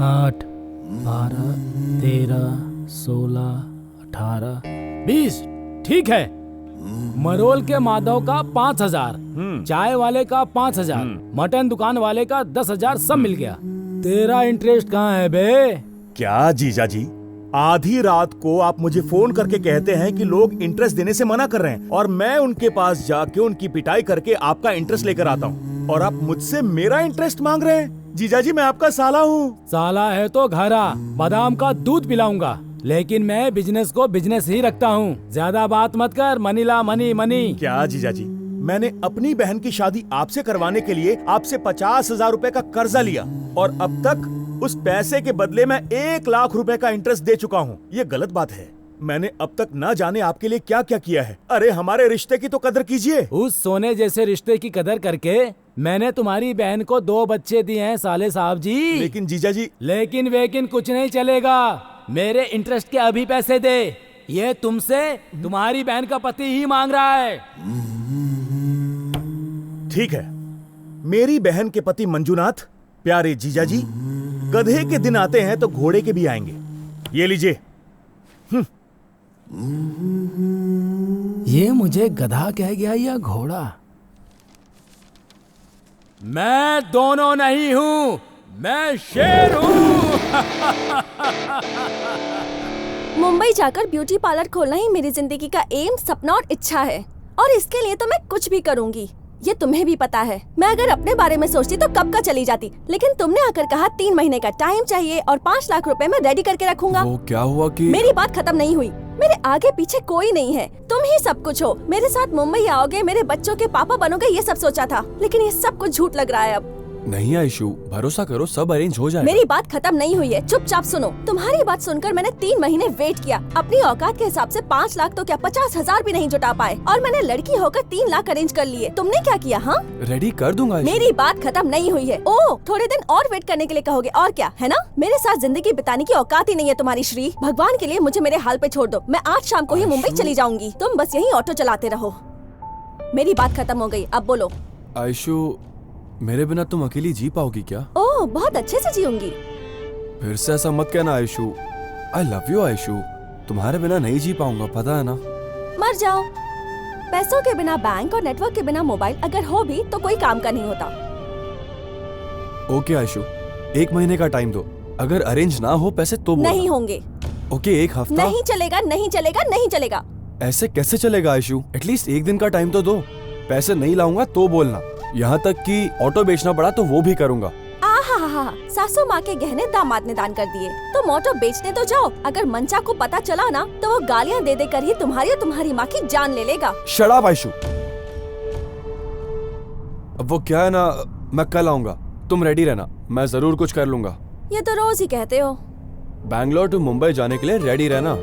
8, 12, 13, 16, 18, 20। ठीक है। मरोल के माधव का 5,000, चाय वाले का 5,000, मटन दुकान वाले का 10,000, सब मिल गया। तेरा इंटरेस्ट कहाँ है बे? क्या जीजा जी, आधी रात को आप मुझे फोन करके कहते हैं कि लोग इंटरेस्ट देने से मना कर रहे हैं और मैं उनके पास जाके उनकी पिटाई करके आपका इंटरेस्ट लेकर आता हूँ और आप मुझसे मेरा इंटरेस्ट मांग रहे हैं। जीजा जी, मैं आपका साला हूँ। साला है तो घर आ, बादाम का दूध पिलाऊंगा, लेकिन मैं बिजनेस को बिजनेस ही रखता हूँ। ज्यादा बात मत कर, मनी ला मनी मनी। क्या जीजा जी, मैंने अपनी बहन की शादी आपसे करवाने के लिए आपसे 50,000 रुपए का कर्जा लिया और अब तक उस पैसे के बदले मैं 1 लाख रुपए का इंटरेस्ट दे चुका हूँ। ये गलत बात है। मैंने अब तक ना जाने आपके लिए क्या क्या किया है। अरे हमारे रिश्ते की तो कदर कीजिए। उस सोने जैसे रिश्ते की कदर करके मैंने तुम्हारी बहन को 2 बच्चे दिए हैं साले साहब जी। लेकिन जीजा जी, लेकिन वेकिन कुछ नहीं चलेगा। मेरे इंटरेस्ट के अभी पैसे दे। ये तुमसे तुम्हारी बहन का पति ही मांग रहा है। ठीक है। मेरी बहन के पति मंजूनाथ, प्यारे जीजा जी, गधे के दिन आते हैं तो घोड़े के भी आएंगे। ये लीजिए। ये मुझे गधा कह गया या घोड़ा? मैं दोनों नहीं हूँ, मैं शेर हूँ। मुंबई जाकर ब्यूटी पार्लर खोलना ही मेरी जिंदगी का एम, सपना और इच्छा है और इसके लिए तो मैं कुछ भी करूँगी। ये तुम्हें भी पता है। मैं अगर अपने बारे में सोचती तो कब का चली जाती, लेकिन तुमने आकर कहा 3 महीने का टाइम चाहिए और 5 लाख रुपए मैं रेडी करके रखूंगा। वो क्या हुआ कि मेरी बात खत्म नहीं हुई। मेरे आगे पीछे कोई नहीं है, तुम ही सब कुछ हो। मेरे साथ मुंबई आओगे, मेरे बच्चों के पापा बनोगे, ये सब सोचा था, लेकिन ये सब कुछ झूठ लग रहा है अब। नहीं आयशु, भरोसा करो, सब अरेंज हो जाएगा। मेरी बात खत्म नहीं हुई है, चुपचाप सुनो। तुम्हारी बात सुनकर मैंने 3 महीने वेट किया। अपनी औकात के हिसाब से 5 लाख तो क्या 50,000 भी नहीं जुटा पाए और मैंने लड़की होकर 3 लाख अरेंज कर लिए। तुमने क्या किया? हाँ, रेडी कर दूंगा आयशु। मेरी बात खत्म नहीं हुई है। ओह, थोड़े दिन और वेट करने के लिए कहोगे और क्या, है ना? मेरे साथ जिंदगी बिताने की औकात ही नहीं है तुम्हारी श्री। भगवान के लिए मुझे मेरे हाल पे छोड़ दो। मैं आज शाम को ही मुंबई चली जाऊंगी। तुम बस यही ऑटो चलाते रहो। मेरी बात खत्म हो गई, अब बोलो। आयशु, मेरे बिना तुम अकेली जी पाओगी क्या? ओह, बहुत अच्छे से जीऊंगी। फिर से ऐसा मत कहना आयशु। आई लव यू आयशु। तुम्हारे बिना नहीं जी पाऊंगा, पता है ना। मर जाओ। पैसों के बिना बैंक और नेटवर्क के बिना मोबाइल अगर हो भी तो कोई काम का नहीं होता। ओके आयशु, 1 महीने का टाइम दो। अगर अरेंज ना हो पैसे तो बोलना। नहीं होंगे। ओके, 1 हफ्ता। नहीं चलेगा, नहीं चलेगा, नहीं चलेगा। ऐसे कैसे चलेगा आयशु? एटलीस्ट 1 दिन का टाइम तो दो। पैसे नहीं लाऊंगा तो बोलना। यहाँ तक कि ऑटो बेचना पड़ा तो वो भी करूंगा। आहा, सासू माँ के गहने दामाद ने दान कर दिए। तुम ऑटो बेचने तो जाओ। अगर मंचा को पता चला ना तो वो गालियाँ दे कर ही तुम्हारी और तुम्हारी माँ की जान ले लेगा। Shut up Aishu. अब वो क्या है ना, मैं कल आऊंगा, तुम रेडी रहना, मैं जरूर कुछ कर लूंगा। ये तो रोज ही कहते हो। बैंगलोर टू मुंबई जाने के लिए रेडी रहना।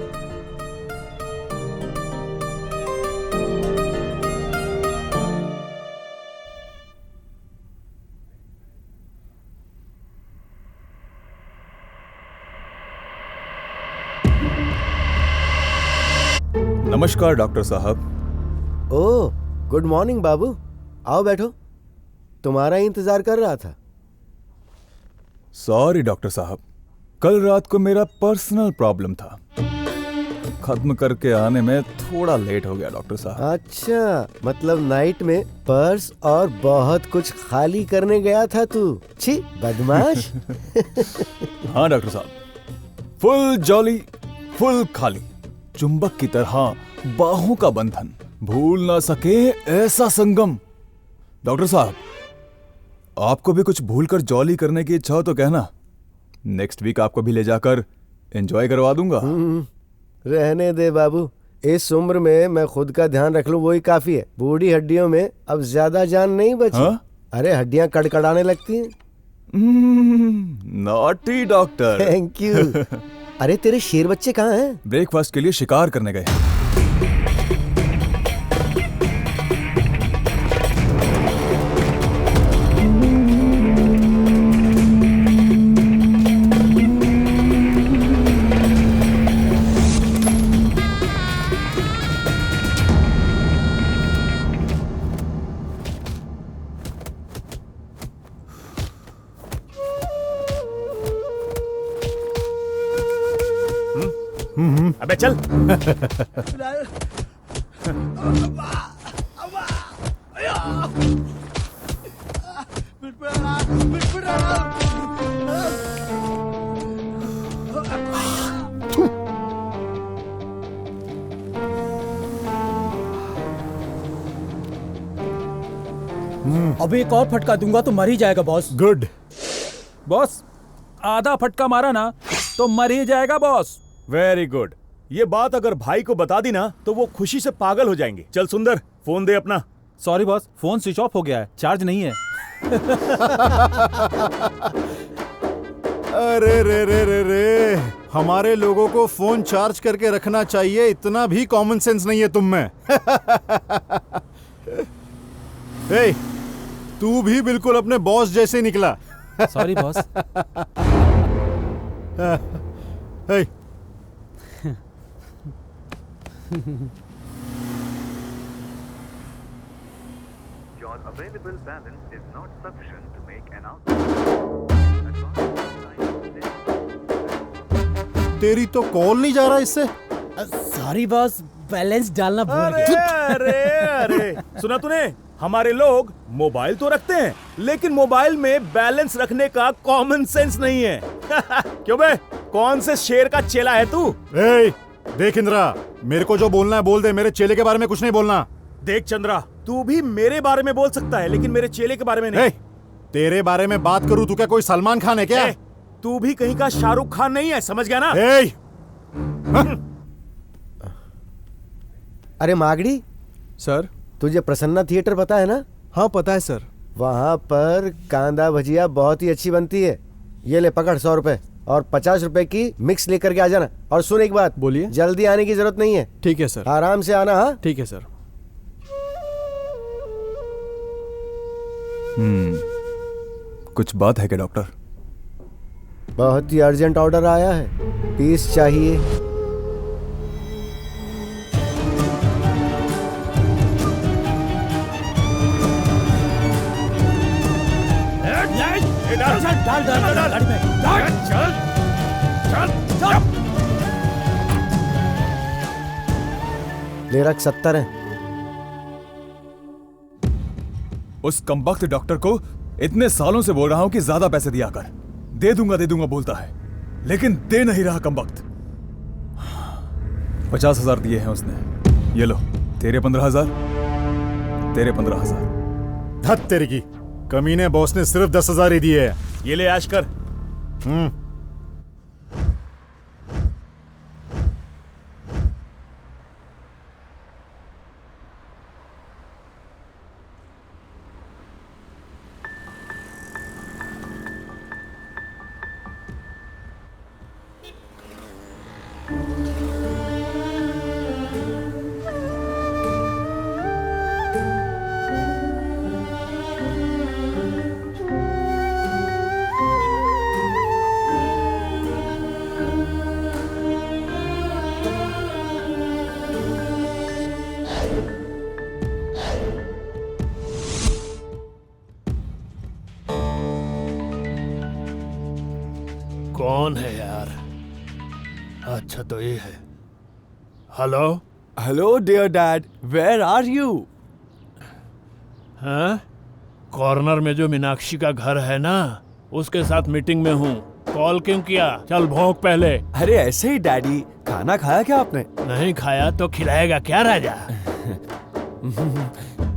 नमस्कार डॉक्टर साहब। ओह, गुड मॉर्निंग बाबू। आओ बैठो, तुम्हारा ही इंतजार कर रहा था। सॉरी डॉक्टर साहब, कल रात को मेरा पर्सनल प्रॉब्लम था, खत्म करके आने में थोड़ा लेट हो गया डॉक्टर साहब। अच्छा, मतलब नाइट में पर्स और बहुत कुछ खाली करने गया था तू। छी बदमाश। हाँ डॉक्टर साहब, फुल जॉली, फुल खाली, चुंबक की तरह बाहों का बंधन, भूल ना सके ऐसा संगम। डॉक्टर साहब, आपको भी कुछ भूल कर जॉली करने की इच्छा हो तो कहना, नेक्स्ट वीक आपको भी ले जाकर एंजॉय करवा दूंगा। रहने दे बाबू, इस उम्र में मैं खुद का ध्यान रख लूं वही काफी है। बूढ़ी हड्डियों में अब ज्यादा जान नहीं बची। हाँ? अरे हड्डियां कड़कड़ाने लगती हैं। Naughty doctor. Thank you. अरे तेरे शेर बच्चे कहाँ हैं? ब्रेकफास्ट के लिए शिकार करने गए। अबे चल। अब एक और फटका दूंगा तो मर ही जाएगा बॉस। गुड बॉस, आधा फटका मारा ना तो मर ही जाएगा बॉस। Very good. ये बात अगर भाई को बता दी ना तो वो खुशी से पागल हो जाएंगे। चल सुंदर, फोन दे अपना। Sorry boss, phone switch off हो गया है, चार्ज नहीं है। अरे रे रे रे रे, हमारे लोगों को फोन चार्ज करके रखना चाहिए, इतना भी कॉमन सेंस नहीं है तुम में। ए, तू भी बिल्कुल अपने बॉस जैसे निकला। Sorry boss. A, Your available balance is not sufficient to make an output. तेरी तो कॉल नहीं जा रहा इससे। सॉरी बॉस, बैलेंस डालना भूल अरे गया। अरे अरे, सुना तूने? हमारे लोग मोबाइल तो रखते हैं लेकिन मोबाइल में बैलेंस रखने का कॉमन सेंस नहीं है। क्यों बे? कौन से शेर का चेला है तू? ए, देख इंद्रा, मेरे को जो बोलना है बोल दे, मेरे चेले के बारे में कुछ नहीं बोलना। देख चंद्रा, तू भी मेरे बारे में बोल सकता है लेकिन मेरे चेले के बारे में नहीं। ए, तेरे बारे में बात करूं, तू क्या कोई सलमान खान है क्या? ए, तू भी कहीं का शाहरुख खान नहीं है, समझ गया ना? ए, अरे मागड़ी, सर। तुझे प्रसन्ना थिएटर पता है ना? हाँ पता है सर। वहाँ पर कांदा भजिया बहुत ही अच्छी बनती है। ये ले पकड़ 100 रुपए और 50 रुपए की मिक्स लेकर के आ जाना। और सुन एक बात, बोलिए। जल्दी आने की जरूरत नहीं है, ठीक है सर। आराम से आना। हाँ ठीक है सर। कुछ बात है क्या डॉक्टर? बहुत ही अर्जेंट ऑर्डर आया है, पीस चाहिए। डाल गाड़ी में। ले रख 70 है। उस कमबख्त डॉक्टर को इतने सालों से बोल रहा हूं कि ज्यादा पैसे दिया कर। दे दूंगा बोलता है लेकिन दे नहीं रहा कमबख्त। 50,000 दिए हैं उसने। ये लो तेरे 15,000, तेरे 15,000। धत तेरी की, कमीने बॉस ने सिर्फ 10,000 ही दिए हैं। ये ले ऐश कर। कौन है यार? अच्छा तो ये है। Hello. Hello dear dad, where are you? हाँ, कॉर्नर में जो मीनाक्षी का घर है ना, उसके साथ मीटिंग में हूँ। कॉल क्यों किया? चल भौंक पहले। अरे ऐसे ही डैडी। खाना खाया क्या आपने? नहीं खाया तो खिलाएगा क्या राजा?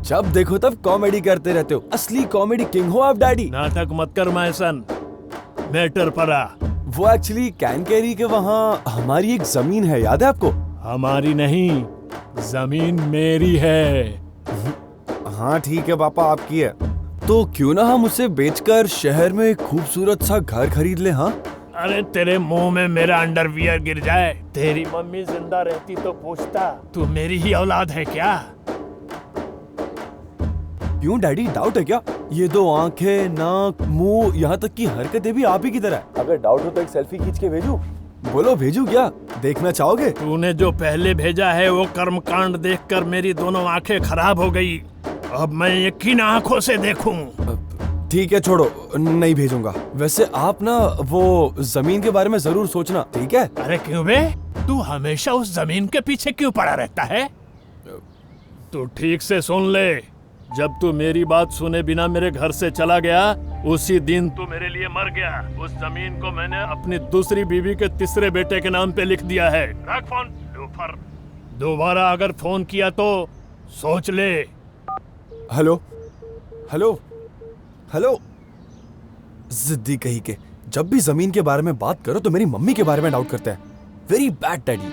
जब देखो तब कॉमेडी करते रहते हो, असली कॉमेडी किंग हो आप डैडी। नाटक मत कर मैसन, मैटर पर आ। वो एक्चुअली कैनकेरी के वहाँ हमारी एक जमीन है, याद है आपको? हमारी नहीं, जमीन मेरी है। हाँ ठीक है पापा, आपकी है। तो क्यों ना हम उसे बेचकर शहर में एक खूबसूरत सा घर खरीद ले। हाँ अरे तेरे मुंह में मेरा अंडरवियर गिर जाए। तेरी मम्मी जिंदा रहती तो पूछता तू मेरी ही औलाद है क्या? क्यों डैडी, डाउट है क्या? ये दो आंखें, नाक, मुंह, यहाँ तक की हरकतें भी आप ही की तरह है। अगर डाउट हो तो एक सेल्फी खींच के भेजूं? बोलो भेजू क्या? देखना चाहोगे? तूने जो पहले भेजा है वो कर्मकांड देखकर मेरी दोनों आंखें खराब हो गई। अब मैं ये किन आंखों से देखूं? ठीक है छोड़ो, नहीं भेजूंगा। वैसे आप ना वो जमीन के बारे में जरूर सोचना, ठीक है? अरे क्यों बे? तू हमेशा उस जमीन के पीछे क्यों पड़ा रहता है? तू ठीक से सुन ले, जब तू मेरी बात सुने बिना मेरे घर से चला गया, उसी दिन तू मेरे लिए मर गया। उस जमीन को मैंने अपनी दूसरी बीवी के तीसरे बेटे के नाम पे लिख दिया है। रख फोन, लूफर। दोबारा अगर फोन किया तो सोच ले। हेलो हेलो हेलो, जिद्दी कहीं के, जब भी जमीन के बारे में बात करो तो मेरी मम्मी के बारे में डाउट करते हैं। Very bad daddy.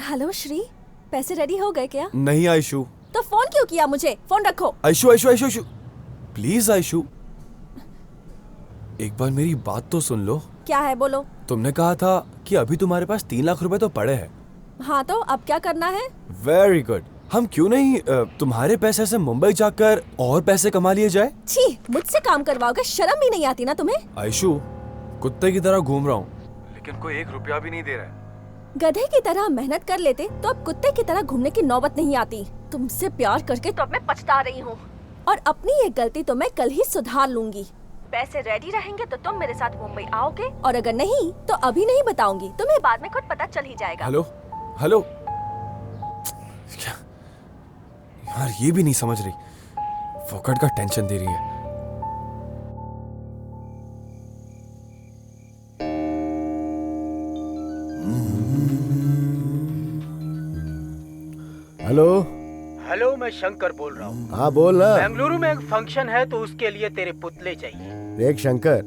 Hello Shri, पैसे रेडी हो गए क्या? नहीं आयशु। तो फोन क्यों किया मुझे? फोन रखो। आयशु आयशु आयशु आयशु, प्लीज आयशु, एक बार मेरी बात तो सुन लो। क्या है, बोलो। तुमने कहा था कि अभी तुम्हारे पास 3 लाख रुपए तो पड़े हैं। हाँ, तो अब क्या करना है? Very good. हम क्यों नहीं तुम्हारे पैसे से मुंबई जाकर और पैसे कमा लिए जाए? छी, मुझसे काम करवाओगे? शर्म भी नहीं आती ना तुम्हें? आयशु, कुत्ते की तरह घूम रहा हूँ, लेकिन कोई 1 रुपया भी नहीं दे रहा है। गधे की तरह मेहनत कर लेते तो अब कुत्ते की तरह घूमने की नौबत नहीं आती। तुमसे प्यार करके तो अब मैं पछता रही हूँ, और अपनी ये गलती तो मैं कल ही सुधार लूंगी। पैसे रेडी रहेंगे तो तुम मेरे साथ मुंबई आओगे, और अगर नहीं तो अभी नहीं बताऊंगी, तुम्हें बाद में खुद पता चल ही जाएगा। हेलो हेलो, क्या यार, ये भी नहीं समझ रही, फोकट का टेंशन दे रही है। हेलो हेलो, मैं शंकर बोल रहा हूँ। हाँ बोल ना। बेंगलुरु में एक फंक्शन है तो उसके लिए तेरे पुतले चाहिए। देख शंकर,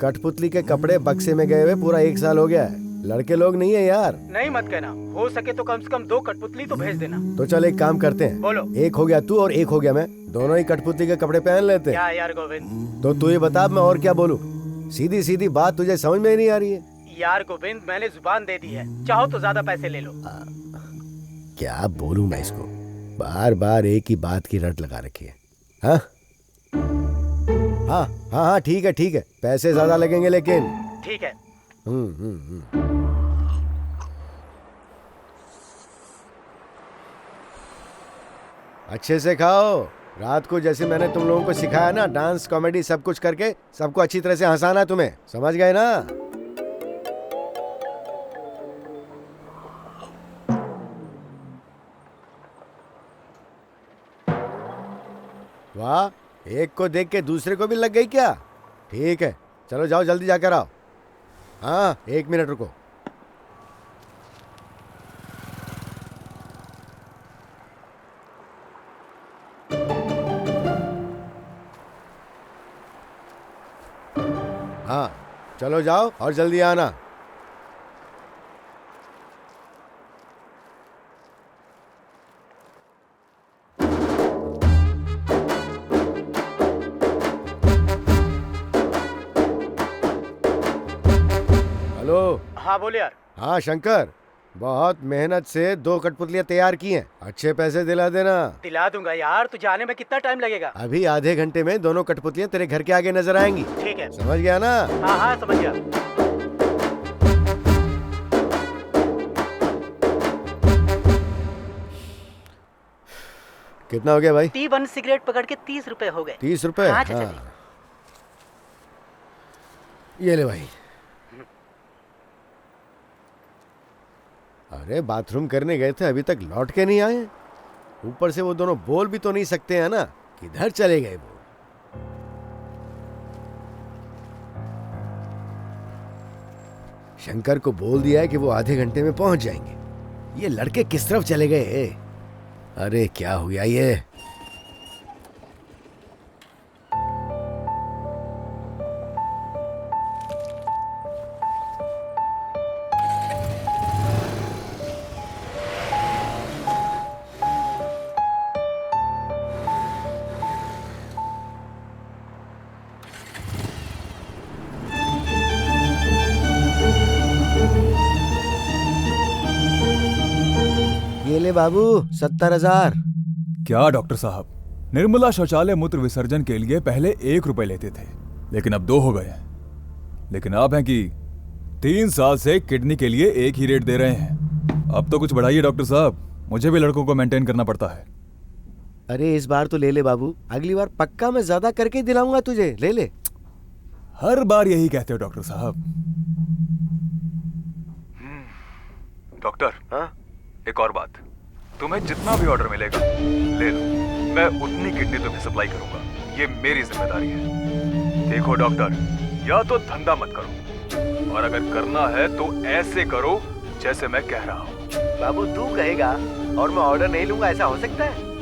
कठपुतली के कपड़े बक्से में गए हुए पूरा 1 साल हो गया है। लड़के लोग नहीं है यार। नहीं मत कहना, हो सके तो कम से कम 2 कठपुतली तो भेज देना। तो चल एक काम करते हैं, बोलो। एक हो गया तू और एक हो गया मैं, दोनों ही कठपुतली के कपड़े पहन लेते हैं। क्या यार गोविंद? तो तू ये बता, मैं और क्या बोलूं? सीधी सीधी बात तुझे समझ में ही नहीं आ रही है। यार गोविंद, मैंने जुबान दे दी है, चाहो तो ज्यादा पैसे ले लो। क्या बोलूं मैं इसको, बार बार एक ही बात की रट लगा रखी है। हाँ हाँ हाँ हाँ, ठीक है ठीक है, पैसे ज्यादा लगेंगे लेकिन। ठीक है। अच्छे से खाओ। रात को जैसे मैंने तुम लोगों को सिखाया ना, डांस कॉमेडी सब कुछ करके सबको अच्छी तरह से हंसाना, तुम्हें समझ गए ना? वाह, एक को देख के दूसरे को भी लग गई क्या? ठीक है, चलो जाओ जल्दी जाकर आओ। हाँ, 1 मिनट रुको। हाँ, चलो जाओ और जल्दी आना। हेलो। हाँ बोले यार। हाँ शंकर, बहुत मेहनत से 2 कठपुतलियां तैयार की हैं, अच्छे पैसे दिला देना। दिला दूंगा यार, तुझे आने में कितना टाइम लगेगा? अभी आधे घंटे में दोनों कठपुतलियां तेरे घर के आगे नजर आएंगी। ठीक है। समझ गया ना? हाँ हाँ समझ गया। कितना हो गया भाई? T1 सिगरेट पकड़ के 30 रुपए हो गए। 30 रुपए? हाँ, हाँ। ये ले भाई। अरे बाथरूम करने गए थे, अभी तक लौट के नहीं आए। ऊपर से वो दोनों बोल भी तो नहीं सकते हैं ना, किधर चले गए वो? शंकर को बोल दिया है कि वो आधे घंटे में पहुंच जाएंगे। ये लड़के किस तरफ चले गए? अरे क्या हो गया ये? ये ले बाबू, 70,000। क्या डॉक्टर साहब, निर्मला शौचालय मूत्र विसर्जन के लिए पहले 1 रुपए लेते थे, लेकिन अब 2 हो गए हैं। लेकिन आप हैं कि 3 साल से किडनी के लिए 1 ही रेट दे रहे हैं। अब तो कुछ बढ़ाइए डॉक्टर साहब, मुझे भी लड़कों को मेंटेन करना पड़ता है। अरे इस बार तो ले ले बाबू, अगली बार पक्का मैं ज्यादा करके ही दिलाऊंगा तुझे, ले ले। हर बार यही कहते हो डॉक्टर साहब। डॉक्टर, हाँ? एक और बात, तुम्हें जितना भी ऑर्डर मिलेगा ले लो, मैं उतनी किडनी तुम्हें सप्लाई करूंगा, ये मेरी जिम्मेदारी है। देखो डॉक्टर, या तो धंधा मत करो, और अगर करना है तो ऐसे करो जैसे मैं कह रहा हूँ। बाबू तू कहेगा और मैं ऑर्डर नहीं लूंगा, ऐसा हो सकता है?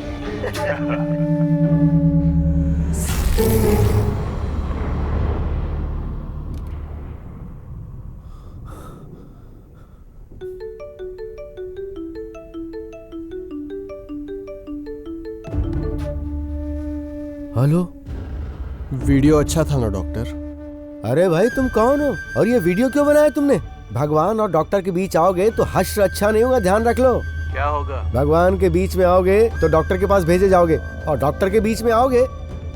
हेलो, वीडियो अच्छा था ना डॉक्टर? अरे भाई तुम कौन हो और ये वीडियो क्यों बनाया तुमने? भगवान और डॉक्टर के बीच आओगे तो हश्र अच्छा नहीं होगा, ध्यान रख लो। क्या होगा? भगवान के बीच में आओगे तो डॉक्टर के पास भेजे जाओगे, और डॉक्टर के बीच में आओगे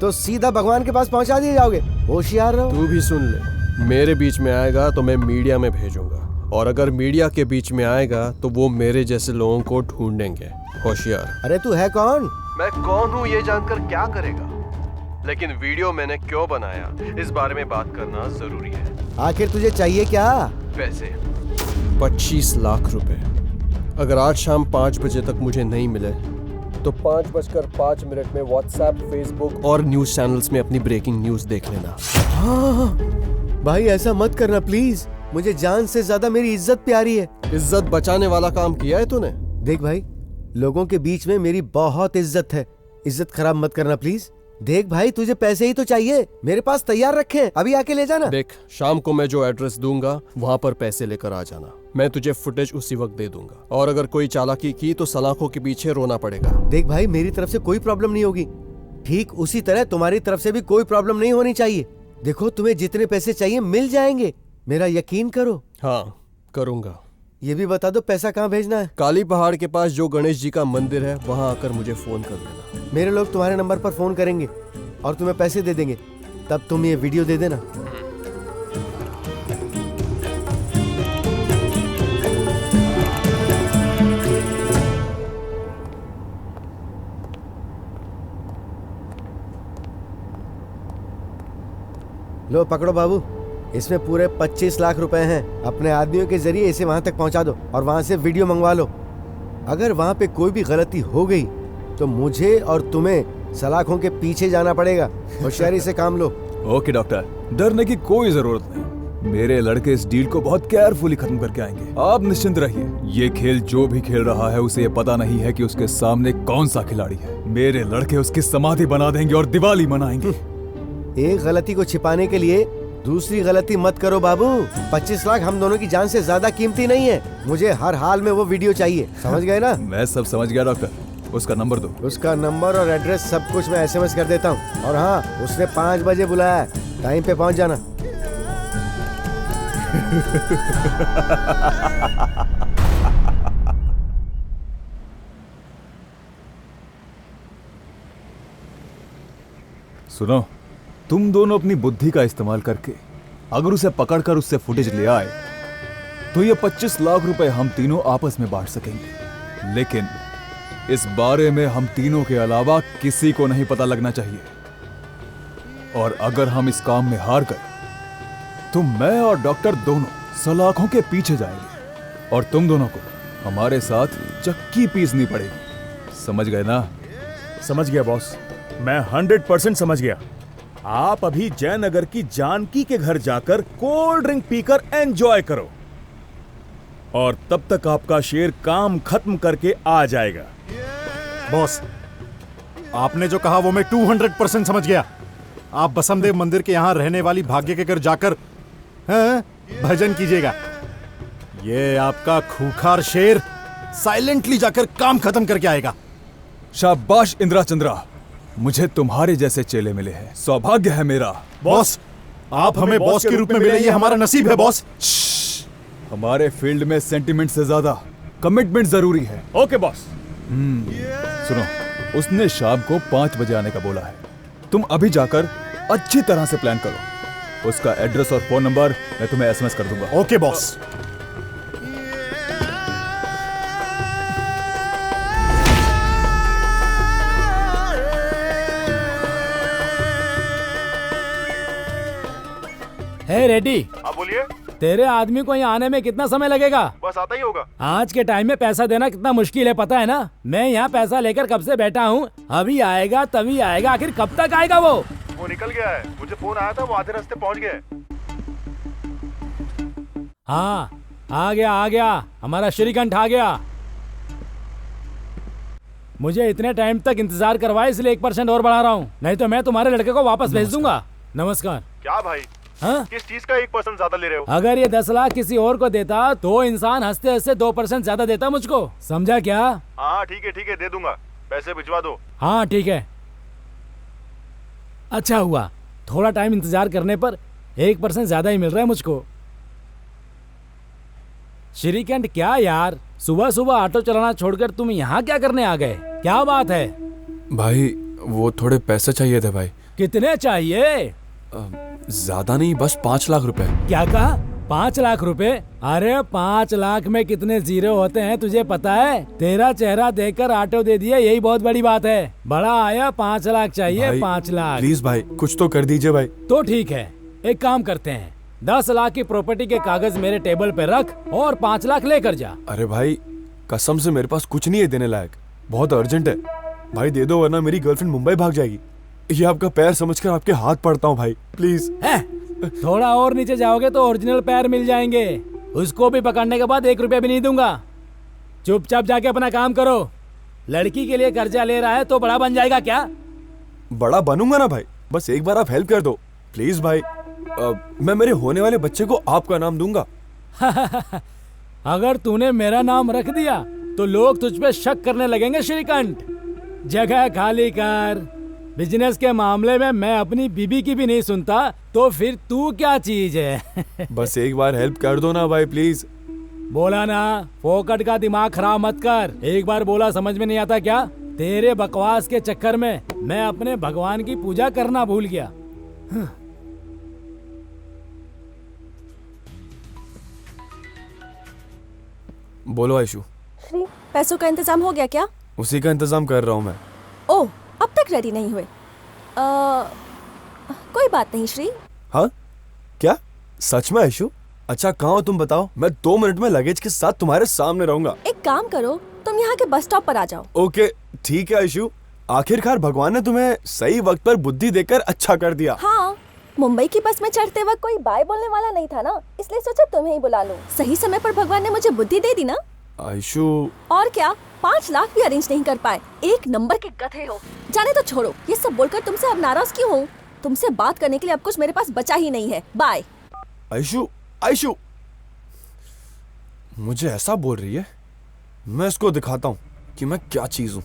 तो सीधा भगवान के पास पहुंचा दिए जाओगे। होशियार रहो। तू भी सुन ले, मेरे बीच में आएगा तो मैं मीडिया में भेजूंगा, और अगर मीडिया के बीच में आएगा तो वो मेरे जैसे लोगों को ढूंढेंगे। होशियार। अरे तू है कौन? मैं कौन हूँ ये जानकर क्या करेगा, लेकिन वीडियो मैंने क्यों बनाया इस बारे में बात करना जरूरी है। आखिर तुझे चाहिए क्या? पैसे, 25 लाख रुपए। अगर आज शाम 5 बजे तक मुझे नहीं मिले तो 5:05 में व्हाट्सएप, फेसबुक और न्यूज चैनल्स में अपनी ब्रेकिंग न्यूज देख लेना। हाँ भाई ऐसा मत करना प्लीज, मुझे जान से ज्यादा मेरी इज्जत प्यारी है। इज्जत बचाने वाला काम किया है तूने? देख भाई, लोगों के बीच में मेरी बहुत इज्जत है, इज्जत खराब मत करना प्लीज। देख भाई, तुझे पैसे ही तो चाहिए, मेरे पास तैयार रखे हैं, अभी आके ले जाना। देख, शाम को मैं जो एड्रेस दूंगा वहाँ पर पैसे लेकर आ जाना, मैं तुझे फुटेज उसी वक्त दे दूंगा, और अगर कोई चालाकी की तो सलाखों के पीछे रोना पड़ेगा। देख भाई, मेरी तरफ से कोई प्रॉब्लम नहीं होगी, ठीक उसी तरह तुम्हारी तरफ से भी कोई प्रॉब्लम नहीं होनी चाहिए। देखो, तुम्हें जितने पैसे चाहिए मिल जाएंगे, मेरा यकीन करो। हाँ, करूंगा। ये भी बता दो पैसा कहाँ भेजना है? काली पहाड़ के पास जो गणेश जी का मंदिर है वहाँ आकर मुझे फोन कर देना। मेरे लोग तुम्हारे नंबर पर फोन करेंगे और तुम्हें पैसे दे देंगे, तब तुम ये वीडियो दे देना। लो पकड़ो बाबू, इसमें पूरे 25 लाख रुपए हैं। अपने आदमियों के जरिए इसे वहां तक पहुंचा दो और वहां से वीडियो मंगवा लो। अगर वहां पे कोई भी गलती हो गई तो मुझे और तुम्हें सलाखों के पीछे जाना पड़ेगा। होशियारी से काम लो। ओके डॉक्टर, डरने की कोई जरूरत नहीं, मेरे लड़के इस डील को बहुत केयरफुली खत्म करके आएंगे, आप निश्चिंत रहिए। ये खेल जो भी खेल रहा है उसे ये पता नहीं है कि उसके सामने कौन सा खिलाड़ी है। मेरे लड़के उसकी समाधि बना देंगे और दिवाली मनाएंगे। एक गलती को छिपाने के लिए दूसरी गलती मत करो बाबू। 25 लाख हम दोनों की जान से ज्यादा कीमती नहीं है, मुझे हर हाल में वो वीडियो चाहिए, समझ गए ना? मैं सब समझ गया डॉक्टर, उसका नंबर दो। उसका नंबर और एड्रेस सब कुछ मैं SMS कर देता हूँ। और हाँ, उसने 5 बजे बुलाया है, टाइम पे पहुंच जाना। सुनो, तुम दोनों अपनी बुद्धि का इस्तेमाल करके अगर उसे पकड़कर उससे फुटेज ले आए तो ये 25 लाख रुपए हम तीनों आपस में बांट सकेंगे, लेकिन इस बारे में हम तीनों के अलावा किसी को नहीं पता लगना चाहिए। और अगर हम इस काम में हार गए तो मैं और डॉक्टर दोनों सलाखों के पीछे जाएंगे और तुम दोनों को हमारे साथ चक्की पीसनी पड़ेगी, समझ गए ना? समझ गया बॉस, मैं 100% समझ गया। आप अभी जयनगर की जानकी के घर जाकर कोल्ड ड्रिंक पीकर एंजॉय करो, और तब तक आपका शेर काम खत्म करके आ जाएगा। बॉस, आपने जो कहा वो मैं 200% समझ गया। आप बसमदेव मंदिर के यहाँ रहने वाली भाग्य के घर जाकर भजन कीजिएगा। ये आपका खूंखार शेर साइलेंटली जाकर काम खत्म करके आएगा। शाबाश इंद्रा चंद्रा, मुझे तुम्हारे जैसे चेले मिले हैं, सौभाग्य है मेरा। बॉस, आप हमें बॉस के रूप में मिले, ये हमारा नसीब है बॉस। हमारे फील्ड में सेंटिमेंट से ज्यादा कमिटमेंट जरूरी है। Okay boss. सुनो, उसने शाम को 5 बजे आने का बोला है, तुम अभी जाकर अच्छी तरह से प्लान करो। उसका एड्रेस और फोन नंबर मैं तुम्हें SMS कर दूंगा। Okay boss. हे रेड्डी, हाँ बोलिए। तेरे आदमी को यहाँ आने में कितना समय लगेगा? बस आता ही होगा। आज के टाइम में पैसा देना कितना मुश्किल है पता है ना? मैं यहाँ पैसा लेकर कब से बैठा हूँ, अभी आएगा तभी आएगा, आखिर कब तक आएगा वो निकल गया है, मुझे फोन आया था, वो आधे रास्ते पहुँच गए। हाँ आ गया, हमारा श्रीकंठ आ गया। मुझे इतने टाइम तक इंतजार करवाए इसलिए 1% और बढ़ा रहा हूँ, नहीं तो मैं तुम्हारे लड़के को वापस भेज दूंगा। नमस्कार। क्या भाई? हाँ? किस चीज का 1% ज्यादा ले रहे हो? अगर ये 10 लाख किसी और को देता तो इंसान हंसते हंसते 2% ज्यादा देता मुझको, समझा क्या? हाँ ठीक है दे दूंगा, पैसे भिजवा दो। हाँ ठीक है। अच्छा हुआ, थोड़ा टाइम इंतजार करने पर 1% ज्यादा ही मिल रहा है मुझको। श्रीकंठ क्या यार, सुबह सुबह ऑटो चलाना छोड़कर तुम यहाँ क्या करने आ गए? क्या बात है? भाई वो थोड़े पैसे चाहिए थे भाई। कितने चाहिए? ज्यादा नहीं, बस 5 लाख रुपए। क्या कहा? 5 लाख रुपए? अरे 5 लाख में कितने जीरो होते हैं तुझे पता है? तेरा चेहरा देखकर ऑटो दे दिया, यही बहुत बड़ी बात है। बड़ा आया, 5 लाख चाहिए। भाई, 5 लाख प्लीज भाई कुछ तो कर दीजिए भाई। तो ठीक है, एक काम करते हैं, 10 लाख की प्रॉपर्टी के कागज मेरे टेबल पे रख और 5 लाख लेकर जा। अरे भाई कसम से मेरे पास कुछ नहीं है देने लायक, बहुत अर्जेंट है भाई, दे दो वरना मेरी गर्लफ्रेंड मुंबई भाग जाएगी। ये आपका पैर समझकर आपके हाथ पड़ता हूँ भाई, प्लीज। थोड़ा और नीचे जाओगे तो ओरिजिनल पैर मिल जाएंगे, उसको भी पकड़ने के बाद 1 रुपया भी नहीं दूंगा। चुपचाप जाके अपना काम करो। लड़की के लिए कर्जा ले रहा है तो बड़ा बन जाएगा क्या? बड़ा बनूंगा ना भाई, बस एक बार आप हेल्प कर दो प्लीज भाई। मैं मेरे होने वाले बच्चे को आपका नाम दूंगा। अगर तूने मेरा नाम रख दिया तो लोग तुझ पे शक करने लगेंगे श्रीकंठ। जगह खाली कर। बिजनेस के मामले में मैं अपनी बीबी की भी नहीं सुनता, तो फिर तू क्या चीज है? बस एक बार हेल्प कर दो ना भाई प्लीज। बोला ना, फोकट का दिमाग खराब मत कर। एक बार बोला समझ में नहीं आता क्या? तेरे बकवास के चक्कर में मैं अपने भगवान की पूजा करना भूल गया। बोलो आयशु। श्री, पैसों का इंतजाम हो गया क्या? उसी का इंतजाम कर रहा हूँ मैं। ओह, अब तक रेडी नहीं हुए? कोई बात नहीं श्री। हाँ क्या सच में आयशु? अच्छा कहाँ हो तुम बताओ, मैं 2 मिनट में लगेज के साथ तुम्हारे सामने रहूंगा। एक काम करो, तुम यहाँ के बस स्टॉप पर आ जाओ। ओके ठीक है आयशु, आखिरकार भगवान ने तुम्हें सही वक्त पर बुद्धि देकर अच्छा कर दिया। हाँ, मुंबई की बस में चढ़ते वक्त कोई बाय बोलने वाला नहीं था ना, इसलिए सोचा तुम्हें ही बुला लूं। सही समय पर भगवान ने मुझे बुद्धि दे दी ना। आयशु और क्या, 5 लाख भी अरेंज नहीं कर पाए। 1 नंबर के गधे हो। जाने तो छोड़ो, ये सब बोलकर तुमसे अब नाराज क्यों हूँ? तुमसे बात करने के लिए अब कुछ मेरे पास बचा ही नहीं है। बाय। आयशु आयशु मुझे ऐसा बोल रही है, मैं इसको दिखाता हूँ कि मैं क्या चीज हूँ।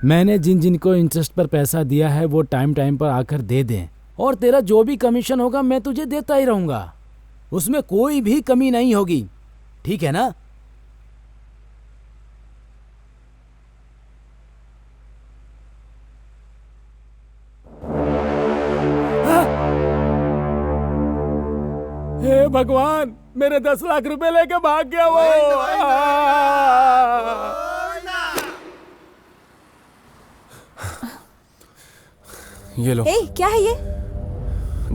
मैंने जिन जिन को इंटरेस्ट पर पैसा दिया है वो टाइम टाइम पर आकर दे दें, और तेरा जो भी कमीशन होगा मैं तुझे देता ही रहूंगा, उसमें कोई भी कमी नहीं होगी, ठीक है ना? हे भगवान, मेरे 10 लाख रुपए लेके भाग गया वो। ये लो। ए, क्या है ये?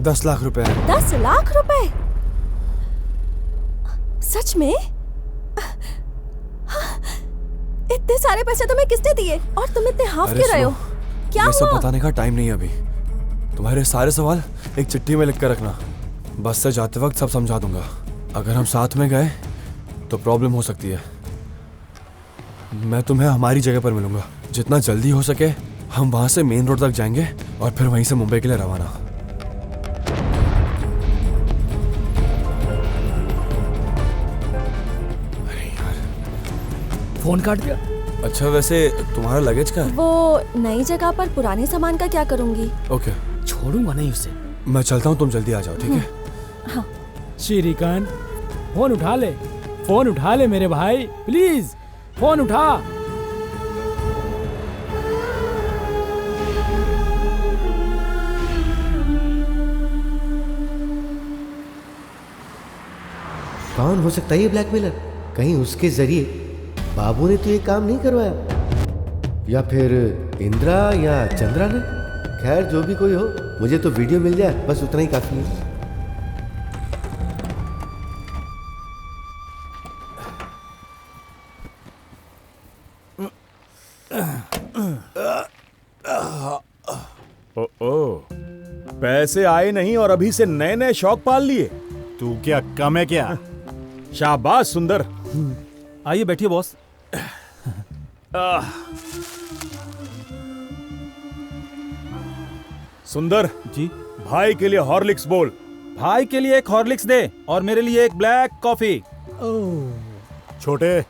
10 लाख रुपए है। 10 लाख रुपए? सच में? इतने सारे पैसे तुम्हें किसने दिए और तुम इतने हाफ क्यों रहे हो? क्या ये हुआ? सब बताने का टाइम नहीं है अभी। तुम्हारे सारे सवाल एक चिट्ठी में लिख कर रखना, बस से जाते वक्त सब समझा दूंगा। अगर हम साथ में गए तो प्रॉब्लम हो सकती है। मैं तुम्हें हमारी जगह पर मिलूंगा, जितना जल्दी हो सके हम वहां से मेन रोड तक जाएंगे और फिर वहीं से मुंबई के लिए रवाना। अरे यार फोन काट दिया। अच्छा वैसे तुम्हारा लगेज का है? वो नई जगह पर पुराने सामान का क्या करूंगी? ओके छोड़ूंगा नहीं उसे। मैं चलता हूँ, तुम जल्दी आ जाओ ठीक है? हाँ। श्रीकांत फोन उठा ले, फोन उठा ले मेरे भाई, प्लीज फोन उठा। कौन हो सकता है ये ब्लैकमेलर? कहीं उसके जरिए बाबू ने तो ये काम नहीं करवाया, या फिर इंदिरा या चंद्रा ने। खैर जो भी कोई हो, मुझे तो वीडियो मिल जाए बस उतना ही काफी है। ओ, पैसे आए नहीं और अभी से नए नए शौक पाल लिए। तू क्या कम है क्या? शाबाश सुंदर। आइए बैठिए बॉस। सुंदर जी। भाई के लिए हॉर्लिक्स बोल। भाई के लिए एक हॉर्लिक्स दे और मेरे लिए एक ब्लैक कॉफी। छोटे,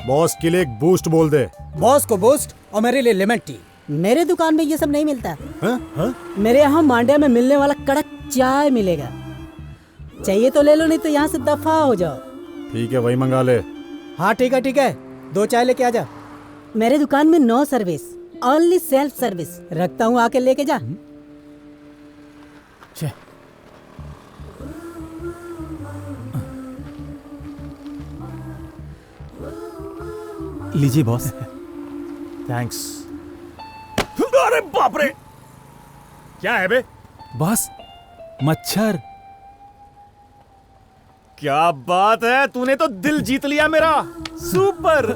बॉस के लिए एक बूस्ट बोल दे। बॉस को बूस्ट और मेरे लिए लेमन टी। मेरे दुकान में ये सब नहीं मिलता। हाँ? मेरे यहाँ मांड्या में मिलने वाला कड़क चाय मिलेगा। चाहिए तो ले लो, नहीं तो यहाँ से दफा हो जाओ। ठीक है, वही मंगा ले। हाँ ठीक है, 2 चाय लेके आ जा। मेरे दुकान में no service, only self service. रखता हूँ, आके लेके जा। लीजिए बॉस। थैंक्स। अरे बाप रे, क्या है बे? बॉस, मच्छर। क्या बात है, तूने तो दिल जीत लिया मेरा। सुपर।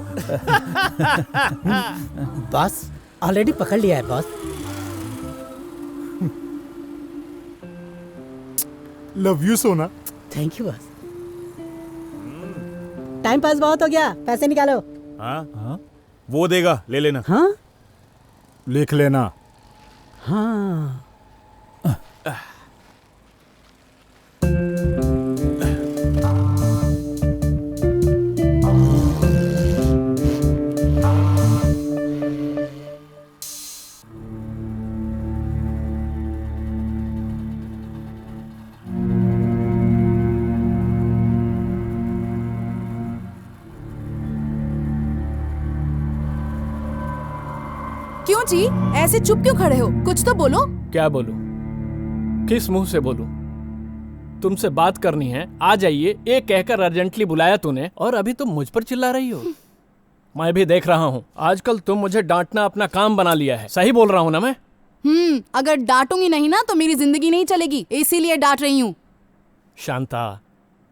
बॉस ऑलरेडी पकड़ लिया है बॉस। लव यू सोना। Thank you boss. Time pass बहुत हो गया, पैसे निकालो। हाँ? वो देगा, ले लेना। हाँ लिख लेना। हाँ। क्यों जी, ऐसे चुप क्यों खड़े हो? कुछ तो बोलो। क्या बोलूं? किस मुंह से बोलूं? तुमसे बात करनी है, आ जाइए, ये कहकर अर्जेंटली बुलाया तूने और अभी तुम मुझ पर चिल्ला रही हो। मैं भी देख रहा हूँ, आजकल तुम मुझे डांटना अपना काम बना लिया है। सही बोल रहा हूँ ना मैं? अगर डांटूंगी नहीं ना तो मेरी जिंदगी नहीं चलेगी, इसीलिए डांट रही हूँ। शांता,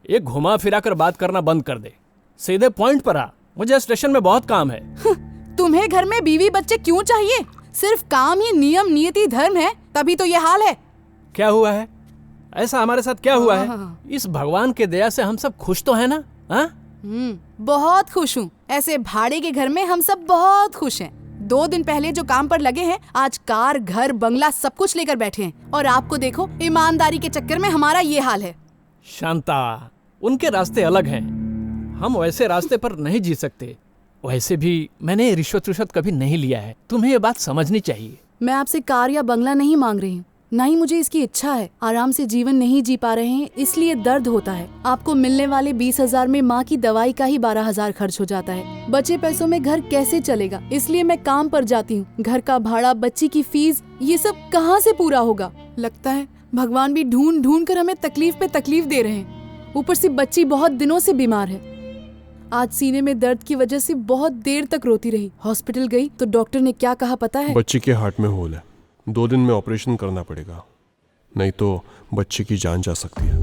ये घुमा फिरा कर बात करना बंद कर दे, सीधे पॉइंट पर आ। मुझे स्टेशन में बहुत काम है। तुम्हें घर में बीवी बच्चे क्यों चाहिए? सिर्फ काम ही नियम नियति धर्म है, तभी तो ये हाल है। क्या हुआ है? ऐसा हमारे साथ क्या हुआ है? इस भगवान के दया से हम सब खुश तो है ना? बहुत खुश हूँ। ऐसे भाड़े के घर में हम सब बहुत खुश हैं। 2 दिन पहले जो काम पर लगे हैं, आज कार, घर, बंगला सब कुछ लेकर बैठे हैं। और आपको देखो, ईमानदारी के चक्कर में हमारा ये हाल है। शांता, उनके रास्ते अलग हैं, हम वैसे रास्ते पर नहीं जी सकते। वैसे भी मैंने रिश्वत कभी नहीं लिया है, तुम्हें ये बात समझनी चाहिए। मैं आपसे कार या बंगला नहीं मांग रही हूँ, ना ही मुझे इसकी इच्छा है। आराम से जीवन नहीं जी पा रहे हैं, इसलिए दर्द होता है। आपको मिलने वाले 20,000 में माँ की दवाई का ही 12,000 खर्च हो जाता है। बचे पैसों में घर कैसे चलेगा? इसलिए मैं काम पर जाती हूँ। घर का भाड़ा, बच्ची की फीस, ये सब कहाँ से पूरा होगा? लगता है भगवान भी ढूंढ ढूंढ कर हमें तकलीफ पे तकलीफ दे रहे हैं। ऊपर से बच्ची बहुत दिनों से बीमार है। आज सीने में दर्द की वजह से बहुत देर तक रोती रही। हॉस्पिटल गई तो डॉक्टर ने क्या कहा पता है? बच्ची के हार्ट में होल है, 2 दिन में ऑपरेशन करना पड़ेगा, नहीं तो बच्चे की जान जा सकती है।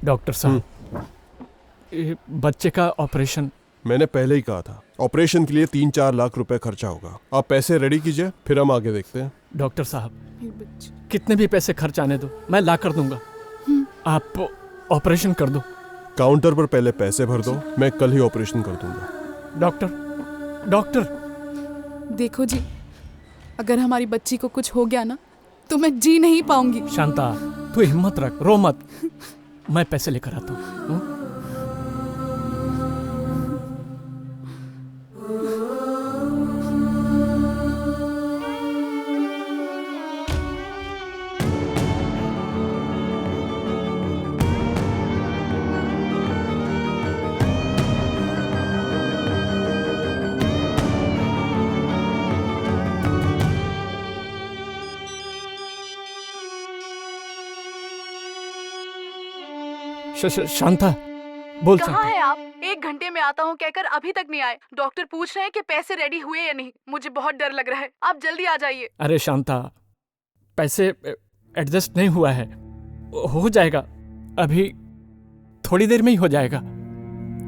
डॉक्टर साहब, बच्चे का ऑपरेशन। मैंने पहले ही कहा था, ऑपरेशन के लिए 3-4 लाख रुपए खर्चा होगा। आप पैसे रेडी कीजिए, फिर हम आगे देखते हैं। डॉक्टर साहब, कितने भी पैसे खर्च आने दो, मैं ला कर दूंगा। आप ऑपरेशन कर दो। काउंटर पर पहले पैसे भर दो, मैं कल ही ऑपरेशन कर दूंगा। डॉक्टर देखो जी, अगर हमारी बच्ची को कुछ हो गया ना तो मैं जी नहीं पाऊंगी। शांता, तू हिम्मत रख, रो मत, मैं पैसे लेकर आता हूँ। शांता बोल कहाँ है आप? 1 घंटे में आता हूँ कहकर अभी तक नहीं आए। डॉक्टर पूछ रहे हैं कि पैसे रेडी हुए या नहीं। मुझे बहुत डर लग रहा है, आप जल्दी आ जाइए। अरे शांता, पैसे एडजस्ट नहीं हुआ है, हो जाएगा, अभी थोड़ी देर में ही हो जाएगा।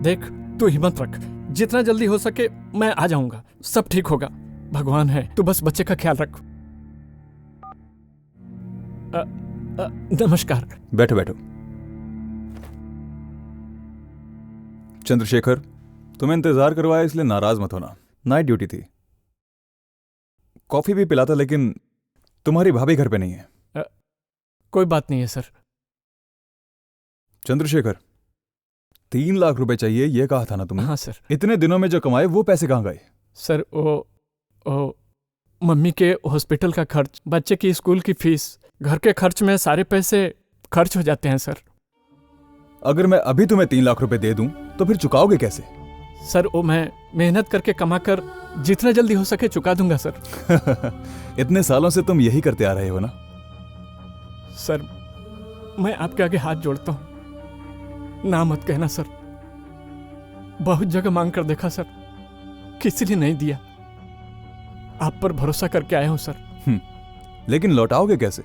देख तू हिम्मत रख, जितना जल्दी हो सके मैं आ जाऊंगा, सब ठीक होगा, भगवान है, तू बस बच्चे का ख्याल रख। नमस्कार। बैठो बैठो। चंद्रशेखर, तुम्हें इंतजार करवाया इसलिए नाराज मत होना, नाइट ड्यूटी थी। कॉफी भी पिलाता, लेकिन तुम्हारी भाभी घर पे नहीं है। कोई बात नहीं है सर। चंद्रशेखर, 3 लाख रुपए चाहिए, ये कहा था ना तुमने? हाँ सर। इतने दिनों में जो कमाए वो पैसे कहाँ गए? सर वो मम्मी के हॉस्पिटल का खर्च, बच्चे की स्कूल की फीस, घर के खर्च में सारे पैसे खर्च हो जाते हैं सर। अगर मैं अभी तुम्हें 3 लाख रुपए दे दूं तो फिर चुकाओगे कैसे? सर वो मैं मेहनत करके कमा कर जितना जल्दी हो सके चुका दूंगा सर। इतने सालों से तुम यही करते आ रहे हो ना? सर मैं आपके आगे हाथ जोड़ता हूं, ना मत कहना सर। बहुत जगह मांग कर देखा सर, किसी ने नहीं दिया। आप पर भरोसा करके आया हूं सर। लेकिन लौटाओगे कैसे?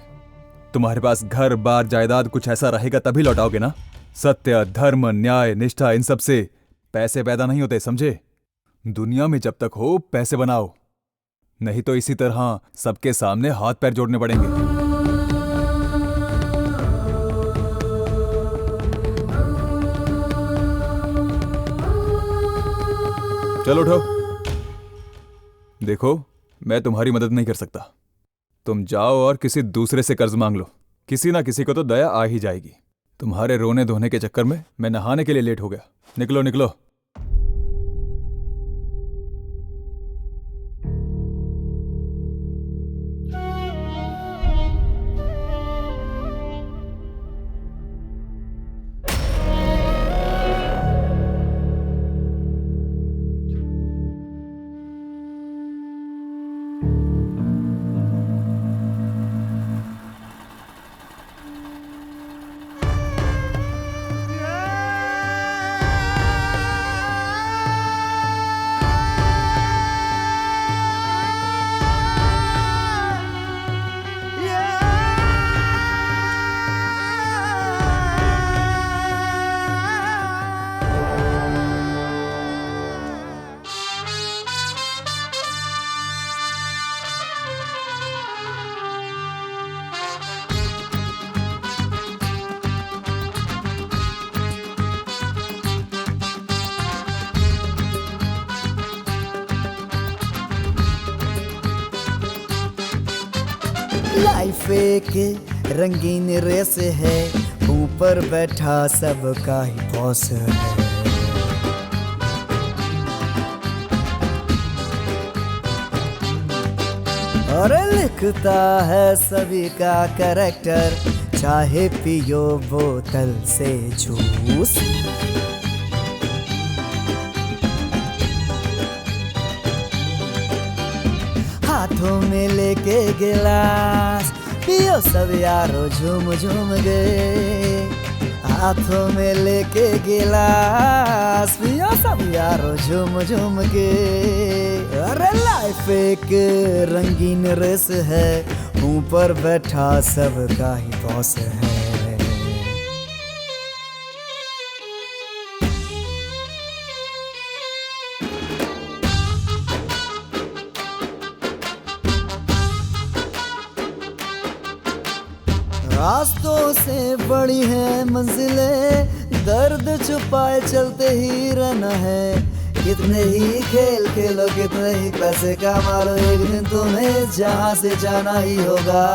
तुम्हारे पास घर बार जायदाद कुछ ऐसा रहेगा तभी लौटाओगे ना। सत्य, धर्म, न्याय, निष्ठा, इन सब से पैसे पैदा नहीं होते, समझे? दुनिया में जब तक हो पैसे बनाओ, नहीं तो इसी तरह सबके सामने हाथ पैर जोड़ने पड़ेंगे। चलो उठो। देखो मैं तुम्हारी मदद नहीं कर सकता, तुम जाओ और किसी दूसरे से कर्ज मांग लो, किसी ना किसी को तो दया आ ही जाएगी। तुम्हारे रोने धोने के चक्कर में मैं नहाने के लिए लेट हो गया। निकलो निकलो। लाइफ एक रंगीन रेस है, ऊपर बैठा सबका ही बॉस है। और लिखता है सभी का कैरेक्टर, चाहे पियो बोतल से जूस। हाथों में लेके गिलास, पियो सब यारो झूम झूम गए। हाथों में लेके गिलास, पियो सब यारो झूम झूम गए। अरे लाइफ एक रंगीन रेस है, ऊपर बैठा सबका ही बॉस है। रास्तों से बड़ी है मंजिलें, दर्द छुपाए चलते ही रहना है। कितने ही खेल खेलो, कितने ही पैसे कमा लो, एक दिन तुम्हें जहाँ से जाना ही होगा।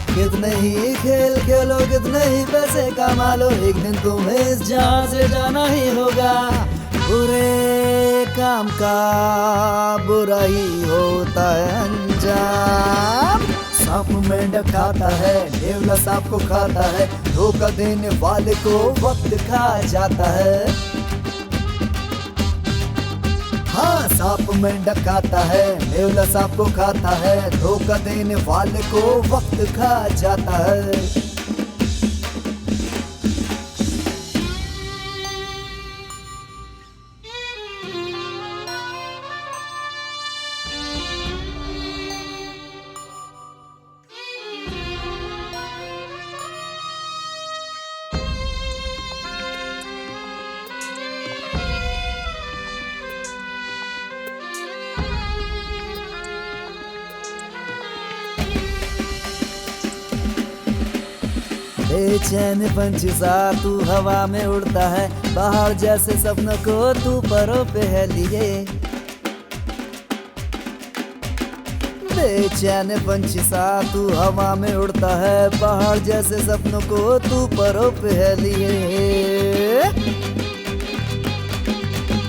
कितने ही खेल खेलो, कितने ही पैसे कमा लो, एक दिन तुम्हें जहाँ से जाना ही होगा। बुरे काम का बुरा ही होता है अंजाम। सांप मेंढक खाता है, नेवला सांप को खाता है, धोखा देने वाले को वक्त खा जाता है। हाँ, सांप मेंढक खाता है, नेवला सांप को खाता है, धोखा देने वाले को वक्त खा जाता है। बेचैन पंछी सा तू हवा में उड़ता है, पहाड़ जैसे सपनों को तू परों पे है लिए। बेचैन पंछी सा तू हवा में उड़ता है, पहाड़ जैसे सपनों को तू परों पे है लिए।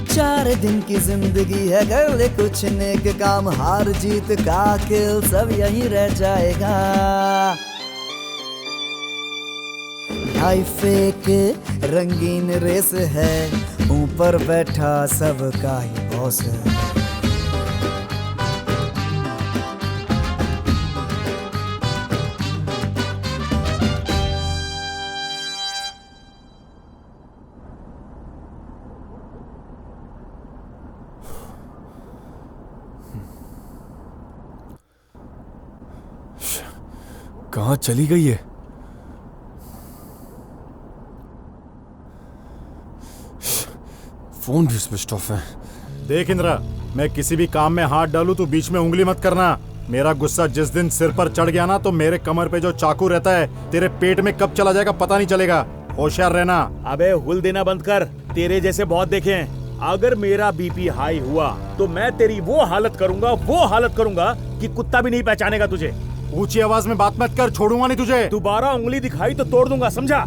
4 दिन की जिंदगी है, कर ले कुछ नेक काम, हार जीत का खेल सब यहीं रह जाएगा। लाइफ एक रंगीन रेस है, ऊपर बैठा सबका ही बॉस है। कहाँ चली गई है? फोन भी स्विच ऑफ है। देख इंद्रा, मैं किसी भी काम में हाथ डालूं तो बीच में उंगली मत करना। मेरा गुस्सा जिस दिन सिर पर चढ़ गया ना, तो मेरे कमर पे जो चाकू रहता है तेरे पेट में कब चला जाएगा पता नहीं चलेगा। होशियार रहना। अबे हुल देना बंद कर, तेरे जैसे बहुत देखे हैं। अगर मेरा बीपी हाई हुआ तो मैं तेरी वो हालत करूंगा कि कुत्ता भी नहीं पहचानेगा तुझे। ऊंची आवाज में बात मत कर, छोड़ूंगा नहीं तुझे। दोबारा उंगली दिखाई तो तोड़ दूंगा, समझा?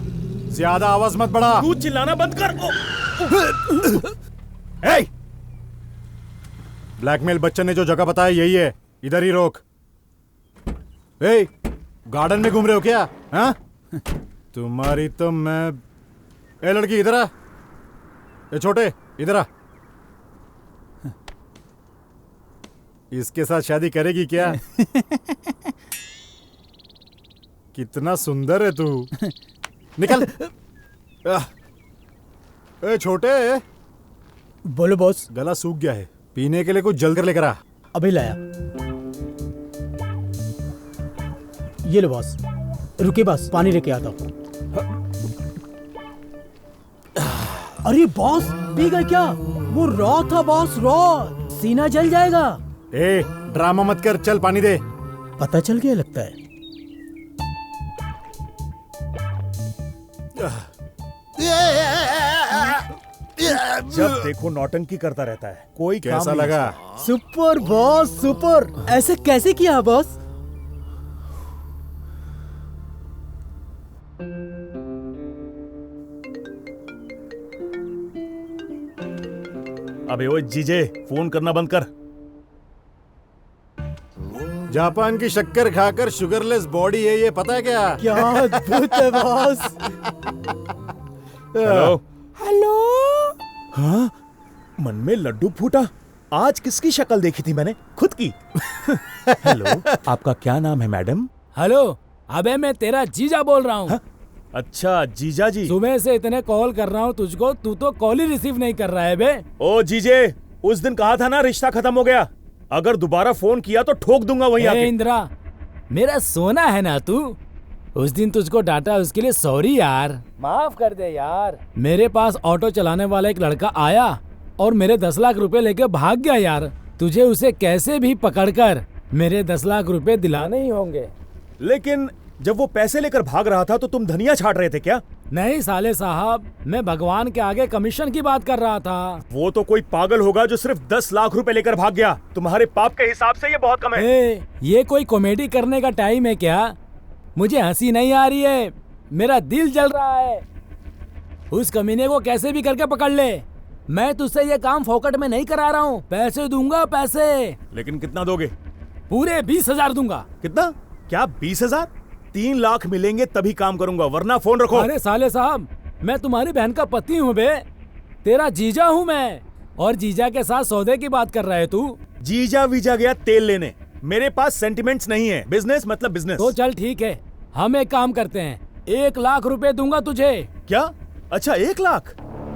ज्यादा आवाज मत बढ़ा। तू चिल्लाना बंद कर। ब्लैकमेल बच्चन ने जो जगह बताया यही है, इधर ही रोक। गार्डन में घूम रहे हो क्या? हाँ? तुम्हारी तो मैं। ए लड़की इधर आ। ए छोटे इधर आ। इसके साथ शादी करेगी क्या? कितना सुंदर है तू। निकल। ए छोटे। बोलो बॉस। गला सूख गया है, पीने के लिए कुछ जल्द कर लेकर आ। अभी लाया। ये लो बॉस। रुकिए बॉस, पानी लेके आता हूँ। अरे बॉस, पी गए क्या? वो रॉ था बॉस, रॉ। सीना जल जाएगा। ए ड्रामा मत कर, चल पानी दे। पता चल गया लगता है। जब देखो नौटंकी करता रहता है, कोई कैसा काम नहीं लगा? Super boss, super. ऐसे कैसे किया बॉस? अबे ओ जीजे, फोन करना बंद कर। जापान की शक्कर खाकर शुगरलेस बॉडी है ये, पता है क्या? क्या अद्भुत है बॉस। हेलो। हेलो। हाँ? मन में लड्डू फूटा। आज किसकी शक्ल देखी थी मैंने? खुद की। हेलो, आपका क्या नाम है मैडम? हेलो, अबे मैं तेरा जीजा बोल रहा हूँ। अच्छा जीजा जी। सुबह से इतने कॉल कर रहा हूँ तुझको, तू तो कॉल ही रिसीव नहीं कर रहा है बे। ओ जीजे, उस दिन कहा था ना रिश्ता खत्म हो गया। अगर दोबारा फोन किया तो ठोक दूंगा वहीं आके। इंद्रा, मेरा सोना है ना तू। उस दिन तुझको डांटा, उसके लिए सॉरी यार। माफ कर दे यार। मेरे पास ऑटो चलाने वाला एक लड़का आया और मेरे 10 लाख रुपए लेके भाग गया यार। तुझे उसे कैसे भी पकड़कर मेरे 10 लाख रुपए दिलाने ही होंगे। लेकिन जब वो पैसे लेकर भाग रहा था तो तुम धनिया छाट रहे थे क्या? नहीं साले साहब, मैं भगवान के आगे कमीशन की बात कर रहा था। वो तो कोई पागल होगा जो सिर्फ 10 लाख रुपए लेकर भाग गया। तुम्हारे पाप के हिसाब से ये बहुत कम है। ये कोई कॉमेडी करने का टाइम है क्या? मुझे हंसी नहीं आ रही है, मेरा दिल जल रहा है। उस कमीने को कैसे भी करके पकड़ ले। मैं तुझसे ये काम फोकट में नहीं करा रहा हूँ, पैसे दूंगा पैसे। लेकिन कितना दोगे? पूरे 20,000 दूंगा। कितना? क्या 20,000? 3 लाख मिलेंगे तभी काम करूंगा, वरना फोन रखो। अरे साले साहब, मैं तुम्हारी बहन का पति हूँ बे, तेरा जीजा हूँ मैं। और जीजा के साथ सौदे की बात कर रहा है तू? जीजा वीजा गया तेल लेने, मेरे पास सेंटिमेंट्स नहीं है। बिजनेस मतलब बिजनेस। तो चल ठीक है, हम एक काम करते हैं, 1 लाख रुपए दूंगा तुझे। क्या? अच्छा 1 लाख?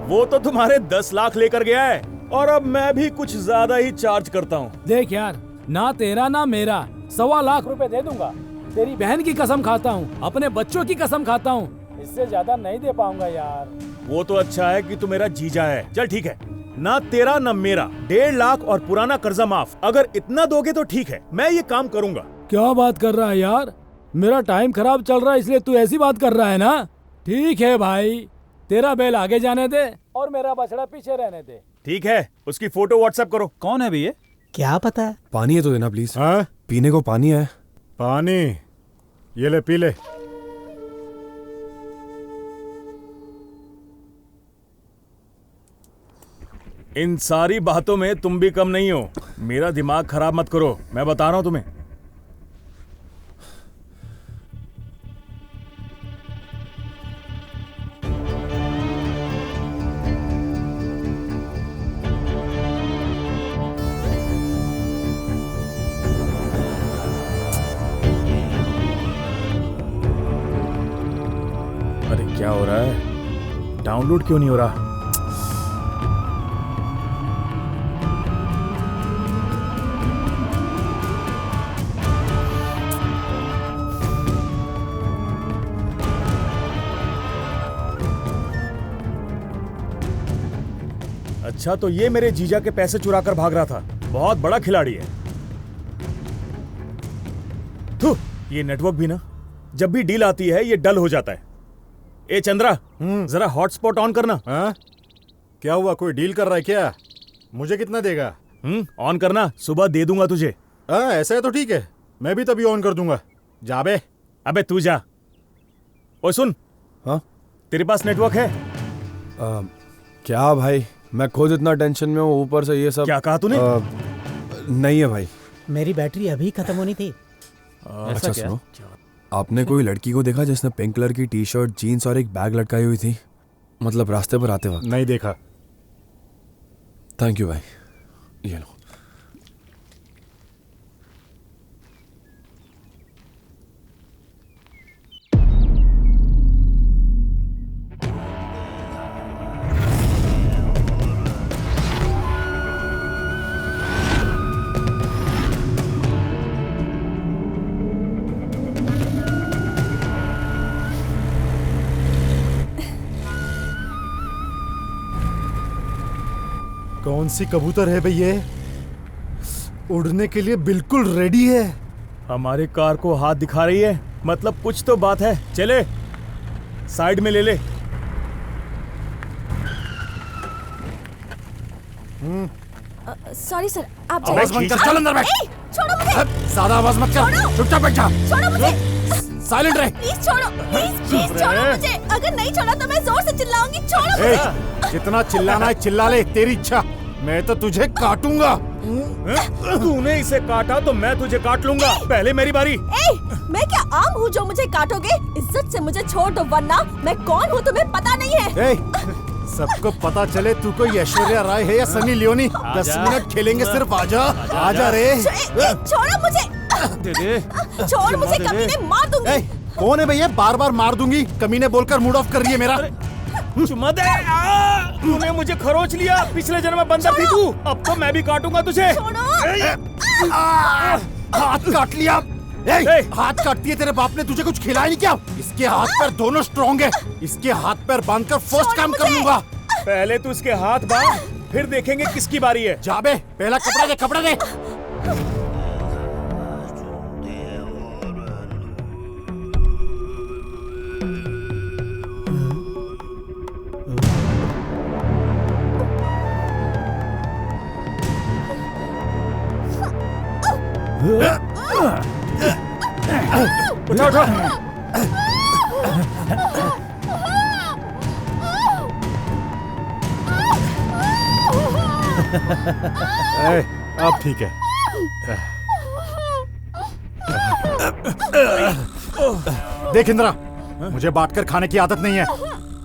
वो तो तुम्हारे 10 लाख लेकर गया है, और अब मैं भी कुछ ज्यादा ही चार्ज करता हूँ। देख यार, ना तेरा ना मेरा, 1.25 लाख रुपए दे दूंगा। तेरी बहन की कसम खाता हूँ, अपने बच्चों की कसम खाता हूँ, इससे ज्यादा नहीं दे पाऊंगा यार। वो तो अच्छा है कि तू मेरा जीजा है। चल ठीक है, ना तेरा ना मेरा, 1.5 लाख और पुराना कर्जा माफ। अगर इतना दोगे तो ठीक है, मैं ये काम करूंगा। क्या बात कर रहा है यार? मेरा टाइम खराब चल रहा है इसलिए तू ऐसी बात कर रहा है ना? ठीक है भाई, तेरा बैल आगे जाने दे और मेरा बछड़ा पीछे रहने दे। ठीक है, उसकी फोटो व्हाट्सएप करो। कौन है भैया? क्या पता है? पानी है तो देना प्लीज। हाँ? पीने को पानी है। पानी ये ले, पी ले। इन सारी बातों में तुम भी कम नहीं हो। मेरा दिमाग खराब मत करो, मैं बता रहा हूं तुम्हें। अरे क्या हो रहा है? डाउनलोड क्यों नहीं हो रहा? अच्छा, तो ये मेरे जीजा के पैसे चुरा कर भाग रहा था। बहुत बड़ा खिलाड़ी है। थू, ये नेटवर्क भी ना, जब भी डील आती है ये डल हो जाता है। ए चंद्रा, जरा हॉटस्पॉट ऑन करना। हाँ? क्या हुआ, कोई डील कर रहा है क्या? मुझे कितना देगा? ऑन करना, सुबह दे दूंगा तुझे। हाँ, ऐसा है तो ठीक है, मैं भी तभी ऑन कर दूंगा। जा बे। अबे तू जा। ओ सुन। हाँ? तेरे पास नेटवर्क है? क्या भाई, मैं खुद इतना टेंशन में हूँ, ऊपर से ये सब। क्या कहा तूने? नहीं है भाई। मेरी बैटरी अभी खत्म होनी थी। अच्छा सुनो, आपने कोई लड़की को देखा जिसने पिंक कलर की टी शर्ट, जीन्स और एक बैग लटकाई हुई थी, मतलब रास्ते पर आते वक्त? नहीं देखा। थैंक यू भाई, ये लो। कौन सी कबूतर है भैया? उड़ने के लिए बिल्कुल रेडी है। हमारे कार को हाथ दिखा रही है, मतलब कुछ तो बात है। चले, साइड में ले ले। सॉरी सर, आप आवाज मत कर, चल अंदर बैठ। छोड़ो मुझे। ज्यादा आवाज मत कर, चुपचाप बैठ जा। छोड़ो मुझे। साइलेंट रहे। प्लीज छोड़ो, प्लीज छोड़ो मुझे। अगर नहीं छोड़ा तो मैं जोर से चिल्लाऊंगी। छोड़ो मुझे। जितना चिल्लाना है चिल्ला ले, तेरी इच्छा। मैं तो तुझे काटूंगा। तूने इसे काटा तो मैं तुझे काट लूंगा। पहले मेरी बारी। मैं क्या आम हूँ जो मुझे काटोगे? इज्जत से मुझे छोड़ दो, वरना मैं कौन हूँ तुम्हें पता नहीं है। सबको पता चले तू कोई ऐश्वर्या राय है या सनी लियोनी। 10 मिनट खेलेंगे सिर्फ। आजा आजा रे। छोड़ो मुझे। छोड़ मुझे, कमीने, मार दूंगी। कौन है भैया? बार बार मार दूंगी कमीने बोलकर मूड ऑफ कर रही है मेरा। चुम्मा दे। तूने मुझे खरोच लिया। पिछले जन्म में बंदर थी तू, अब तो मैं भी काटूंगा तुझे। हाथ काट लिया। हाथ काटती है, तेरे बाप ने तुझे कुछ खिलाया नहीं क्या? इसके हाथ पैर दोनों स्ट्रॉन्ग है। इसके हाथ पैर बांधकर फर्स्ट काम कर लूंगा। पहले तू इसके हाथ बांध, फिर देखेंगे किसकी बारी है। जा बे, पहला कपड़ा दे, कपड़ा दे। उठा उठा। अब ठीक है। देख इंदिरा, मुझे बांटकर खाने की आदत नहीं है।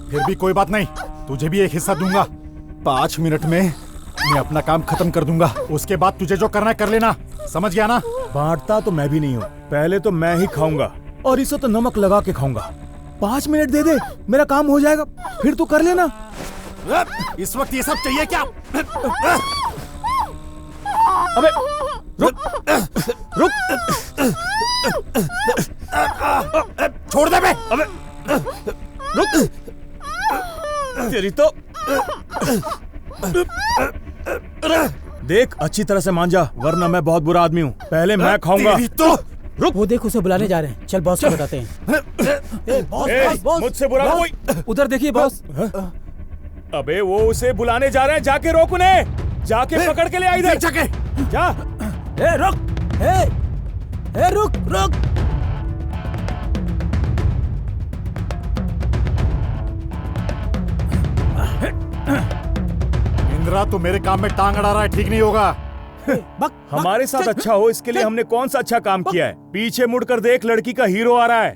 फिर भी कोई बात नहीं, तुझे भी एक हिस्सा दूंगा। 5 मिनट में मैं अपना काम खत्म कर दूंगा। उसके बाद तुझे जो करना है कर लेना, समझ गया ना? बांटता तो मैं भी नहीं हूँ। पहले तो मैं ही खाऊंगा और इसे तो नमक लगा के खाऊंगा। 5 मिनट दे दे, मेरा काम हो जाएगा, फिर तू कर लेना। इस वक्त ये सब चाहिए क्या? अबे रुक रुक। छोड़ दे बे। अबे रुक। तेरी तो देख, अच्छी तरह से मान जा, वरना मैं बहुत बुरा आदमी हूँ। पहले मैं खाऊंगा। तेरी तो रुक। वो देख उसे बुलाने जा रहे हैं, चल बॉस को बताते हैं। बॉस, मुझसे बुरा कोई। उधर देखिए बॉस। अबे वो उसे बुलाने जा रहे हैं, जाके रोक उन्हें, जाके पकड़ के ले आ इधर। जाके जा। रुक, रुक रुक। इंदिरा, तू मेरे काम में टांग अड़ा रहा है, ठीक नहीं होगा। हमारे साथ अच्छा हो इसके लिए हमने कौन सा अच्छा काम किया है? पीछे मुड़कर देख, लड़की का हीरो आ रहा है।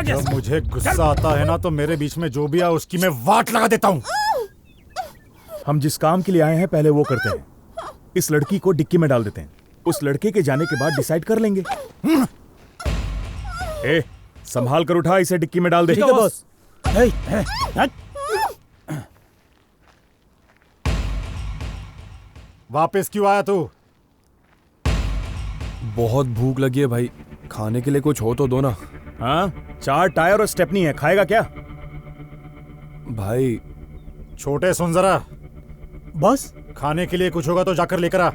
जब मुझे गुस्सा आता है ना तो मेरे बीच में जो भी है उसकी मैं वाट लगा देता हूँ। हम जिस काम के लिए आए हैं पहले वो करते हैं। इस लड़की को डिक्की में डाल देते हैं, उस लड़के के जाने के बाद डिसाइड कर लेंगे। ए, संभाल कर उठा, इसे डिक्की में डाल दे। ठीक है बॉस। वापस क्यों आया तू? बहुत भूख लगी है भाई, खाने के लिए कुछ हो तो दो ना। हाँ, 4 टायर और स्टेपनी है, खाएगा क्या? भाई छोटे सुन जरा, बॉस खाने के लिए कुछ होगा तो जाकर लेकर आ,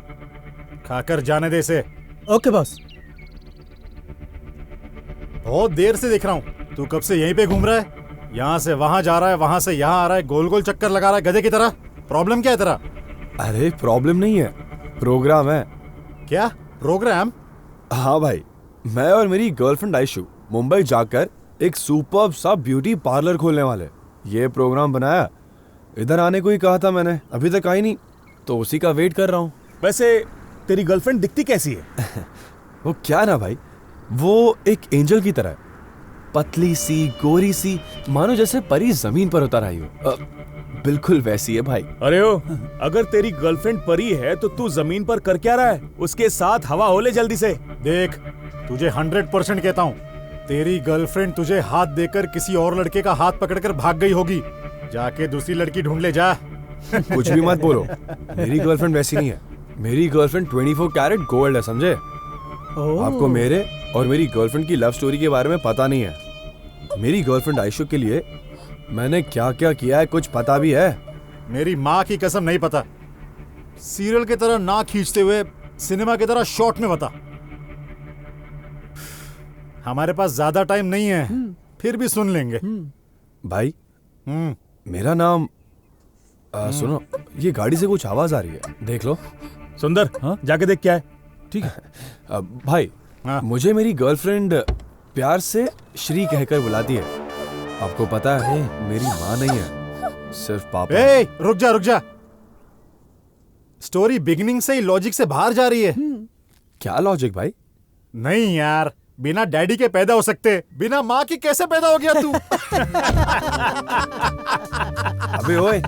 खाकर जाने दे इसे। Okay boss. बहुत देर से देख रहा हूँ, तू कब से यहीं पे घूम रहा है? यहाँ से वहां जा रहा है, वहां से यहाँ आ रहा है, गोल गोल चक्कर लगा रहा है गधे की तरह। प्रॉब्लम क्या है तेरा? अरे प्रॉब्लम नहीं है, प्रोग्राम है। क्या प्रोग्राम? हाँ भाई, मैं और मेरी गर्लफ्रेंड आयशु मुंबई जाकर एक सुपर्ब सा ब्यूटी पार्लर खोलने वाले। ये प्रोग्राम बनाया, इधर आने को ही कहा था मैंने, अभी तक आई नहीं, तो उसी का वेट कर रहा हूँ। वैसे तेरी गर्लफ्रेंड दिखती कैसी है? वो क्या ना भाई, वो एक एंजल की तरह है, पतली सी गोरी सी, मानो जैसे परी जमीन पर उतर आई हो। बिल्कुल वैसी है भाई। अरे ओ, अगर तेरी गर्लफ्रेंड परी है तो तू जमीन पर कर क्या रहा है? उसके साथ हवा हो ले जल्दी से। देख, तुझे 100% कहता हूँ, तेरी गर्लफ्रेंड तुझे हाथ देकर किसी और लड़के का हाथ पकड़कर भाग गई होगी। जाके दूसरी लड़की ढूंढ ले जा। कुछ भी मत बोलो, मेरी गर्लफ्रेंड वैसी नहीं है। मेरी गर्लफ्रेंड 24 कैरेट गोल्ड है, समझे? आपको मेरे और मेरी गर्लफ्रेंड की लव स्टोरी के बारे में पता नहीं है। मेरी गर्लफ्रेंड आयशु के लिए मैंने क्या क्या किया है कुछ पता भी है? मेरी माँ की कसम नहीं पता। सीरियल की तरह ना खींचते हुए सिनेमा की तरह शॉर्ट में बता। हमारे पास ज्यादा टाइम नहीं है, फिर भी सुन लेंगे। भाई मेरा नाम सुनो, ये गाड़ी से कुछ आवाज आ रही है, देख लो। सुंदर, जाके देख क्या है। ठीक है। भाई मुझे मेरी गर्लफ्रेंड प्यार से श्री कहकर बुलाती है। आपको पता है मेरी माँ नहीं है, सिर्फ पापा। ए, रुक जा। स्टोरी बिगिनिंग से ही लॉजिक से बाहर जा रही है। क्या लॉजिक भाई? नहीं यार, बिना डैडी के पैदा हो सकते, बिना माँ की कैसे पैदा हो गया तू? अबे ओए,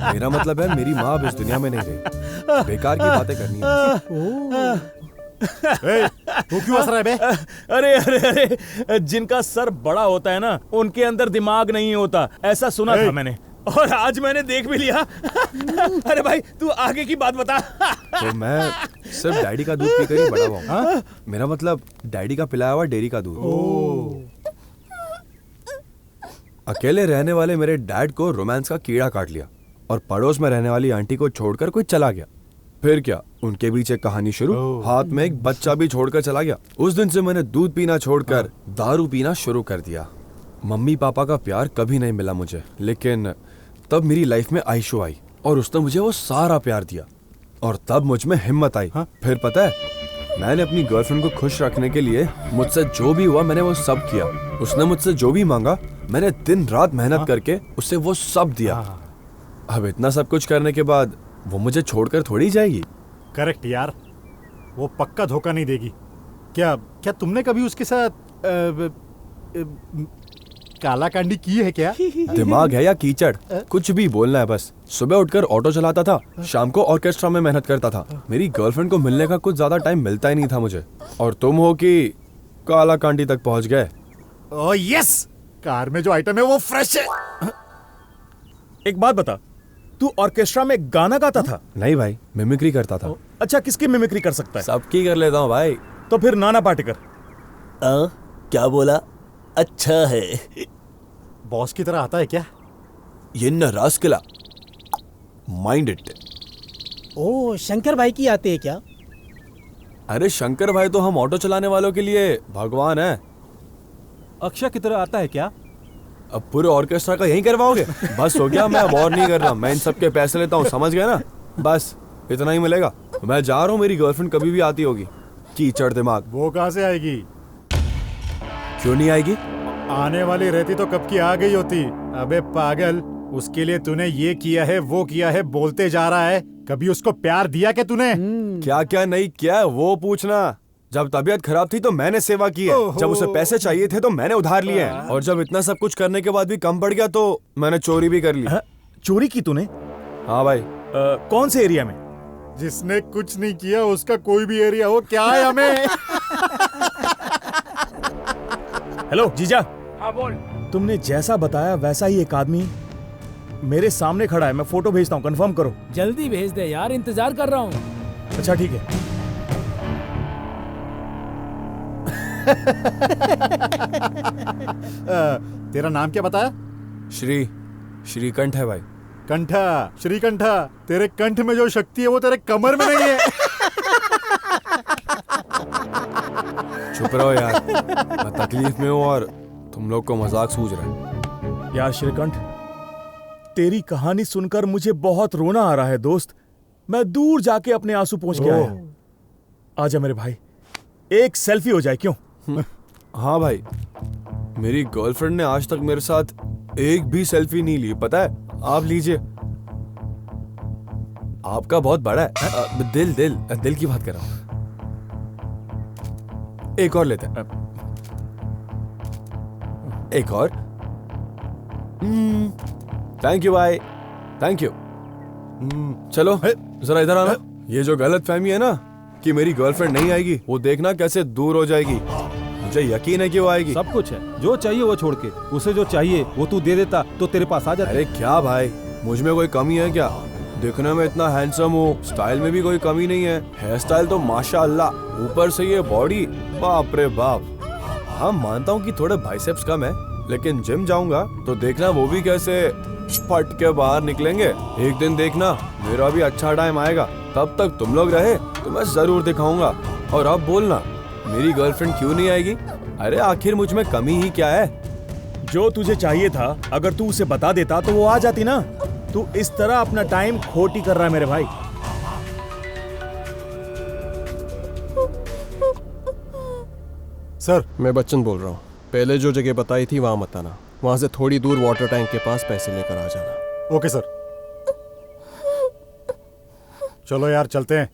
मेरा मतलब है मेरी माँ अब इस दुनिया में नहीं रही। बेकार की बातें करनी है। तू क्यों हंस रहा है बे? अरे, जिनका सर बड़ा होता है ना, उनके अंदर दिमाग नहीं होता, ऐसा सुना था मैंने, और आज मैंने देख भी लिया। अरे भाई, तू आगे की बात बता। तो मैं सिर्फ डैडी का दूध पीकर ही बड़ा हुआ हूँ। मेरा मतलब डैडी का पिलाया हुआ डेयरी का दूध। अकेले रहने वाले मेरे डैड को रोमांस का कीड़ा काट लिया और पड़ोस में रहने वाली आंटी को छोड़कर कोई चला गया। फिर क्या, उनके बीच एक कहानी शुरू, हाथ में एक बच्चा भी छोड़कर चला गया। उस दिन से मैंने दूध पीना छोड़कर दारू पीना शुरू कर दिया। मम्मी पापा का प्यार कभी नहीं मिला मुझे, लेकिन तब मेरी लाइफ में आयशु आई और उसने मुझे वो सारा प्यार दिया और तब मुझ में हिम्मत आई। फिर पता है, मैंने अपनी गर्लफ्रेंड को खुश रखने के लिए मुझसे जो भी हुआ मैंने वो सब किया। उसने मुझसे जो भी मांगा मैंने दिन रात मेहनत करके उसे वो सब दिया। अब इतना सब कुछ करने के बाद वो मुझे छोड़कर थोड़ी जाएगी। करेक्ट यार, वो पक्का धोखा नहीं देगी। क्या तुमने कभी उसके साथ काला कांडी की है क्या? दिमाग है या कीचड़, कुछ भी बोलना है बस। सुबह उठकर ऑटो चलाता था, शाम को ऑर्केस्ट्रा में मेहनत करता था। मेरी गर्लफ्रेंड को मिलने का कुछ ज्यादा टाइम मिलता ही नहीं था मुझे, और तुम हो कि काला कांडी तक पहुंच गए। ओह यस, कार में जो आइटम है वो फ्रेश है। एक बात बता, तू ऑर्केस्ट्रा में गाना गाता था? नहीं भाई, मिमिक्री करता था। अच्छा, किसकी मिमिक्री कर सकता है? सबकी कर लेता हूँ भाई। तो फिर नाना पाटेकर। क्या बोला? अच्छा है। बॉस की तरह आता है क्या? ये न रास्कला, माइंड इट। ओ शंकर भाई की आते हैं क्या? अरे शंकर भाई तो हम ऑटो चलाने वालों के लिए भगवान है। अक्षय की तरह आता है क्या? अब पूरे ऑर्केस्ट्रा का यही करवाओगे? बस हो गया, मैं अब और नहीं कर रहा। मैं इन सबके पैसे लेता हूँ, समझ गए ना? बस इतना ही मिलेगा। मैं जा रहा हूँ, मेरी गर्लफ्रेंड कभी भी आती होगी। कीचड़ दिमाग। वो कहाँ से आएगी? क्यों नहीं आएगी? आने वाली रहती तो कब की आ गई होती। अबे पागल, उसके लिए तूने ये किया है वो किया है बोलते जा रहा है। कभी उसको प्यार दिया क्या तूने? क्या क्या नहीं किया वो पूछना। जब तबीयत खराब थी तो मैंने सेवा की है, जब उसे पैसे चाहिए थे तो मैंने उधार लिए हैं, और जब इतना सब कुछ करने के बाद भी कम पड़ गया तो मैंने चोरी भी कर ली। चोरी की तूने? हाँ भाई। कौन से एरिया में? जिसने कुछ नहीं किया उसका कोई भी एरिया हो, क्या है हमें? हेलो जीजा। हाँ बोल। तुमने जैसा बताया वैसा ही एक आदमी मेरे सामने खड़ा है। मैं फोटो भेजता हूँ, कंफर्म करो। जल्दी भेज दे यार, इंतजार कर रहा हूँ। अच्छा ठीक है। तेरा नाम क्या बताया? श्रीकंठ है भाई। कंठा, श्रीकंठा। तेरे कंठ में जो शक्ति है वो तेरे कमर में नहीं है। चुप रहो यार, मैं तकलीफ में हूँ और तुम लोग को मजाक सूझ रहा है। यार श्रीकंठ, तेरी कहानी सुनकर मुझे बहुत रोना आ रहा है दोस्त। मैं दूर जाके अपने आंसू पोंछ के आया। आजा मेरे भाई, एक सेल्फी हो जाए, क्यों? हाँ भाई, मेरी गर्लफ्रेंड ने आज तक मेरे साथ एक भी सेल्फी नहीं ली, पता है? आप लीजिए। आपका बहुत बड़ा है। दिल की बात कर रहा हूं। एक और लेते हैं। एक और। थैंक यू भाई, थैंक यू। चलो जरा इधर आना। ये जो गलत फहमी है ना कि मेरी गर्लफ्रेंड नहीं आएगी, वो देखना कैसे दूर हो जाएगी। मुझे यकीन है कि वो आएगी। सब कुछ है, जो चाहिए वो छोड़ के उसे जो चाहिए वो तू दे देता तो तेरे पास आ जाता। अरे क्या भाई, मुझ में कोई कमी है क्या? दिखने में इतना हैंडसम हूँ, स्टाइल में भी कोई कमी नहीं है। हेयर स्टाइल तो माशाअल्लाह, ऊपर से ये बॉडी, बाप रे बाप। हाँ मानता हूँ कि थोड़े बाइसेप्स कम है, लेकिन जिम जाऊंगा तो देखना वो भी कैसे फट के बाहर निकलेंगे। एक दिन देखना मेरा भी अच्छा टाइम आएगा। तब तक तुम लोग रहे तो मैं जरूर दिखाऊंगा। और अब बोलना मेरी गर्लफ्रेंड क्यों नहीं आएगी? अरे आखिर मुझ में कमी ही क्या है? जो तुझे चाहिए था अगर तू उसे बता देता तो वो आ जाती ना। तू इस तरह अपना टाइम खोटी कर रहा है मेरे भाई। सर, मैं बच्चन बोल रहा हूँ। पहले जो जगह बताई थी वहां मत आना, वहां से थोड़ी दूर वाटर टैंक के पास पैसे लेकर आ जाना। Okay sir. चलो यार चलते हैं,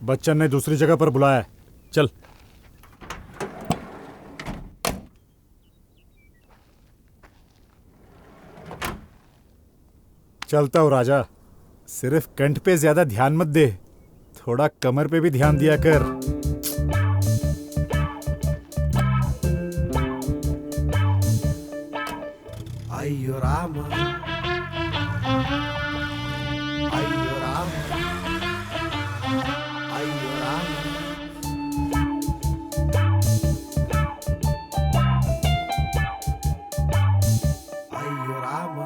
बच्चन ने दूसरी जगह पर बुलाया है। चल। चलता हूँ राजा, सिर्फ कंठ पे ज्यादा ध्यान मत दे, थोड़ा कमर पे भी ध्यान दिया कर। अय्यो राम, अय्यो राम, अय्यो राम। अय्यो राम।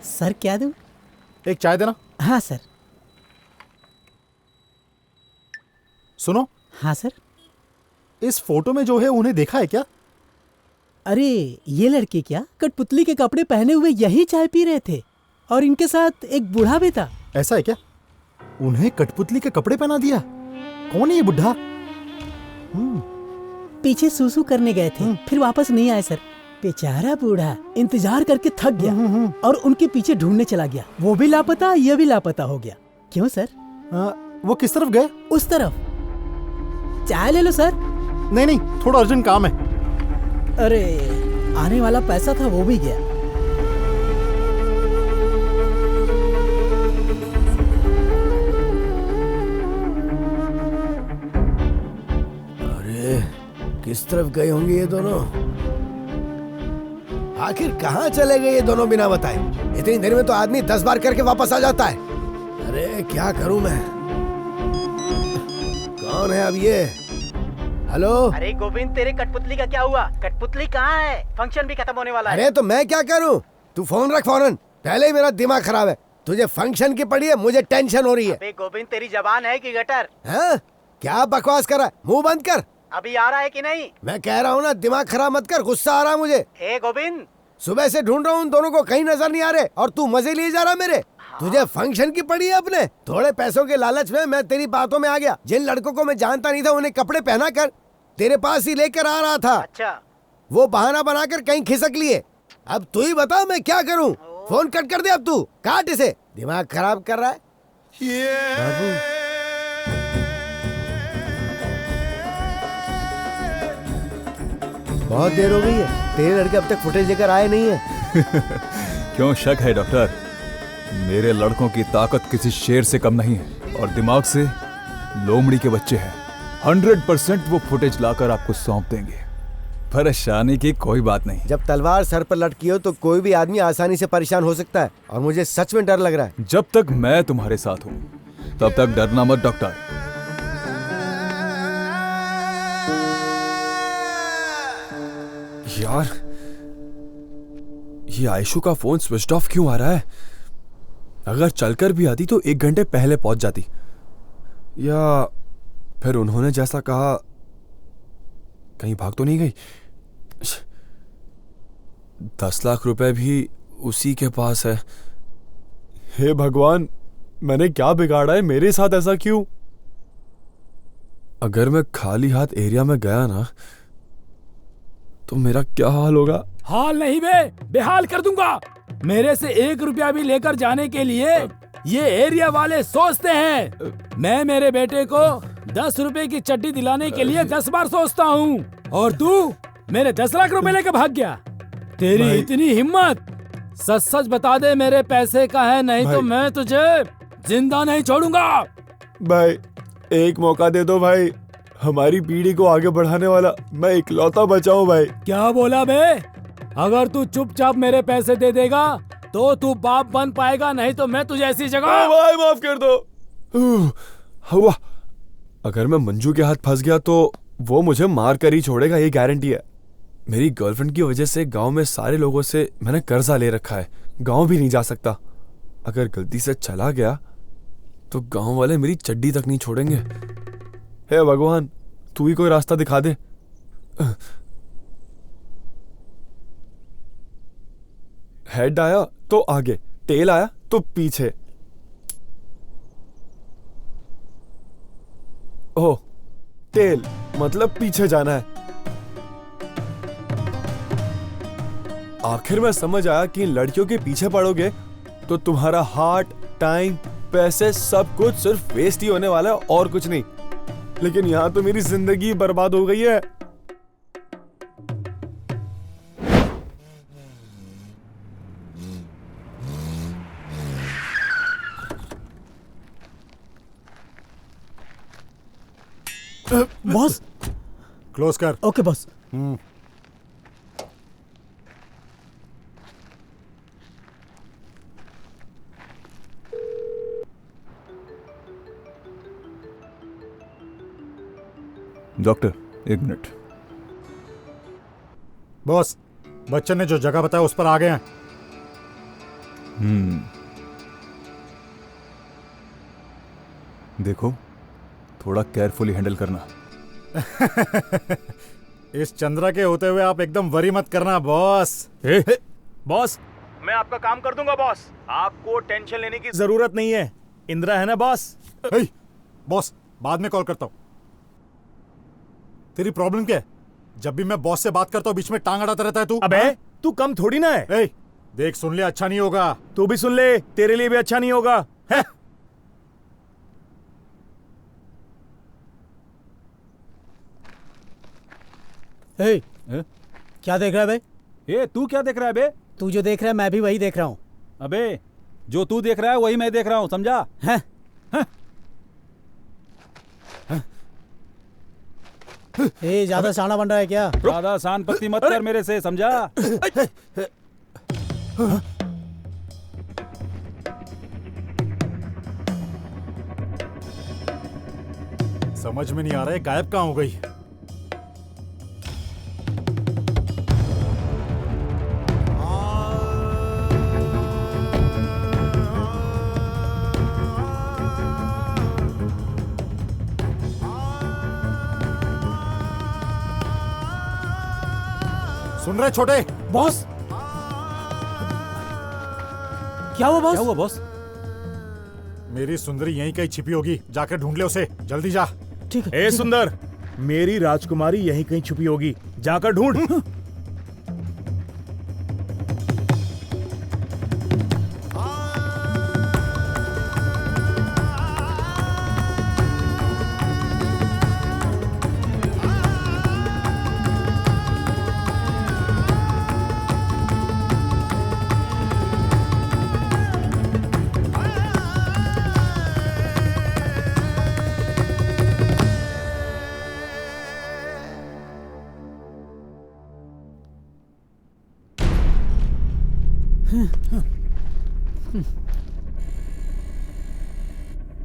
सर क्या दूं? एक चाय देना। हाँ सर। सुनो। हाँ सर। इस फोटो में जो है उन्हें देखा है क्या? अरे ये लड़के क्या कठपुतली के कपड़े पहने हुए यही चाय पी रहे थे, और इनके साथ एक बूढ़ा भी था। ऐसा है क्या? उन्हें कठपुतली के कपड़े पहना दिया? कौन है ये बुढ़ा? पीछे सूसू करने गए थे, फिर वापस नहीं आए सर। बेचारा बूढ़ा इंतजार करके थक गया और उनके पीछे ढूंढने चला गया। वो भी लापता, ये भी लापता हो गया। क्यों सर? वो किस तरफ गए? उस तरफ। चाय ले लो सर। नहीं नहीं, थोड़ा अर्जेंट काम है। अरे आने वाला पैसा था वो भी गया। अरे किस तरफ गए होंगे ये दोनों? आखिर कहाँ चले गए ये दोनों बिना बताए? इतनी देर में तो आदमी 10 बार करके वापस आ जाता है। अरे क्या करूं मैं? कौन है अब ये? हेलो। अरे गोविंद, तेरे कठपुतली का क्या हुआ? कठपुतली कहाँ है? फंक्शन भी खत्म होने वाला है। अरे तो मैं क्या करूं? तू फोन रख फौरन। पहले ही मेरा दिमाग खराब है। तुझे फंक्शन की पड़ी है, मुझे टेंशन हो रही है। अबे गोविंद, तेरी जबान है कि गटर? हाँ? क्या बकवास कर रहा है? मुंह बंद कर। अभी आ रहा है कि नहीं? मैं कह रहा हूँ ना, दिमाग खराब मत कर, गुस्सा आ रहा है मुझे। ए गोविंद, सुबह से ढूंढ रहा हूँ उन दोनों को, कहीं नजर नहीं आ रहे, और तू मजे लिए जा रहा मेरे। तुझे फंक्शन की पड़ी है अपने। थोड़े पैसों के लालच में मैं तेरी बातों में आ गया। जिन लड़कों को मैं जानता नहीं था उन्हें कपड़े पहना कर तेरे पास ही लेकर आ रहा था। अच्छा। वो बहाना बनाकर कहीं खिसक लिए। अब तू ही बता मैं क्या करूं? फोन कट कर दे अब, तू काट इसे। दिमाग खराब कर रहा है बाबू। बहुत देर हो गई है, तेरे लड़के अब तक फुटेज लेकर आए नहीं है। क्यों शक है डॉक्टर? मेरे लड़कों की ताकत किसी शेर से कम नहीं है और दिमाग से लोमड़ी के बच्चे हैं। 100% वो फुटेज लाकर आपको सौंप देंगे। परेशानी की कोई बात नहीं। जब तलवार सर पर लटकी हो तो कोई भी आदमी आसानी से परेशान हो सकता है, और मुझे सच में डर लग रहा है। जब तक मैं तुम्हारे साथ हूं तब तक डरना मत डॉक्टर। यार, ये आयशु का फोन स्विच ऑफ क्यों आ रहा है? अगर चलकर भी आती तो 1 घंटे पहले पहुंच जाती, या फिर उन्होंने जैसा कहा कहीं भाग तो नहीं गई? 10 लाख रुपए भी उसी के पास है। हे भगवान, मैंने क्या बिगाड़ा है? मेरे साथ ऐसा क्यों? अगर मैं खाली हाथ एरिया में गया ना तो मेरा क्या हाल होगा? हाल नहीं बेहाल कर दूंगा। मेरे से 1 रुपया भी लेकर जाने के लिए ये एरिया वाले सोचते हैं। मैं मेरे बेटे को 10 रुपए की चड्डी दिलाने के लिए 10 बार सोचता हूँ, और तू मेरे 10 लाख रुपए लेकर भाग गया। तेरी इतनी हिम्मत! सच सच बता दे, मेरे पैसे का है, नहीं तो मैं तुझे जिंदा नहीं छोड़ूंगा। भाई, एक मौका दे दो भाई। हमारी पीढ़ी को आगे बढ़ाने वाला मैं इकलौता बचा हूं भाई। क्या बोला बे? अगर तू चुपचाप मेरे पैसे दे देगा तो तू बाप बन पाएगा, नहीं तो मैं तुझे ऐसी जगह। भाई माफ कर दो। हुआ, अगर मैं मंजू के हाथ फंस गया तो वो मुझे मार कर ही छोड़ेगा, ये गारंटी है। मेरी गर्लफ्रेंड की वजह से गांव में सारे लोगों से मैंने कर्जा ले रखा है। गांव भी नहीं जा सकता। अगर गलती से चला गया तो गांव वाले मेरी चड्डी तक नहीं छोड़ेंगे। हे भगवान, तू ही कोई रास्ता दिखा दे। हेड आया तो आगे, टेल आया तो पीछे। ओह, टेल मतलब पीछे जाना है। आखिर में समझ आया कि इन लड़कियों के पीछे पड़ोगे तो तुम्हारा हार्ट, टाइम, पैसे सब कुछ सिर्फ वेस्ट ही होने वाला है और कुछ नहीं। लेकिन यहां तो मेरी जिंदगी बर्बाद हो गई है। बॉस। क्लोज कर। Okay boss. Doctor, 1 minute. Boss, Bachchan ने जो जगह बताया उस पर आ गए हैं। देखो, थोड़ा केयरफुली हैंडल करना। इस चंद्रा के होते हुए आप एकदम वरी मत करना बॉस। बॉस, मैं आपका काम कर दूंगा बॉस। आपको टेंशन लेने की जरूरत नहीं है। इंदिरा है ना बॉस? बॉस, बाद में कॉल करता हूं। तेरी प्रॉब्लम क्या है? जब भी मैं बॉस से बात करता हूं बीच में टांग अड़ाता रहता है तू। अबे तू कम थोड़ी ना है। देख, सुन ले, अच्छा नहीं होगा। तू भी सुन ले, तेरे लिए भी अच्छा नहीं होगा। है? क्या देख रहा है बे? ए तू क्या देख रहा है बे? तू जो देख रहा है मैं भी वही देख रहा हूँ। अबे जो तू देख रहा है वही मैं देख रहा हूँ, समझा? हैं? ए ज्यादा शाना बन रहा है क्या? ज्यादा शान पत्ती मत कर मेरे से, समझा? समझ में नहीं आ रहा है गायब कहाँ हो गई। सुन रहे छोटे? बॉस क्या हुआ बॉस? क्या हुआ बॉस? मेरी सुंदरी यहीं कहीं छिपी होगी, जाकर ढूंढ ले उसे, जल्दी जा। ठीक है। ए सुंदर, मेरी राजकुमारी यहीं कहीं छुपी होगी, जाकर ढूंढ।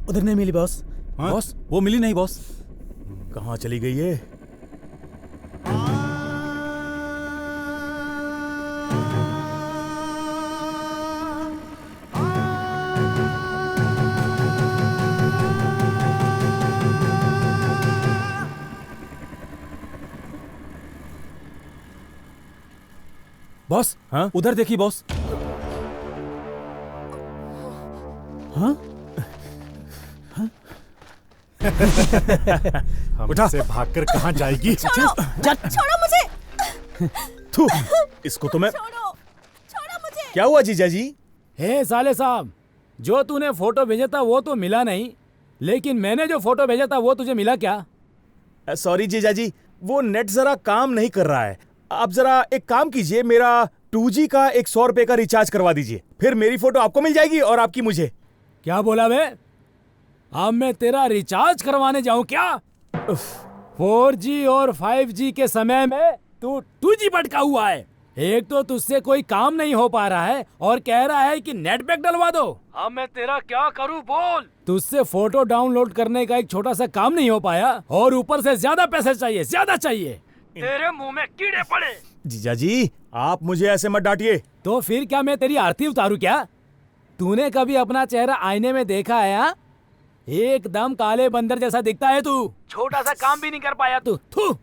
उधर नहीं मिली बॉस। बॉस वो मिली नहीं बॉस। कहाँ चली गई है? बॉस हाँ? उधर देखी बॉस। हाँ? हमसे भागकर कहाँ जाएगी? छोड़ो मुझे। थू, इसको तो मैं। छोड़ो मुझे। क्या हुआ जीजा जी? हे साले साहब, जो तूने फोटो भेजा था वो तो मिला नहीं, लेकिन मैंने जो फोटो भेजा था वो तुझे मिला क्या? सॉरी जीजा जी, वो नेट जरा काम नहीं कर रहा है। आप जरा एक काम कीजिए, मेरा 2G का 100 रुपए का रिचार्ज करवा दीजिए, फिर मेरी फोटो आपको मिल जाएगी और आपकी मुझे। क्या बोला बे? अब मैं तेरा रिचार्ज करवाने जाऊं क्या? 4G और 5G के समय में तू 2G भटका हुआ है। एक तो तुझसे कोई काम नहीं हो पा रहा है और कह रहा है कि नेट पैक डलवा दो। अब मैं तेरा क्या करूं बोल? तुझसे फोटो डाउनलोड करने का एक छोटा सा काम नहीं हो पाया और ऊपर से ज्यादा पैसे चाहिए, ज्यादा चाहिए। तेरे मुंह में कीड़े पड़े। जीजा जी, आप मुझे ऐसे मत डांटिए। तो फिर क्या मैं तेरी आरती उतारूं क्या? तूने कभी अपना चेहरा आईने में देखा है? हाँ? एकदम काले बंदर जैसा दिखता है तू। छोटा सा काम भी नहीं कर पाया तू। थू।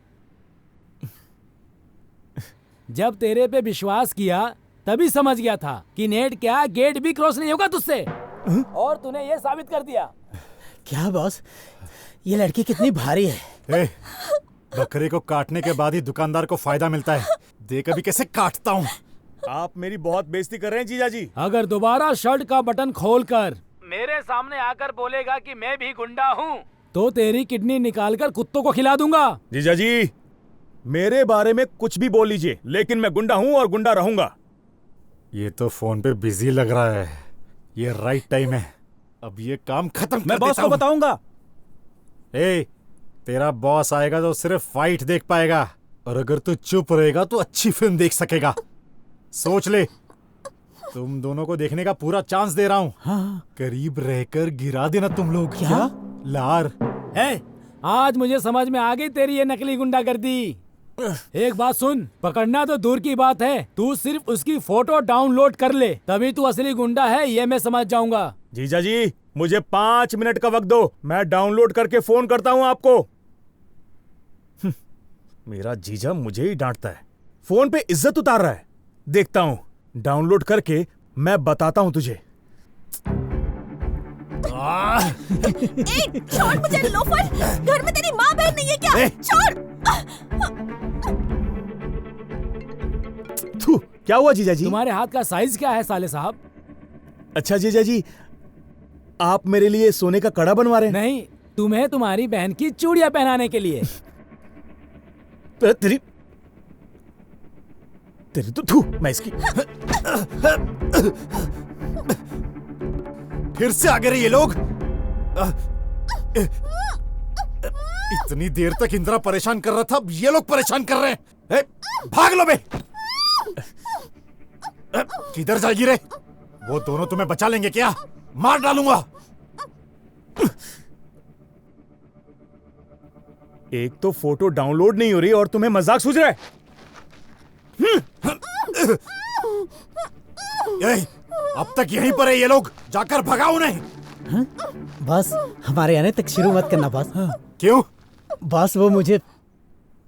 जब तेरे पे विश्वास किया तभी समझ गया था कि नेट क्या गेट भी क्रॉस नहीं होगा तुझसे, और तूने ये साबित कर दिया। क्या बॉस, ये लड़की कितनी भारी है। बकरे को काटने के बाद ही दुकानदार को फायदा मिलता है। देख अभी कैसे काटता हूँ। आप मेरी बहुत बेइज्जती कर रहे हैं जीजा जी। अगर दोबारा शर्ट का बटन खोलकर मेरे सामने आकर बोलेगा कि मैं भी गुंडा हूँ तो तेरी किडनी निकालकर कुत्तों को खिला दूंगा। जीजा जी, मेरे बारे में कुछ भी बोल लीजिए, लेकिन मैं गुंडा हूँ और गुंडा रहूंगा। ये तो फोन पे बिजी लग रहा है। ये राइट टाइम है, अब ये काम खत्म मैं बॉस को बताऊंगा। तेरा बॉस आएगा तो सिर्फ फाइट देख पाएगा, और अगर तू चुप रहेगा तो अच्छी फिल्म देख सकेगा। सोच ले, तुम दोनों को देखने का पूरा चांस दे रहा हूँ। हाँ। करीब रहकर गिरा देना तुम लोग। क्या? लार। आज मुझे समझ में आ गई तेरी ये नकली गुंडागर्दी। एक बात सुन, पकड़ना तो दूर की बात है, तू सिर्फ उसकी फोटो डाउनलोड कर ले, तभी तू असली गुंडा है ये मैं समझ जाऊंगा। जीजा जी, मुझे 5 मिनट का वक्त दो, मैं डाउनलोड करके फोन करता हूँ आपको। मेरा जीजा मुझे ही डांटता है, फोन पे इज्जत उतार रहा है। देखता हूँ, डाउनलोड करके मैं बताता हूँ तुझे। छोड़ मुझे लोफर, घर में तेरी माँ बहन नहीं है क्या? छोड़। थू, क्या हुआ जीजा जी? तुम्हारे हाथ का साइज क्या है साले साहब? अच्छा जीजा जी, आप मेरे लिए सोने का कड़ा बनवा रहे हैं? नहीं, तुम्हें तुम्हारी बहन की चूड़ियां पहनाने के लिए। तेरी तेरी तो थू मैं इसकी फिर से आ गए रे ये लोग। इतनी देर तक इंदिरा परेशान कर रहा था, अब ये लोग परेशान कर रहे हैं। ए, भाग लो बे। किधर जाएगी रे? वो दोनों तुम्हें बचा लेंगे क्या? मार डालूंगा। एक तो फोटो डाउनलोड नहीं हो रही और तुम्हें मजाक सूझ रहा है। अब तक यहीं पर है ये लोग, जाकर भगाओ उन्हें। बॉस हमारे आने तक शुरू मत करना बॉस। क्यों? बॉस वो मुझे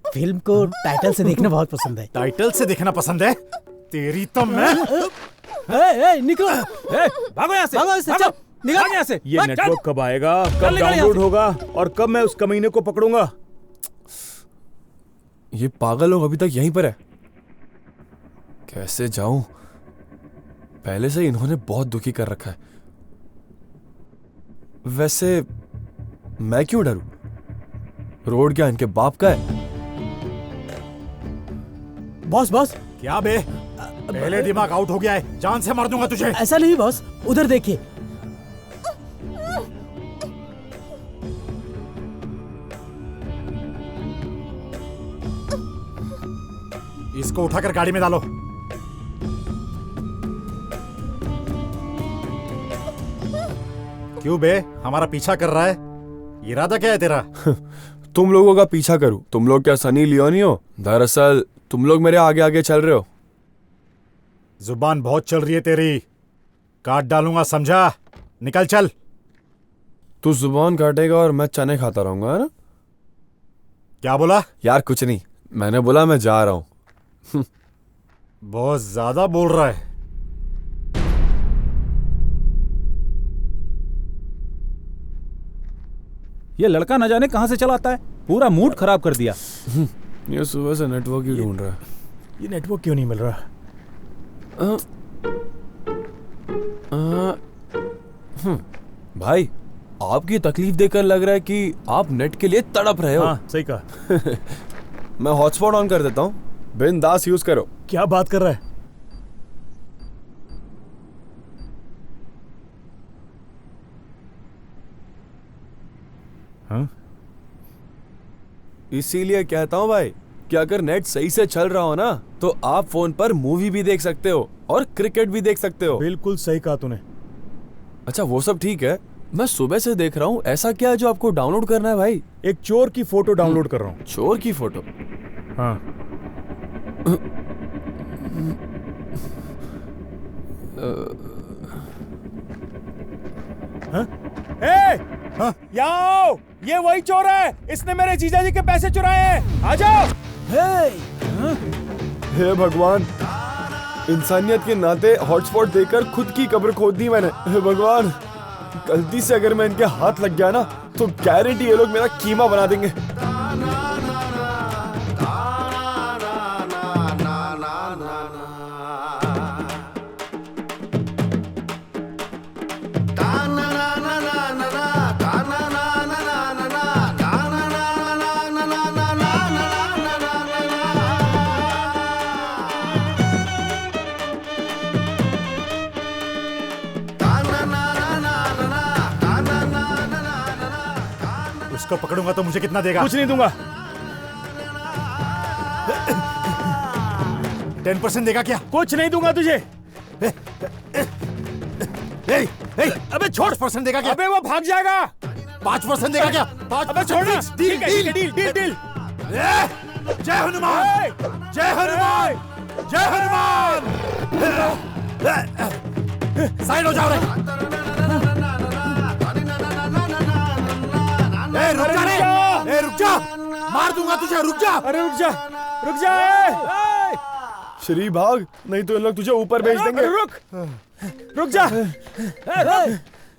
फिल्म को टाइटल से देखना बहुत पसंद है। टाइटल से देखना पसंद है? तेरी तो मैं निकलो, भागो यहाँ से, भागो यहाँ से, भागो, चल, निकल भाग यहाँ से। ये नेटवर्क कब आएगा, कब डाउनलोड होगा और कब मैं उस कमीने को पकड़ूंगा? ये पागल लोग अभी तक यहीं पर है। कैसे जाऊं? पहले से इन्होंने बहुत दुखी कर रखा है। वैसे मैं क्यों डरूं? रोड क्या इनके बाप का है? बॉस बॉस क्या बे? पहले दिमाग आउट हो गया है, जान से मार दूंगा तुझे। ऐसा नहीं बॉस, उधर देखिए। इसको उठाकर गाड़ी में डालो। क्यों बे, हमारा पीछा कर रहा है? इरादा क्या है तेरा? तुम लोगों का पीछा करूं? तुम लोग क्या सनी लियोनी हो? दरअसल तुम लोग मेरे आगे आगे चल रहे हो। जुबान बहुत चल रही है तेरी, काट डालूंगा, समझा? निकल चल। तू जुबान काटेगा और मैं चने खाता रहूंगा, है ना? क्या बोला? यार कुछ नहीं, मैंने बोला मैं जा रहा हूं। बहुत ज्यादा बोल रहा है। ये लड़का न जाने कहां से चला आता है, पूरा मूड खराब कर दिया। ये सुबह से नेटवर्क ही ढूंढ रहा है। ये नेटवर्क क्यों नहीं मिल रहा? भाई आपकी तकलीफ देखकर लग रहा है कि आप नेट के लिए तड़प रहे हो। हाँ, सही कहा। मैं हॉटस्पॉट ऑन कर देता हूँ, बिंदास यूज करो। क्या बात कर रहा है? हाँ? इसीलिए कहता हूँ भाई कि अगर नेट सही से चल रहा हो ना तो आप फोन पर मूवी भी देख सकते हो और क्रिकेट भी देख सकते हो। बिल्कुल सही कहा तूने। अच्छा वो सब ठीक है, मैं सुबह से देख रहा हूँ, ऐसा क्या है जो आपको डाउनलोड करना है भाई? एक चोर की फोटो डाउनलोड कर रहा हूँ। चोर की फोटो? हाँ। हाँ? याओ, ये वही चोर है, इसने मेरे जीजा जी के पैसे चुराए हैं। आ जाओ। हे भगवान, इंसानियत के नाते हॉटस्पॉट देकर खुद की कब्र खोद दी मैंने। हे भगवान, गलती से अगर मैं इनके हाथ लग गया ना तो गारंटी ये लोग मेरा कीमा बना देंगे। उसको पकड़ूंगा तो मुझे कितना देगा? कुछ नहीं दूंगा। 10% देगा क्या? कुछ नहीं दूंगा तुझे। अबे छोड़, 5% देगा क्या? अबे वो भाग जाएगा। 5% देगा क्या? अबे छोड़ना। Deal deal deal deal deal. जय हनुमान, जय हनुमान, जय हनुमान। साइड हो जाओ रे। रुक जा रे, रुक जा, मार दूंगा तुझे, रुक जा। अरे रुक जा, रुक जा। श्री भाग, नहीं तो इन लोग तुझे ऊपर भेज देंगे। रुक जा।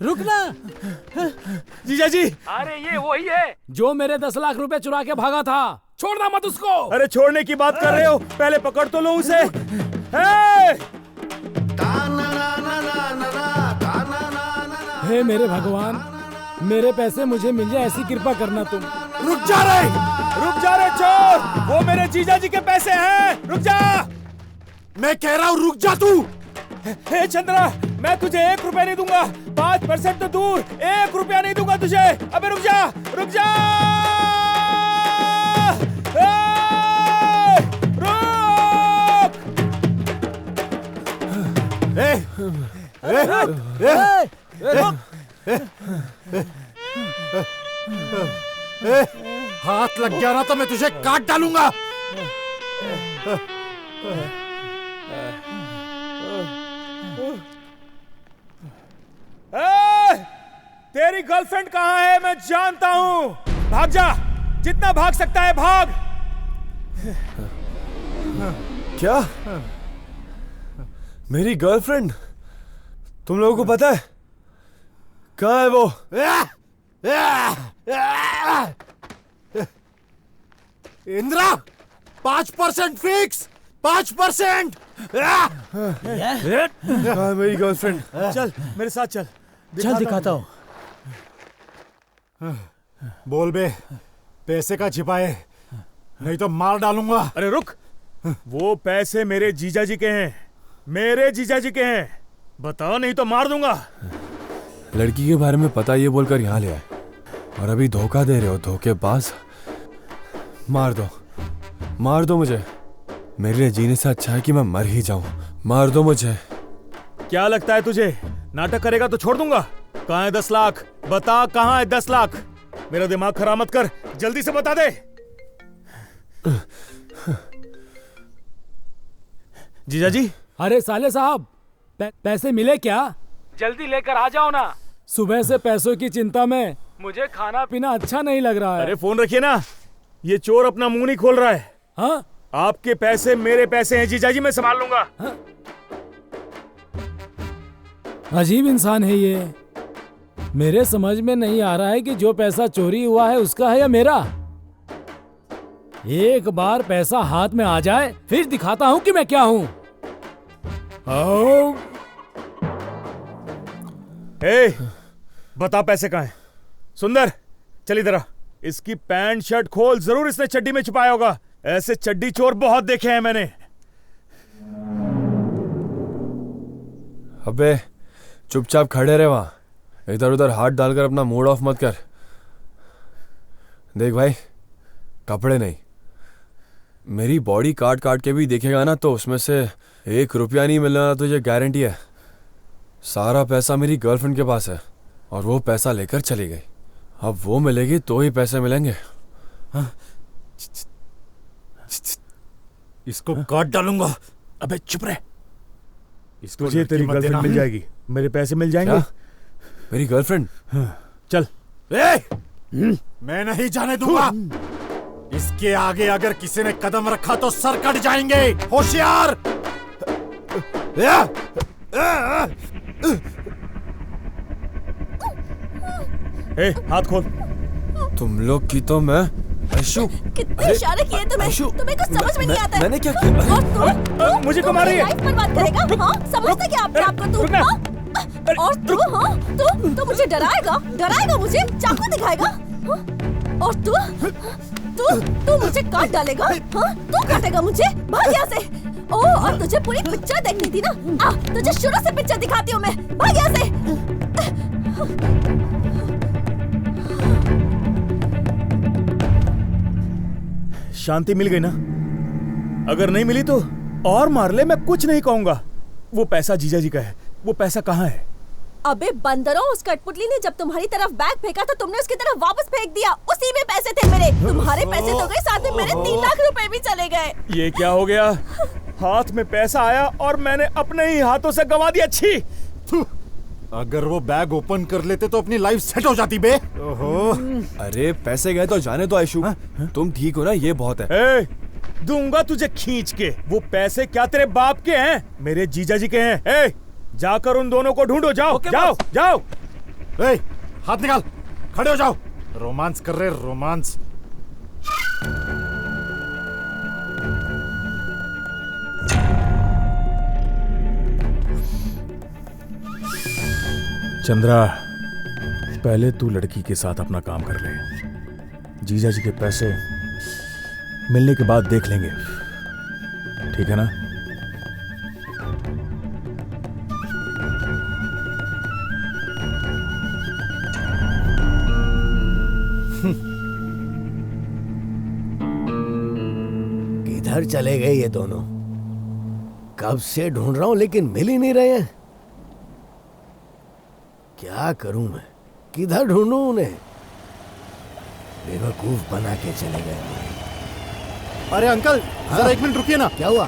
रुकना। जीजा जी, अरे ये वही है जो मेरे 10 लाख रुपए चुरा के भागा था। छोड़ना मत उसको। अरे छोड़ने की बात कर रहे हो, पहले पकड़ तो लो उसे। हे मेरे भगवान, मेरे पैसे मुझे मिल जाए ऐसी कृपा करना तुम। रुक जा रे चोर, वो मेरे जीजा जी के पैसे हैं। रुक जा। मैं कह रहा हूँ रुक जा तू। हे चंद्रा, मैं तुझे 1 रुपया नहीं दूंगा। 5% तो दूर, 1 रुपया नहीं दूंगा तुझे। अबे रुक जा, रुक जा। हाथ लग गया ना तो मैं तुझे काट डालूंगा। तेरी गर्लफ्रेंड कहाँ है मैं जानता हूँ। भाग जा, जितना भाग सकता है भाग। क्या? मेरी गर्लफ्रेंड? तुम लोगों को पता है कहाँ है वो? इंद्रा, 5% फिक्स, 5%। कहाँ है मेरी गर्लफ्रेंड? चल मेरे साथ चल। चल दिखाता हूँ। बोल बे, पैसे का छिपाए, नहीं तो मार डालूंगा। अरे रुक, वो पैसे मेरे जीजा जी के हैं, मेरे जीजा जी के हैं। बताओ नहीं तो मार दूंगा। लड़की के बारे में पता ये बोलकर यहाँ ले आए और अभी धोखा दे रहे हो, धोखेबाज। मार दो, मार दो मुझे। मेरे लिए जीने से अच्छा है कि मैं मर ही जाऊं। मार दो मुझे। क्या लगता है तुझे नाटक करेगा तो छोड़ दूंगा? कहाँ है 10 लाख? बता कहाँ है 10 लाख? मेरा दिमाग खराब मत कर, जल्दी से बता दे। जीजा जी। अरे साले साहब, पैसे मिले क्या? जल्दी लेकर आ जाओ ना। सुबह से पैसों की चिंता में मुझे खाना पीना अच्छा नहीं लग रहा है। अरे फोन रखिए ना, ये चोर अपना मुंह नहीं खोल रहा है। हाँ? आपके पैसे मेरे पैसे हैं जीजा जी, मैं संभाल लूंगा। हाँ? अजीब इंसान है ये। मेरे समझ में नहीं आ रहा है कि जो पैसा चोरी हुआ है उसका है या मेरा। एक बार पैसा हाथ में आ जाए फिर दिखाता हूं कि मैं क्या हूं। बता पैसे कहाँ हैं? सुंदर चल इधर आ। इसकी पैंट शर्ट खोल, जरूर इसने चड्डी में छुपाया होगा। ऐसे चड्डी चोर बहुत देखे हैं मैंने। अबे चुपचाप खड़े रहे वहां, इधर उधर हाथ डालकर अपना मूड ऑफ मत कर। देख भाई, कपड़े नहीं, मेरी बॉडी काट काट के भी देखेगा ना तो उसमें से 1 रुपया नहीं मिलना तुझे, गारंटी है। सारा पैसा मेरी गर्लफ्रेंड के पास है और वो पैसा लेकर चली गई। अब वो मिलेगी तो ही पैसे मिलेंगे। हाँ? इसको काट डालूंगा। अबे चुप रहे। इसको तुझे तेरी गर्लफ्रेंड मिल जाएगी, मेरे पैसे मिल जाएंगे। क्या? मेरी गर्लफ्रेंड? चल। मैं नहीं जाने दूंगा। इसके आगे अगर किसी ने कदम रखा तो सर कट जाएंगे, होशियार। हाथ खोल। तुम लोग की तो मैं ऐशू। कितने इशारे किए तुम्हें? तुम्हें कुछ समझ में नहीं आता है। मैंने क्या किया? और तू मुझे क्यों मार रही है? लाइफ पर बात करेगा? हाँ, समझते क्या अपने आप को तू? हाँ? और तू, हाँ, तू मुझे डराएगा मुझे, चाकू दिखाएगा? हाँ? और तू मुझे काट डालेगा? हाँ? तू काटेगा मुझे? भाग यहाँ से। ओह, और तुझे पूरी पिक्चर देखनी थी ना? तुझे शुरू से पिक्चर दिखाती हूँ मैं। भाग यहाँ से। शांति मिल गई ना? अगर नहीं मिली तो और मार ले, मैं कुछ नहीं कहूंगा। वो पैसा जीजा जी का है। वो पैसा कहाँ है? अबे बंदरों, उस कठपुतली ने जब तुम्हारी तरफ बैग फेंका तो तुमने उसकी तरफ वापस फेंक दिया। उसी में पैसे थे मेरे। तुम्हारे पैसे तो गए, साथ में मेरे 3 लाख रुपए भी चले गए। ये क्या हो गया? हाथ में पैसा आया और मैंने अपने ही हाथों से गंवा दिया। छी! अगर वो बैग ओपन कर लेते तो अपनी लाइफ सेट हो जाती बे। ओहो। अरे पैसे गए तो जाने तो आयशु। तुम ठीक हो ना, ये बहुत है। दूंगा तुझे खींच के। वो पैसे क्या तेरे बाप के हैं? मेरे जीजा जी के हैं। जाकर उन दोनों को ढूंढो। जाओ जाओ जाओ। हाथ निकाल, खड़े हो जाओ। रोमांस कर रहे, रोमांस। चंद्रा, पहले तू लड़की के साथ अपना काम कर ले। जीजा जी के पैसे मिलने के बाद देख लेंगे, ठीक है ना? किधर चले गए ये दोनों? कब से ढूंढ रहा हूं लेकिन मिल ही नहीं रहे हैं। क्या करूं मैं? किधर ढूंढूं उन्हें? बेवकूफ बना के चले गए। अरे अंकल, जरा 1 मिनट रुकिए ना। क्या हुआ?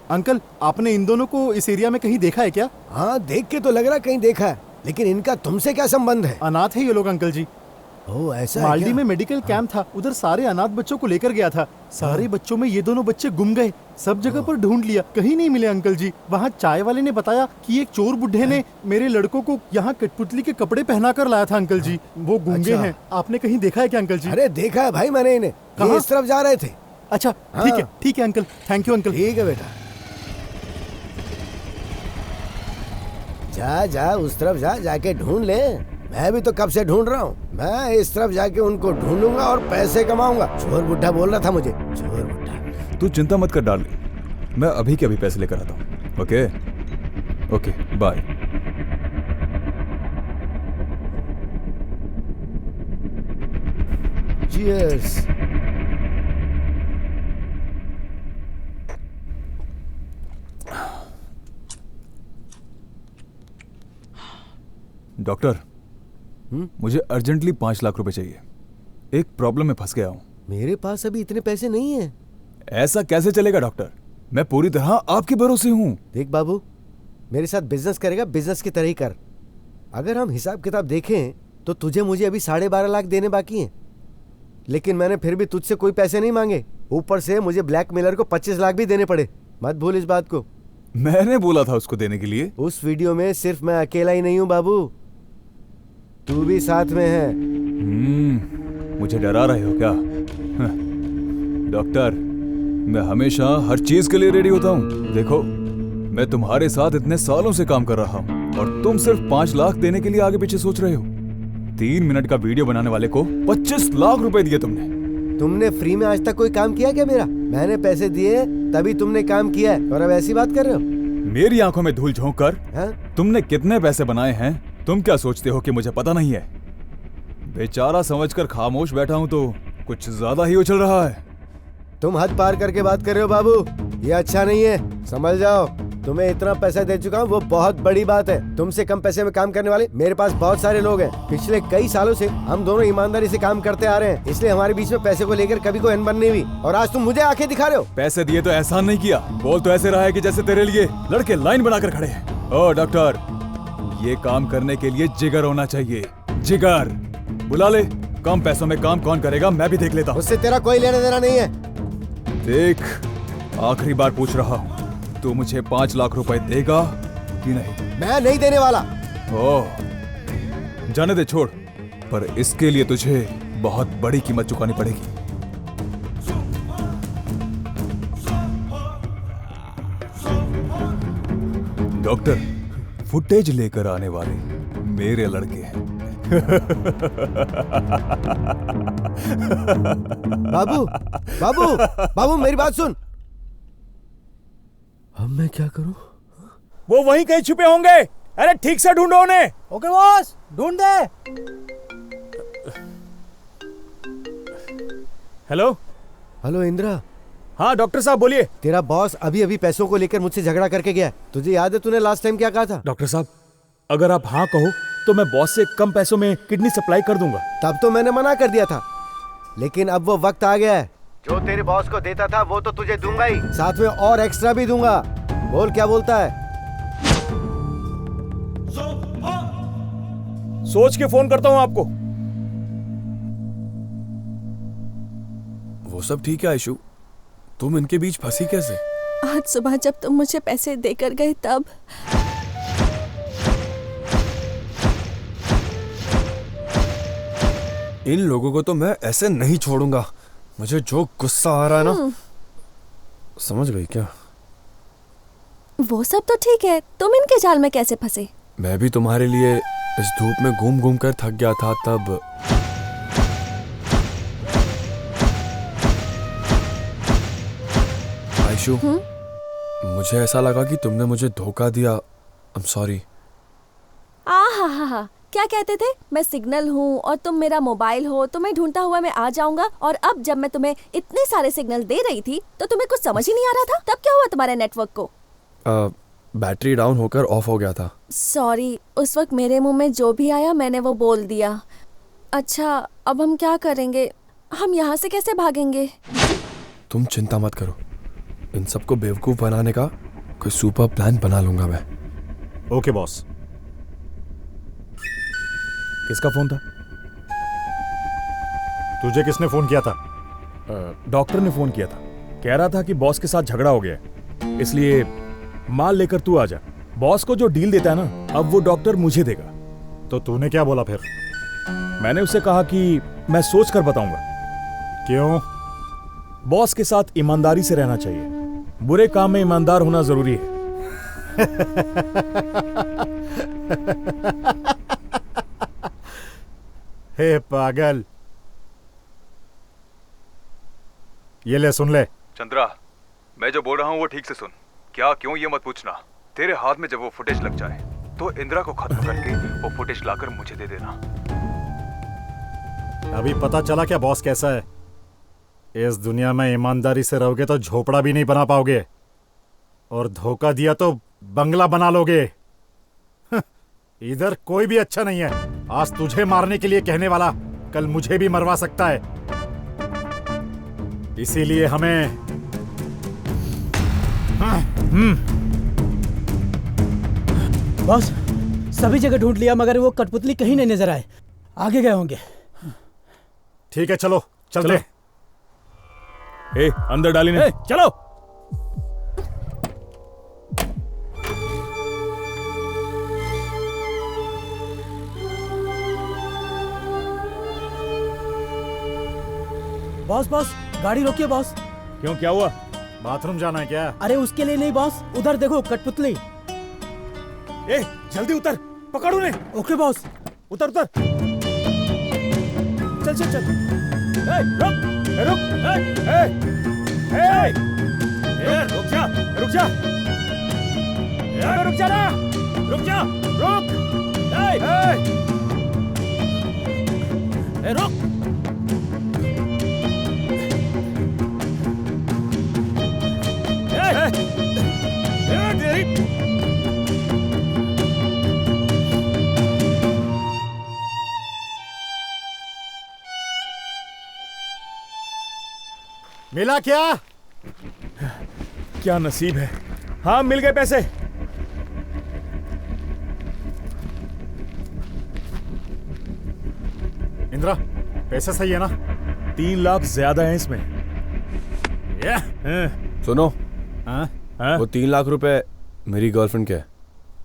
अंकल, आपने इन दोनों को इस एरिया में कहीं देखा है क्या? हाँ, देख के तो लग रहा कहीं देखा है, लेकिन इनका तुमसे क्या संबंध है? अनाथ है ये लोग अंकल जी। ओह, ऐसा है मालडी क्या? में मेडिकल कैंप था, उधर सारे अनाथ बच्चों को लेकर गया था। सारे बच्चों में ये दोनों बच्चे गुम गए। सब जगह पर ढूंढ लिया, कहीं नहीं मिले अंकल जी। वहाँ चाय वाले ने बताया कि एक चोर बुढ़े ने मेरे लड़कों को यहाँ कठपुतली के कपड़े पहना कर लाया था अंकल जी। वो गूंगे अच्छा। हैं। आपने कहीं देखा है क्या अंकल जी? अरे देखा है भाई मैंने इन्हें। कहाँ? ये इस तरफ जा रहे थे। अच्छा, ठीक है अंकल। Thank you uncle. ठीक है बेटा। जा जा उस तरफ जा, जाके ढूंढ ले। मैं भी तो कब से ढूंढ रहा हूँ। मैं इस तरफ जाके उनको ढूंढूंगा और पैसे कमाऊंगा। चोर बुढ़ा बोल रहा था मुझे, चोर बुढ़ा। तू चिंता मत कर डार्लिंग, मैं अभी के अभी पैसे लेकर आता हूँ। Okay okay, bye. Cheers. Doctor, मुझे अर्जेंटली 5 लाख रुपए चाहिए। एक प्रॉब्लम में फंस गया हूँ। मेरे पास अभी इतने पैसे नहीं हैं। ऐसा कैसे चलेगा डॉक्टर? मैं पूरी तरह आपके भरोसे हूँ। देख बाबू, मेरे साथ बिजनेस करेगा, बिजनेस की तरह ही कर। अगर हम हिसाब किताब देखें तो तुझे मुझे अभी 12.5 लाख देने बाकी हैं, लेकिन मैंने फिर भी तुझसे कोई पैसे नहीं मांगे। ऊपर से मुझे ब्लैकमेलर को 25 लाख भी देने पड़े। मत भूल इस बात को। मैंने बोला था उसको देने के लिए। उस वीडियो में सिर्फ मैं अकेला ही नहीं हूँ बाबू, तू भी साथ में है। मुझे डरा रहे हो क्या? डॉक्टर, मैं हमेशा हर चीज के लिए रेडी होता हूँ। देखो, मैं तुम्हारे साथ इतने सालों से काम कर रहा हूँ और तुम सिर्फ 5 लाख देने के लिए आगे पीछे सोच रहे हो। 3 मिनट का वीडियो बनाने वाले को 25 लाख रुपए दिए तुमने। तुमने फ्री में आज तक कोई काम किया क्या मेरा? मैंने पैसे दिए तभी तुमने काम किया है, और अब ऐसी बात कर रहे हो? मेरी आंखों में धूल झोंक कर तुमने कितने पैसे बनाए हैं तुम क्या सोचते हो कि मुझे पता नहीं है? बेचारा समझकर खामोश बैठा हूं तो कुछ ज्यादा ही उछल रहा है। तुम हद पार करके बात कर रहे हो बाबू, ये अच्छा नहीं है, समझ जाओ। तुम्हें इतना पैसा दे चुका हूँ, वो बहुत बड़ी बात है। तुमसे कम पैसे में काम करने वाले मेरे पास बहुत सारे लोग हैं। पिछले कई सालों से हम दोनों ईमानदारी से काम करते आ रहे हैं, इसलिए हमारे बीच में पैसे को लेकर कभी कोई अनबन नहीं हुई। और आज तुम मुझे आंखें दिखा रहे हो। पैसे दिए तो एहसान नहीं किया। बोल तो ऐसे रहा है कि जैसे तेरे लिए लड़के लाइन बनाकर खड़े हैं। ओ डॉक्टर, ये काम करने के लिए जिगर होना चाहिए। जिगर बुला ले। कम पैसों में काम कौन करेगा मैं भी देख लेता हूँ। उससे तेरा कोई लेना देना नहीं है। देख, आखिरी बार पूछ रहा हूँ, तू मुझे 5 लाख रुपए देगा कि नहीं? मैं नहीं देने वाला। ओह, जाने दे, छोड़। पर इसके लिए तुझे बहुत बड़ी कीमत चुकानी पड़ेगी। डॉक्टर, फुटेज लेकर आने वाले मेरे लड़के हैं। बाबू, बाबू, बाबू, मेरी बात सुन। अब मैं क्या करूं? वो वहीं कहीं छुपे होंगे। अरे ठीक से ढूंढो उन्हें। ओके बॉस, ढूंढ दे। Hello hello Indira. हाँ डॉक्टर साहब बोलिए। तेरा बॉस अभी अभी पैसों को लेकर मुझसे झगड़ा करके गया। तुझे याद है तूने लास्ट टाइम क्या कहा था? डॉक्टर साहब, अगर आप हाँ कहो तो मैं बॉस से कम पैसों में किडनी सप्लाई कर दूंगा। तब तो मैंने मना कर दिया था, लेकिन अब वो वक्त आ गया है। जो तेरे बॉस को देता था वो तो तुझे दूंगा ही, साथ में और एक्स्ट्रा भी दूंगा। बोल क्या बोलता है? सोच के फोन करता हूँ आपको। वो सब ठीक है आयशु, तुम इनके बीच फंसी कैसे? आज सुबह जब तुम मुझे पैसे देकर गए तब इन लोगों को तो मैं ऐसे नहीं छोड़ूंगा। मुझे जो गुस्सा आ रहा है ना, समझ गई क्या? वो सब तो ठीक है, तुम इनके जाल में कैसे फंसे? मैं भी तुम्हारे लिए इस धूप में घूम घूम कर थक गया था तब। आयशु, मुझे ऐसा लगा कि तुमने मुझे धोखा दिया। I'm sorry। आहा, क्या कहते थे, मैं सिग्नल हूँ और तुम मेरा मोबाइल हो, तुम्हें ढूंढता हुआ मैं आ जाऊंगा। और अब जब मैं तुम्हें इतने सारे सिग्नल दे रही थी तो तुम्हें कुछ समझ ही नहीं आ रहा था। तब क्या हुआ तुम्हारे नेटवर्क को? बैटरी डाउन होकर ऑफ हो गया था। सॉरी, उस वक्त मेरे मुंह में जो भी आया मैंने वो बोल दिया। अच्छा, अब हम क्या करेंगे? हम यहाँ से कैसे भागेंगे? तुम चिंता मत करो, इन सबको बेवकूफ बनाने का कोई सुपर प्लान बना लूंगा मैं। Okay boss. किसका फोन था? तुझे किसने फोन किया था? डॉक्टर ने फोन किया था, कह रहा था कि बॉस के साथ झगड़ा हो गया है, इसलिए माल लेकर तू आ जा। बॉस को जो डील देता है ना, अब वो डॉक्टर मुझे देगा। तो तूने क्या बोला फिर? मैंने उसे कहा कि मैं सोच कर बताऊंगा। क्यों? बॉस के साथ ईमानदारी से रहना चाहिए, बुरे काम में ईमानदार होना जरूरी है। हे पागल, ये ले सुन ले। चंद्रा, मैं जो बोल रहा हूँ वो ठीक से सुन। क्या क्यों ये मत पूछना। तेरे हाथ में जब वो फुटेज लग जाए तो इंदिरा को खत्म करके वो फुटेज लाकर मुझे दे देना। अभी पता चला क्या बॉस कैसा है? इस दुनिया में ईमानदारी से रहोगे तो झोपड़ा भी नहीं बना पाओगे, और धोखा दिया तो बंगला बना लोगे। इधर कोई भी अच्छा नहीं है। आज तुझे मारने के लिए कहने वाला कल मुझे भी मरवा सकता है। इसीलिए हमें बॉस, सभी जगह ढूंढ लिया मगर वो कठपुतली कहीं नहीं नजर आए। आगे गए होंगे। ठीक है, चलो चलते। ए, अंदर डाली ने। चलो। बॉस बॉस, गाड़ी रोकिए बॉस। क्यों, क्या हुआ? बाथरूम जाना है क्या? अरे उसके लिए नहीं बॉस, उधर देखो कठपुतली। ए, जल्दी उतर, पकड़ उन्हें। Okay boss. उतर उतर। चल चल चल। ए, रुक, ए, रुक, ए, ए, ए, ए, रुक जा, रुक जा, ए, रुक जा ना, रुक जा, रुक, ए, ए, रुक, ए, ए, तेरी मिला क्या? क्या नसीब है। हाँ, मिल गए पैसे। इंदिरा, पैसे सही है ना? 3 लाख ज्यादा है इसमें। सुनो, हाँ? वो 3 लाख रुपए मेरी गर्लफ्रेंड के है।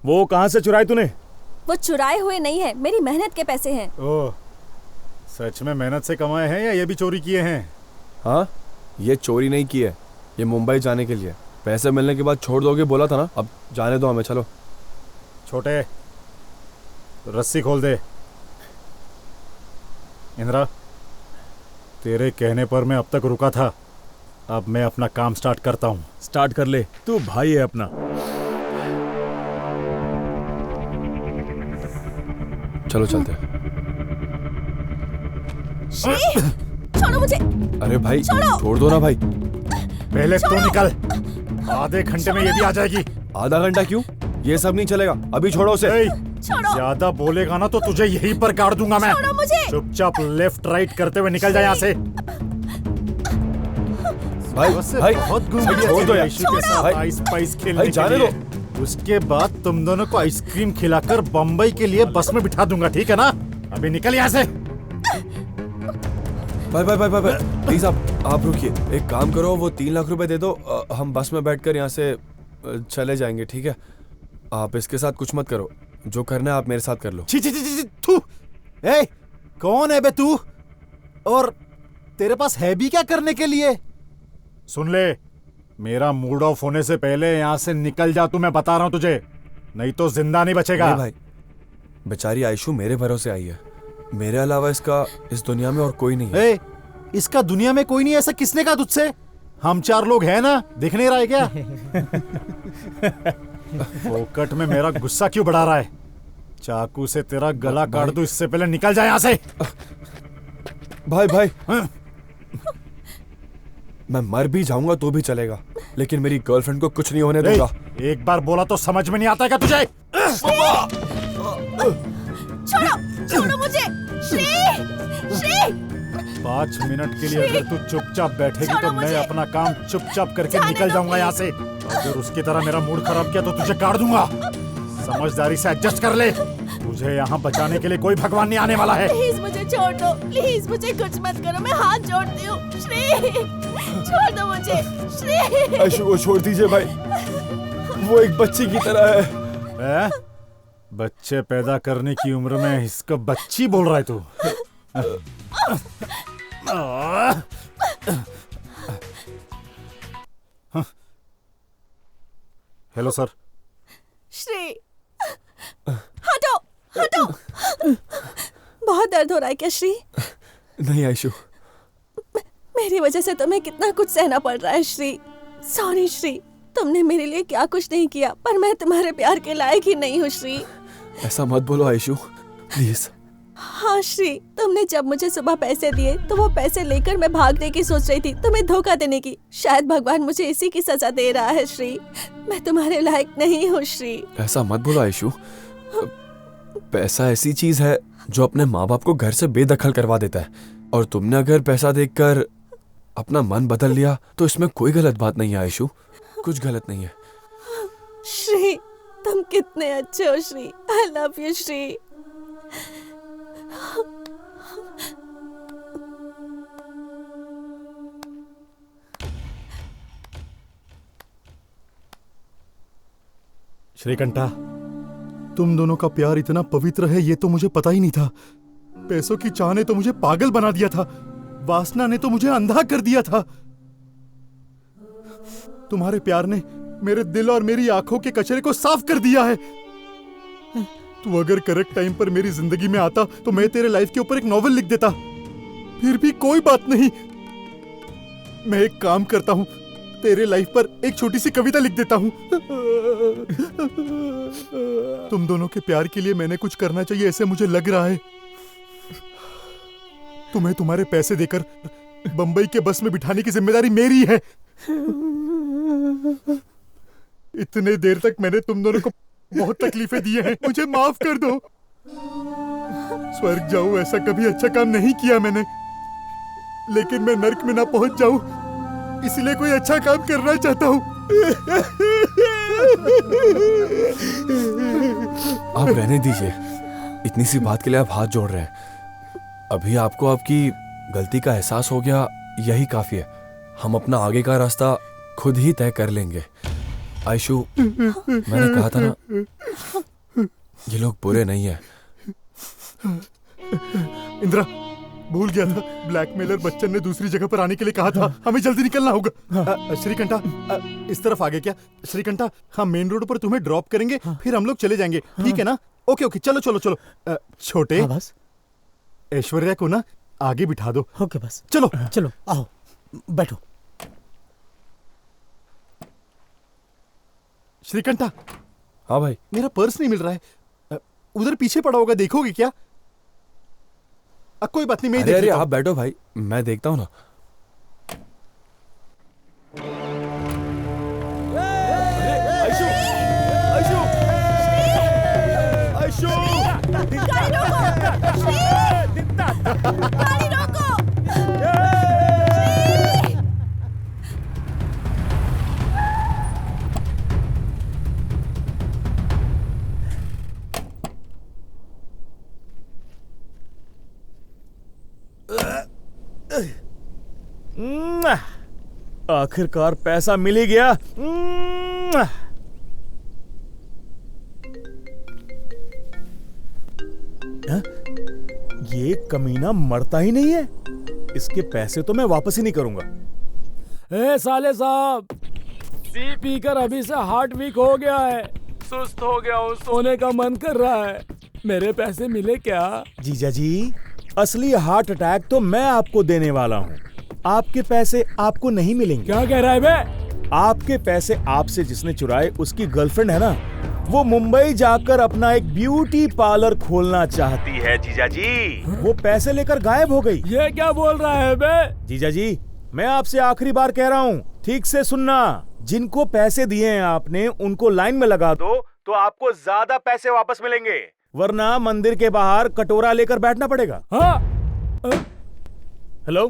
वो कहाँ से चुराए तूने? वो चुराए हुए नहीं है, मेरी मेहनत के पैसे हैं। ओह, सच में मेहनत से कमाए हैं या ये भी चोरी किए हैं? हाँ, ये चोरी नहीं की है, ये मुंबई जाने के लिए। पैसे मिलने के बाद छोड़ दोगे बोला था ना, अब जाने दो हमें, चलो। छोटे, रस्सी खोल दे। इंदिरा, तेरे कहने पर मैं अब तक रुका था, अब मैं अपना काम स्टार्ट करता हूँ। स्टार्ट कर ले, तू भाई है अपना। चलो चलते। छोड़ो मुझे। अरे भाई, छोड़ दो ना भाई। पहले तो निकल, आधे घंटे में ये भी आ जाएगी। आधा घंटा क्यों? ये सब नहीं चलेगा, अभी छोड़ो उसे। ज्यादा बोलेगा ना तो तुझे यहीं पर काट दूंगा मैं। छोड़ो मुझे। चुपचाप लेफ्ट राइट करते हुए निकल जा यहाँ से। भाई भाई, बहुत छोड़ दो यार। भाई, आइस पाइस खेलने भाई, जाने के लिए। उसके बाद तुम दोनों को आइसक्रीम खिलाकर बम्बई के लिए बस में बिठा दूंगा, ठीक है ना? अभी निकल यहाँ से। भाई भाई भाई भाई, प्लीज आप रुकिए। एक काम करो, वो 3 लाख रुपए दे दो, हम बस में बैठकर यहाँ से चले जाएंगे, ठीक है? आप इसके साथ कुछ मत करो, जो करना है आप मेरे साथ कर लो। छी छी छी छी, थू। ए, कौन है बे तू? और तेरे पास है भी क्या करने के लिए? सुन ले, मेरा मूड ऑफ होने से पहले यहाँ से निकल जा तू, मैं बता रहा हूँ तुझे, नहीं तो जिंदा नहीं बचेगा। भाई, बेचारी आयशु मेरे भरोसे आई है, मेरे अलावा इसका इस दुनिया में और कोई नहीं है। ए, इसका दुनिया में कोई नहीं, ऐसा किसने कहा तुझसे? हम 4 लोग हैं ना, दिख नहीं रहा है क्या? फोकट में मेरा गुस्सा क्यों बढ़ा रहा है? चाकू से तेरा गला काट दूं इससे पहले निकल जा यहाँ से। भाई भाई मैं मर भी जाऊंगा तो भी चलेगा, लेकिन मेरी गर्लफ्रेंड को कुछ नहीं होने दूंगा। एक बार बोला तो समझ में नहीं आता क्या तुझे? छोड़ो मुझे। श्री 5 मिनट के लिए अगर तू चुपचाप बैठेगी तो मैं अपना काम चुपचाप करके निकल जाऊंगा यहाँ से। अगर उसकी तरह मेरा मूड खराब किया तो तुझे काट दूंगा। समझदारी से एडजस्ट कर ले, तुझे यहाँ बचाने के लिए कोई भगवान नहीं आने वाला है। प्लीज मुझे छोड़ दो, प्लीज मुझे कुछ मत करो, मैं हाथ जोड़ती हूँ। श्री छोड़ दो मुझे। श्री आयशु को छोड़ दीजिए भाई, वो एक बच्ची की तरह है। बच्चे पैदा करने की उम्र में इसको बच्ची बोल रहा है तू? Hello sir. श्री हटो हटो। बहुत दर्द हो रहा है क्या श्री? नहीं आयशु, मेरी वजह से तुम्हें कितना कुछ सहना पड़ रहा है श्री। सॉरी श्री, तुमने मेरे लिए क्या कुछ नहीं किया, पर मैं तुम्हारे प्यार के लायक ही नहीं हूँ श्री। ऐसा मत बोलो आयशु प्लीज। हाँ श्री, तुमने जब मुझे सुबह पैसे दिए तो वो पैसे लेकर मैं भागने की सोच रही थी, तुम्हें धोखा देने की। शायद भगवान मुझे इसी की सजा दे रहा है श्री। मैं तुम्हारे लायक नहीं हूँ श्री। ऐसा मत बोलो आयशु, पैसा ऐसी चीज है जो अपने माँ बाप को घर से बेदखल करवा देता है, और तुमने अगर पैसा देखकर अपना मन बदल लिया तो इसमें कोई गलत बात नहीं है आयशु, कुछ गलत नहीं है। श्री तुम कितने अच्छे हो Shri. I love you Shri. Shrikantha, तुम दोनों का प्यार इतना पवित्र है ये तो मुझे पता ही नहीं था। पैसों की चाह ने तो मुझे पागल बना दिया था, वासना ने तो मुझे अंधा कर दिया था। तुम्हारे प्यार ने मेरे दिल और मेरी आंखों के कचरे को साफ कर दिया है। तू अगर करेक्ट टाइम पर मेरी जिंदगी में आता तो मैं तेरे लाइफ के ऊपर एक नॉवेल लिख देता। फिर भी कोई बात नहीं, मैं एक काम करता हूं, तेरे लाइफ पर एक छोटी सी कविता लिख देता हूं। तुम दोनों के प्यार के लिए मैंने कुछ करना चाहिए ऐसे मुझे लग रहा है। तुम्हें तुम्हारे पैसे देकर बंबई के बस में बिठाने की जिम्मेदारी मेरी है। इतने देर तक मैंने तुम दोनों को बहुत तकलीफें दी हैं, मुझे माफ कर दो। स्वर्ग जाऊं ऐसा कभी अच्छा काम नहीं किया मैंने, लेकिन मैं नर्क में ना पहुंच जाऊं इसलिए कोई अच्छा काम करना चाहता हूं। आप रहने दीजिए, इतनी सी बात के लिए आप हाथ जोड़ रहे हैं। अभी आपको आपकी गलती का एहसास हो गया, यही काफी है। हम अपना आगे का रास्ता खुद ही तय कर लेंगे। आयशु, मैंने कहा था ना, ये लोग बुरे नहीं है। इंदिरा, भूल गया था, ब्लैकमेलर बच्चन ने दूसरी जगह पर आने के लिए कहा था। हमें जल्दी निकलना होगा। श्रीकंठा, इस तरफ आगे क्या? श्रीकंठा, हम मेन रोड पर तुम्हें ड्रॉप करेंगे, फिर हम लोग चले जाएंगे, ठीक है ना? ओके ओके, चलो चलो चलो। छोटे, बस ऐश्वर्या को ना आगे बिठा दो। ओके बस चलो चलो, आओ बैठो। श्रीकंठा। हाँ भाई। मेरा पर्स नहीं मिल रहा है, उधर पीछे पड़ा होगा, देखोगे क्या? कोई बात नहीं, मैं अरे आप बैठो भाई, मैं देखता हूँ ना। आयशु, आयशु, आयशु, गाड़ी रोको, श्री, गाड़ी रोको। आखिरकार पैसा मिल ही गया। ये कमीना मरता ही नहीं है, इसके पैसे तो मैं वापस ही नहीं करूंगा। ए साले साहब, पी पी कर अभी से हार्ट वीक हो गया है, सुस्त हो गया हूँ, सोने का मन कर रहा है। मेरे पैसे मिले क्या? जीजा जी, असली हार्ट अटैक तो मैं आपको देने वाला हूँ, आपके पैसे आपको नहीं मिलेंगे। क्या कह रहा है बे? आपके पैसे आपसे जिसने चुराए उसकी गर्लफ्रेंड है ना, वो मुंबई जाकर अपना एक ब्यूटी पार्लर खोलना चाहती है जीजा जी। वो पैसे लेकर गायब हो गई। ये क्या बोल रहा है बे? जीजा जी, मैं आपसे आखिरी बार कह रहा हूँ, ठीक से सुनना। जिनको पैसे दिए हैं आपने, उनको लाइन में लगा दो तो आपको ज्यादा पैसे वापस मिलेंगे, वरना मंदिर के बाहर कटोरा लेकर बैठना पड़ेगा। हाँ? हेलो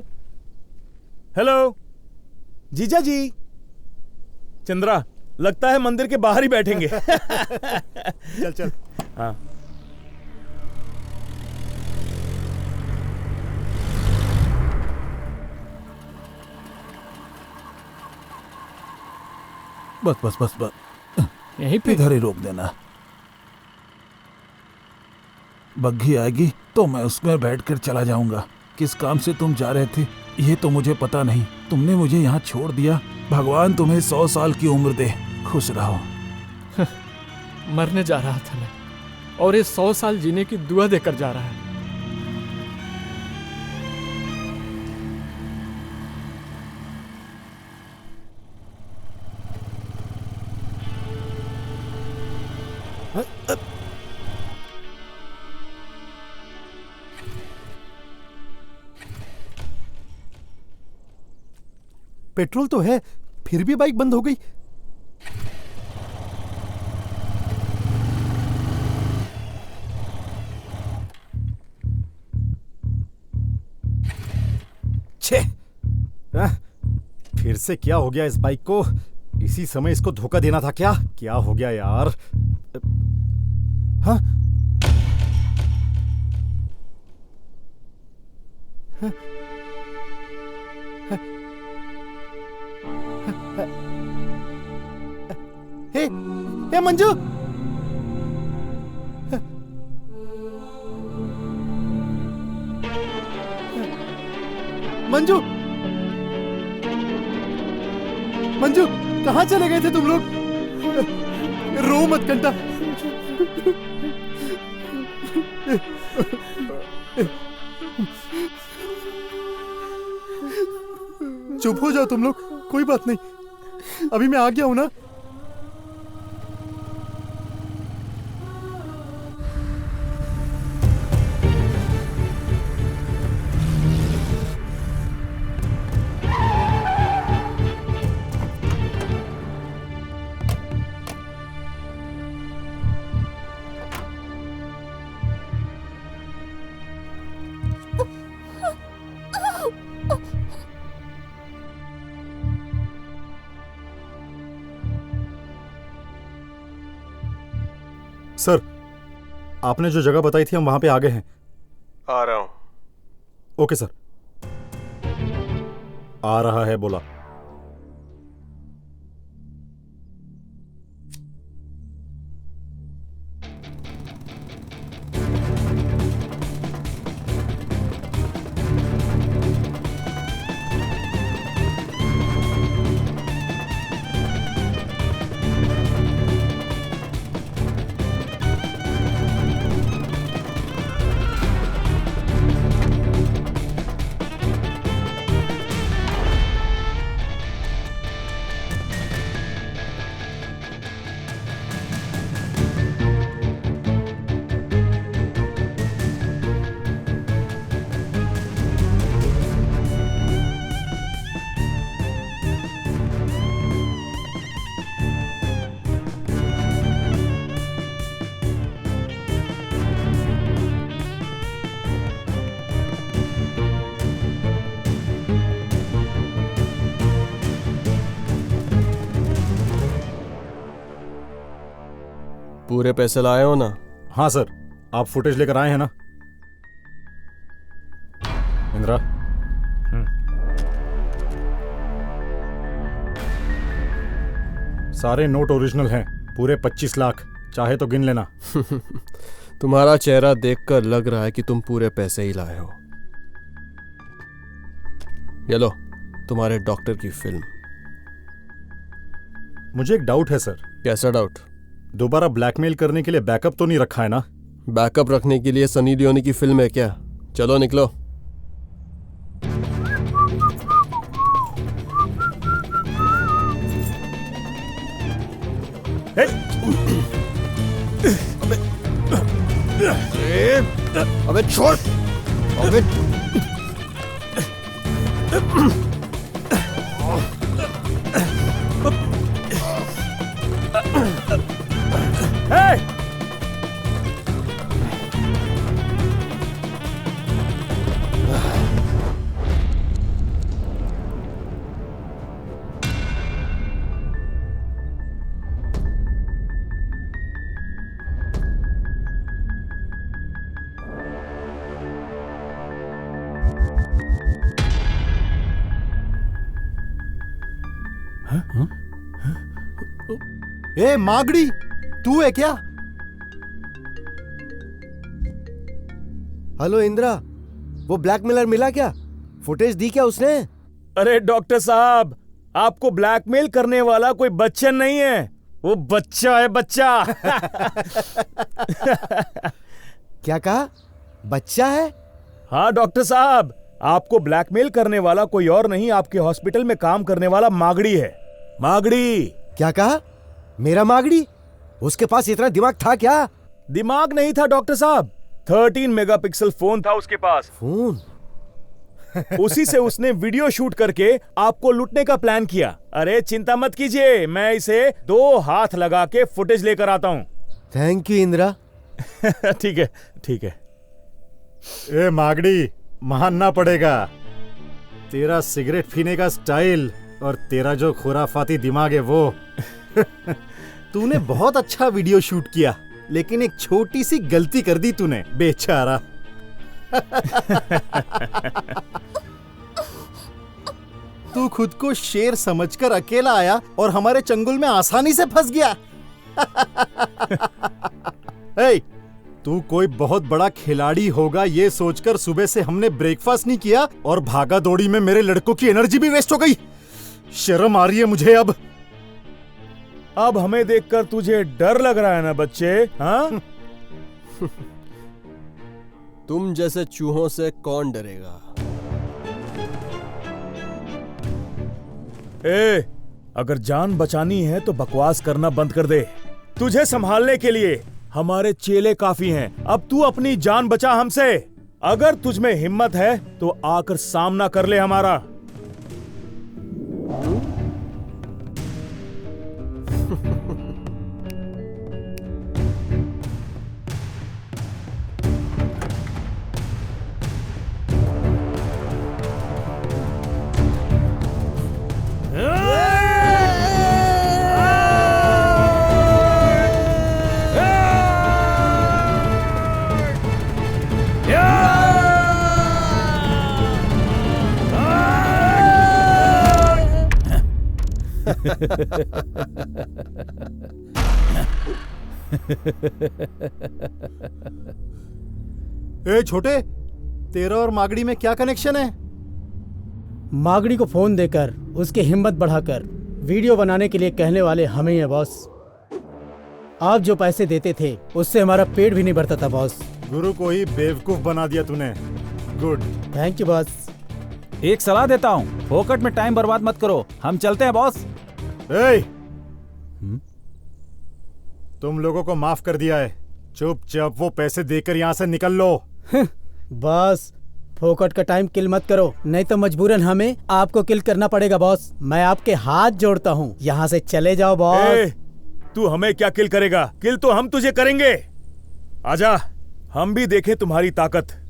हेलो जीजा जी। चंद्रा, लगता है मंदिर के बाहर ही बैठेंगे। चल चल। हाँ। बस बस बस बस, यहीं पे इधर ही रोक देना। बग्घी आएगी तो मैं उसमें बैठकर चला जाऊंगा। किस काम से तुम जा रहे थे ये तो मुझे पता नहीं। तुमने मुझे यहाँ छोड़ दिया। भगवान तुम्हें 100 साल की उम्र दे। खुश रहो। मरने जा रहा था मैं, और ये 100 साल जीने की दुआ देकर जा रहा है। पेट्रोल तो है, फिर भी बाइक बंद हो गई। छे, फिर से क्या हो गया इस बाइक को? इसी समय इसको धोखा देना था क्या? क्या हो गया यार? हाँ? हे मंजू, मंजू, मंजू, कहाँ चले गए थे तुम लोग? रो मत कंटा। चुप हो जाओ तुम लोग, कोई बात नहीं, अभी मैं आ गया हूं ना। सर, आपने जो जगह बताई थी हम वहां पे आ गए हैं। आ रहा हूं। Okay sir. आ रहा है बोला। पूरे पैसे लाए हो ना? हाँ सर, आप फुटेज लेकर आए हैं ना? इंदिरा, सारे नोट ओरिजिनल हैं, पूरे 25 लाख। चाहे तो गिन लेना। तुम्हारा चेहरा देखकर लग रहा है कि तुम पूरे पैसे ही लाए हो। ये लो, तुम्हारे डॉक्टर की फिल्म। मुझे एक डाउट है सर। कैसा डाउट? दोबारा ब्लैकमेल करने के लिए बैकअप तो नहीं रखा है ना? बैकअप रखने के लिए सनी लियोनी की फिल्म है क्या? चलो निकलो। अबे छोड़। अबे ए मागड़ी, तू है क्या? हेलो इंदिरा, वो ब्लैकमेलर मिला क्या? फुटेज दी क्या उसने? अरे डॉक्टर साहब, आपको ब्लैकमेल करने वाला कोई बच्चन नहीं है, वो बच्चा है, बच्चा। क्या कहा? बच्चा है? हाँ डॉक्टर साहब, आपको ब्लैकमेल करने वाला कोई और नहीं, आपके हॉस्पिटल में काम करने वाला मागड़ी है। मागड़ी। क्या कहा? मेरा मागड़ी? उसके पास इतना दिमाग था क्या? दिमाग नहीं था डॉक्टर साहब, 13 मेगापिक्सल फोन था उसके पास। फोन? उसी से उसने वीडियो शूट करके आपको लूटने का प्लान किया। अरे चिंता मत कीजिए, मैं इसे 2 हाथ लगा के फुटेज लेकर आता हूं। Thank you Indira. ठीक है, ठीक है। ए मागड़ी, मानना पड़ेगा, तेरा सिगरेट पीने का स्टाइल और तेरा जो खुराफाती दिमाग है वो। तूने बहुत अच्छा वीडियो शूट किया, लेकिन एक छोटी सी गलती कर दी तूने, बेचारा। तू खुद को शेर समझकर अकेला आया और हमारे चंगुल में आसानी से फंस गया। ए, तू कोई बहुत बड़ा खिलाड़ी होगा ये सोचकर सुबह से हमने ब्रेकफास्ट नहीं किया और भागा दौड़ी में मेरे लड़कों की एनर्जी भी वेस्ट हो गई। शर्म आ रही है मुझे अब। अब हमें देखकर तुझे डर लग रहा है ना बच्चे? हाँ? तुम जैसे चूहों से कौन डरेगा? ए, अगर जान बचानी है तो बकवास करना बंद कर दे। तुझे संभालने के लिए हमारे चेले काफी हैं। अब तू अपनी जान बचा हमसे। अगर तुझमें हिम्मत है तो आकर सामना कर ले हमारा। ए छोटे, तेरा और मागड़ी में क्या कनेक्शन है? मागड़ी को फोन देकर उसकी हिम्मत बढ़ाकर वीडियो बनाने के लिए कहने वाले हमें ही है बॉस। आप जो पैसे देते थे उससे हमारा पेट भी नहीं भरता था बॉस। गुरु को ही बेवकूफ बना दिया तूने। Good, thank you boss. एक सलाह देता हूँ, फोकट में टाइम बर्बाद मत करो, हम चलते हैं बॉस। ए, तुम लोगों को माफ कर दिया है, चुपचाप वो पैसे देकर यहाँ से निकल लो। बॉस, फोकट का टाइम किल मत करो, नहीं तो मजबूरन हमें आपको किल करना पड़ेगा बॉस। मैं आपके हाथ जोड़ता हूँ, यहाँ से चले जाओ बॉस। तू हमें क्या किल करेगा? किल तो हम तुझे करेंगे। आजा, हम भी देखें तुम्हारी ताकत।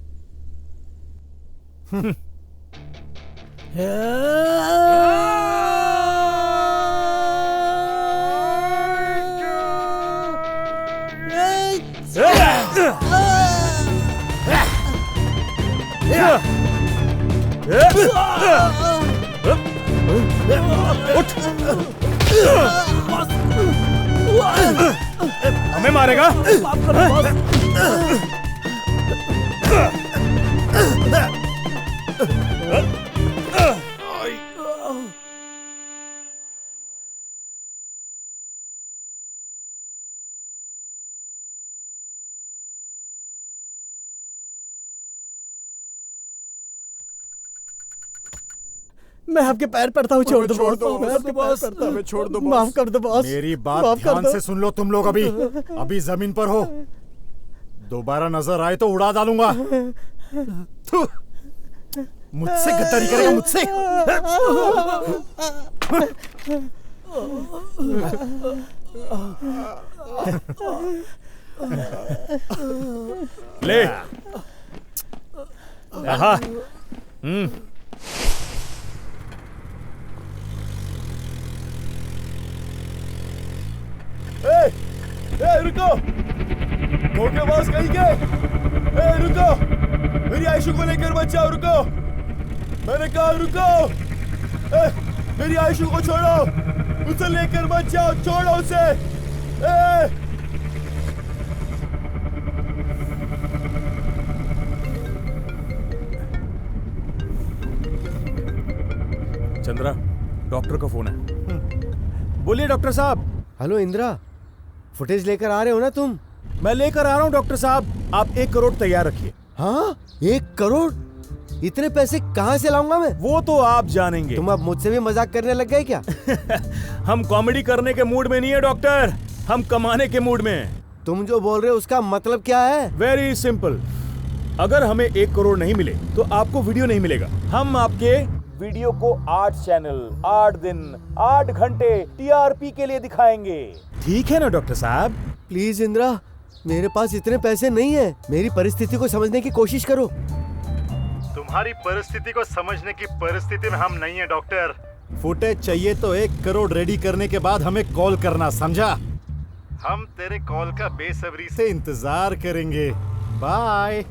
हमें मारेगा? मैं आपके पैर पड़ता हूँ, छोड़ दो छोड़ बॉस। दो, मैं आपके बॉस, हमें छोड़ दो बॉस। माफ कर दो बॉस। मेरी बात माफ कर ध्यान दो। से सुन लो तुम लोग। अभी जमीन पर हो, दोबारा नजर आए तो उड़ा डालूंगा। थू, मुझसे गद्दारी करेगा मुझसे? ले। आहा। रुको, धोखेबाज कहीं के। रुको, मेरी आयशु को लेकर मत जाओ। रुको, मैंने कहा रुको। मेरी आयशु को छोड़ो, उसे लेकर मत जाओ, छोड़ो उसे। चंद्रा, डॉक्टर का फोन है। बोलिए डॉक्टर साहब। हेलो इंदिरा, फुटेज लेकर आ रहे हो ना तुम? मैं लेकर आ रहा हूँ डॉक्टर साहब। आप 1 करोड़ तैयार रखिए। हाँ, 1 करोड़? इतने पैसे कहाँ से लाऊंगा मैं? वो तो आप जानेंगे। तुम अब मुझसे भी मजाक करने लग गए क्या? हम कॉमेडी करने के मूड में नहीं है डॉक्टर, हम कमाने के मूड में हैं। तुम जो बोल रहे हो उसका मतलब क्या है? Very simple. अगर हमें 1 करोड़ नहीं मिले तो आपको वीडियो नहीं मिलेगा। हम आपके वीडियो को 8 चैनल, 8 दिन, 8 घंटे टीआरपी के लिए दिखाएंगे। ठीक है ना डॉक्टर साहब? प्लीज इंदिरा, मेरे पास इतने पैसे नहीं है। मेरी परिस्थिति को समझने की कोशिश करो। तुम्हारी परिस्थिति को समझने की परिस्थिति में हम नहीं है डॉक्टर। फुटेज चाहिए तो 1 करोड़ रेडी करने के बाद हमें कॉल करना, समझा? हम तेरे कॉल का बेसब्री से इंतजार करेंगे। बाय।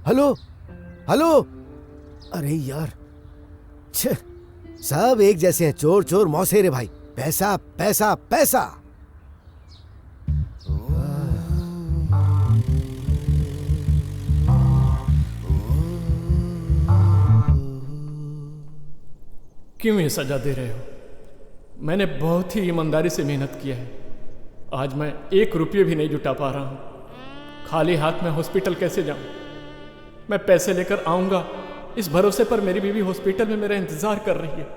Hello hello. अरे यार, सब एक जैसे हैं, चोर चोर मौसेरे भाई। पैसा पैसा पैसा। क्यों ये सजा दे रहे हो? मैंने बहुत ही ईमानदारी से मेहनत किया है। आज मैं 1 रुपये भी नहीं जुटा पा रहा हूँ। खाली हाथ में हॉस्पिटल कैसे जाऊँ? मैं पैसे लेकर आऊँगा इस भरोसे पर मेरी बीवी हॉस्पिटल में मेरा इंतज़ार कर रही है।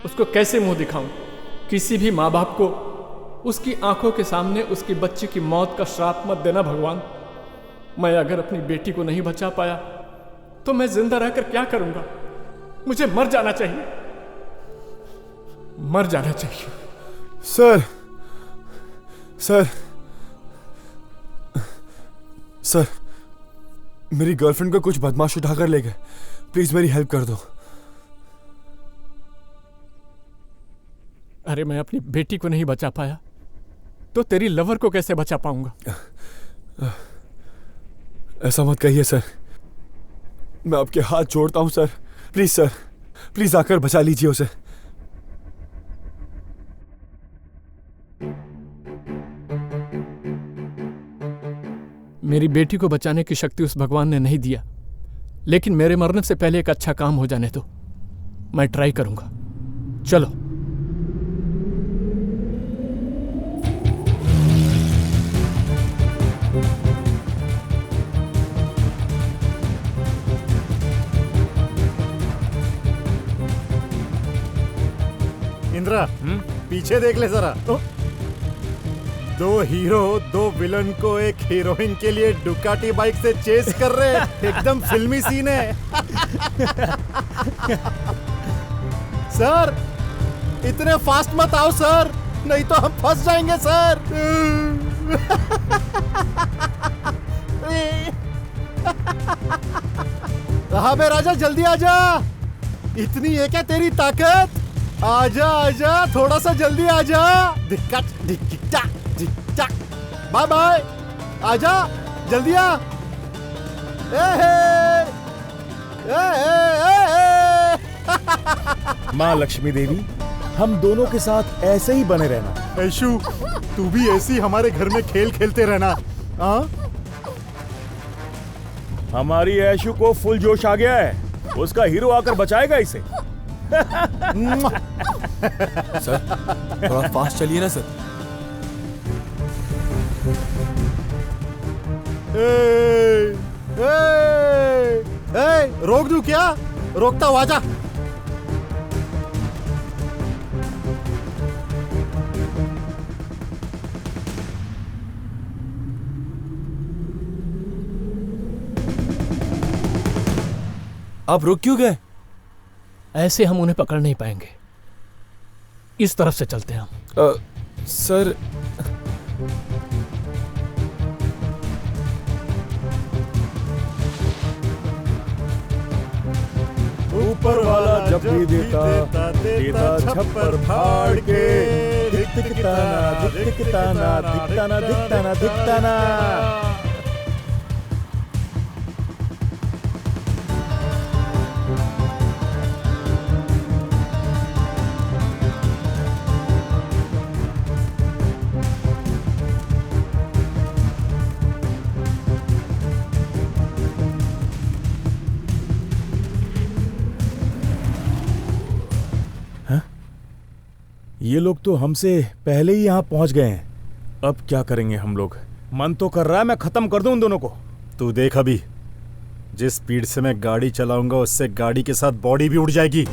उसको कैसे मुंह दिखाऊं? किसी भी माँ बाप को उसकी आंखों के सामने उसकी बच्ची की मौत का श्राप मत देना भगवान। मैं अगर अपनी बेटी को नहीं बचा पाया तो मैं जिंदा रहकर क्या करूंगा? मुझे मर जाना चाहिए, मर जाना चाहिए। सर सर सर, मेरी गर्लफ्रेंड को कुछ बदमाश उठाकर ले गए। प्लीज मेरी हेल्प कर दो। अरे मैं अपनी बेटी को नहीं बचा पाया तो तेरी लवर को कैसे बचा पाऊंगा? ऐसा मत कहिए सर, मैं आपके हाथ जोड़ता हूं सर। प्लीज सर, प्लीज आकर बचा लीजिए उसे। मेरी बेटी को बचाने की शक्ति उस भगवान ने नहीं दिया, लेकिन मेरे मरने से पहले एक अच्छा काम हो जाने दो। मैं ट्राई करूंगा। चलो। इंद्रा, पीछे देख ले जरा। 2 हीरो 2 विलन को एक हीरोइन के लिए डुकाटी बाइक से चेस कर रहे। एकदम फिल्मी सीन है। सर, इतने फास्ट मत आओ सर, नहीं तो हम फंस जाएंगे सर। राबे राजा, जल्दी आजा। इतनी है क्या तेरी ताकत? आजा आजा, थोड़ा सा जल्दी आजा। बाय बाय, आजा जल्दी आ। माँ लक्ष्मी देवी, हम दोनों के साथ ऐसे ही बने रहना। ऐशु, तू भी ऐसी हमारे घर में खेल खेलते रहना। हाँ, हमारी ऐशु को फुल जोश आ गया है, उसका हीरो आकर बचाएगा इसे। सर, थोड़ा फास्ट चलिए ना सर। रोक दूं क्या? रोकता हूं, आजा। आप रुक क्यों गए? ऐसे हम उन्हें पकड़ नहीं पाएंगे, इस तरफ से चलते हैं हम। सर ऊपर वाला जब भी देता देता छप्पर फाड़ के, दिखता ना दिखता ना दिखता ना दिखता ना दिखता ना। ये लोग तो हमसे पहले ही यहाँ पहुंच गए हैं। अब क्या करेंगे हम लोग? मन तो कर रहा है मैं खत्म कर दूं उन दोनों को। तू देख, अभी जिस स्पीड से मैं गाड़ी चलाऊंगा उससे गाड़ी के साथ बॉडी भी उड़ जाएगी।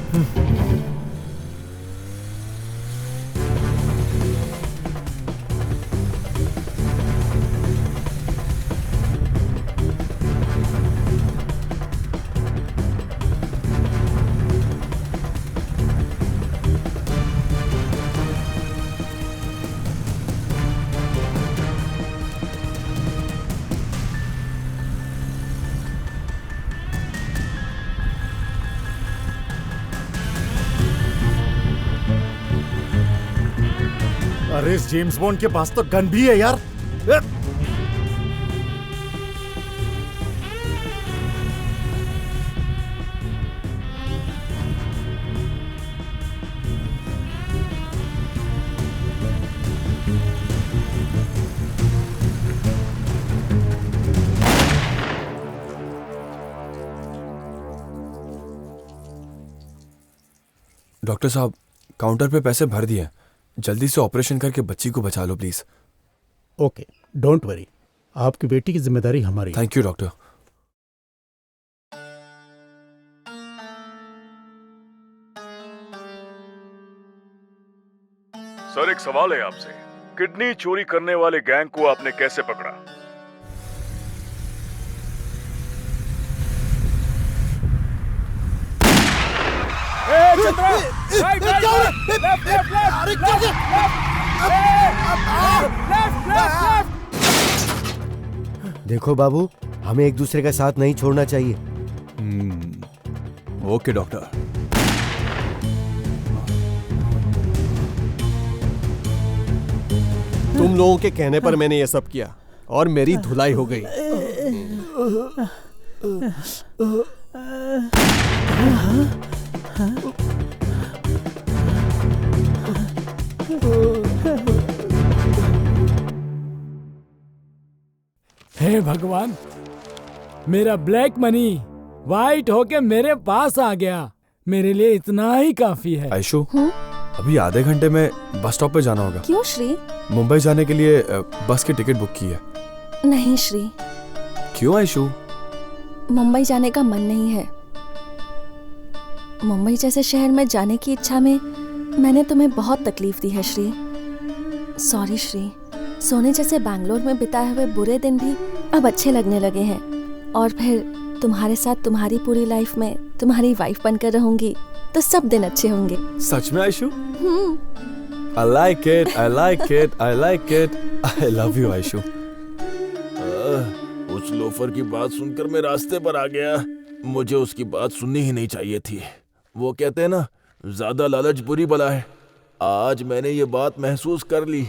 अरे इस जेम्स बॉन्ड के पास तो गन भी है यार। डॉक्टर साहब, काउंटर पे पैसे भर दिए, जल्दी से ऑपरेशन करके बच्ची को बचा लो प्लीज। ओके, डोंट वरी, आपकी बेटी की जिम्मेदारी हमारी। Thank you doctor. सर, एक सवाल है आपसे। किडनी चोरी करने वाले गैंग को आपने कैसे पकड़ा? देखो बाबू, हमें एक दूसरे का साथ नहीं छोड़ना चाहिए। Okay doctor. तुम लोगों के कहने पर मैंने ये सब किया और मेरी धुलाई हो गई। हे भगवान, मेरा ब्लैक मनी वाइट होके मेरे पास आ गया। मेरे लिए इतना ही काफी है। आयशु, अभी आधे घंटे में बस स्टॉप पे जाना होगा। क्यों श्री? मुंबई जाने के लिए बस की टिकट बुक की है। नहीं श्री। क्यों आयशु? मुंबई जाने का मन नहीं है। मुंबई जैसे शहर में जाने की इच्छा में मैंने तुम्हें बहुत तकलीफ दी है श्री। सॉरी श्री। सोने जैसे बैंगलोर में बिताए हुए बुरे दिन भी अब अच्छे लगने लगे हैं, और फिर तुम्हारे साथ तुम्हारी पूरी लाइफ में तुम्हारी वाइफ बनकर रहूंगी तो सब दिन अच्छे होंगे। सच में Aishu? I like it, I like it, I like it. I love you Aishu. उस लोफर की बात सुनकर मैं रास्ते पर आ गया। मुझे उसकी बात सुननी ही नहीं चाहिए थी। वो कहते हैं ना, ज्यादा लालच बुरी बला है। आज मैंने ये बात महसूस कर ली।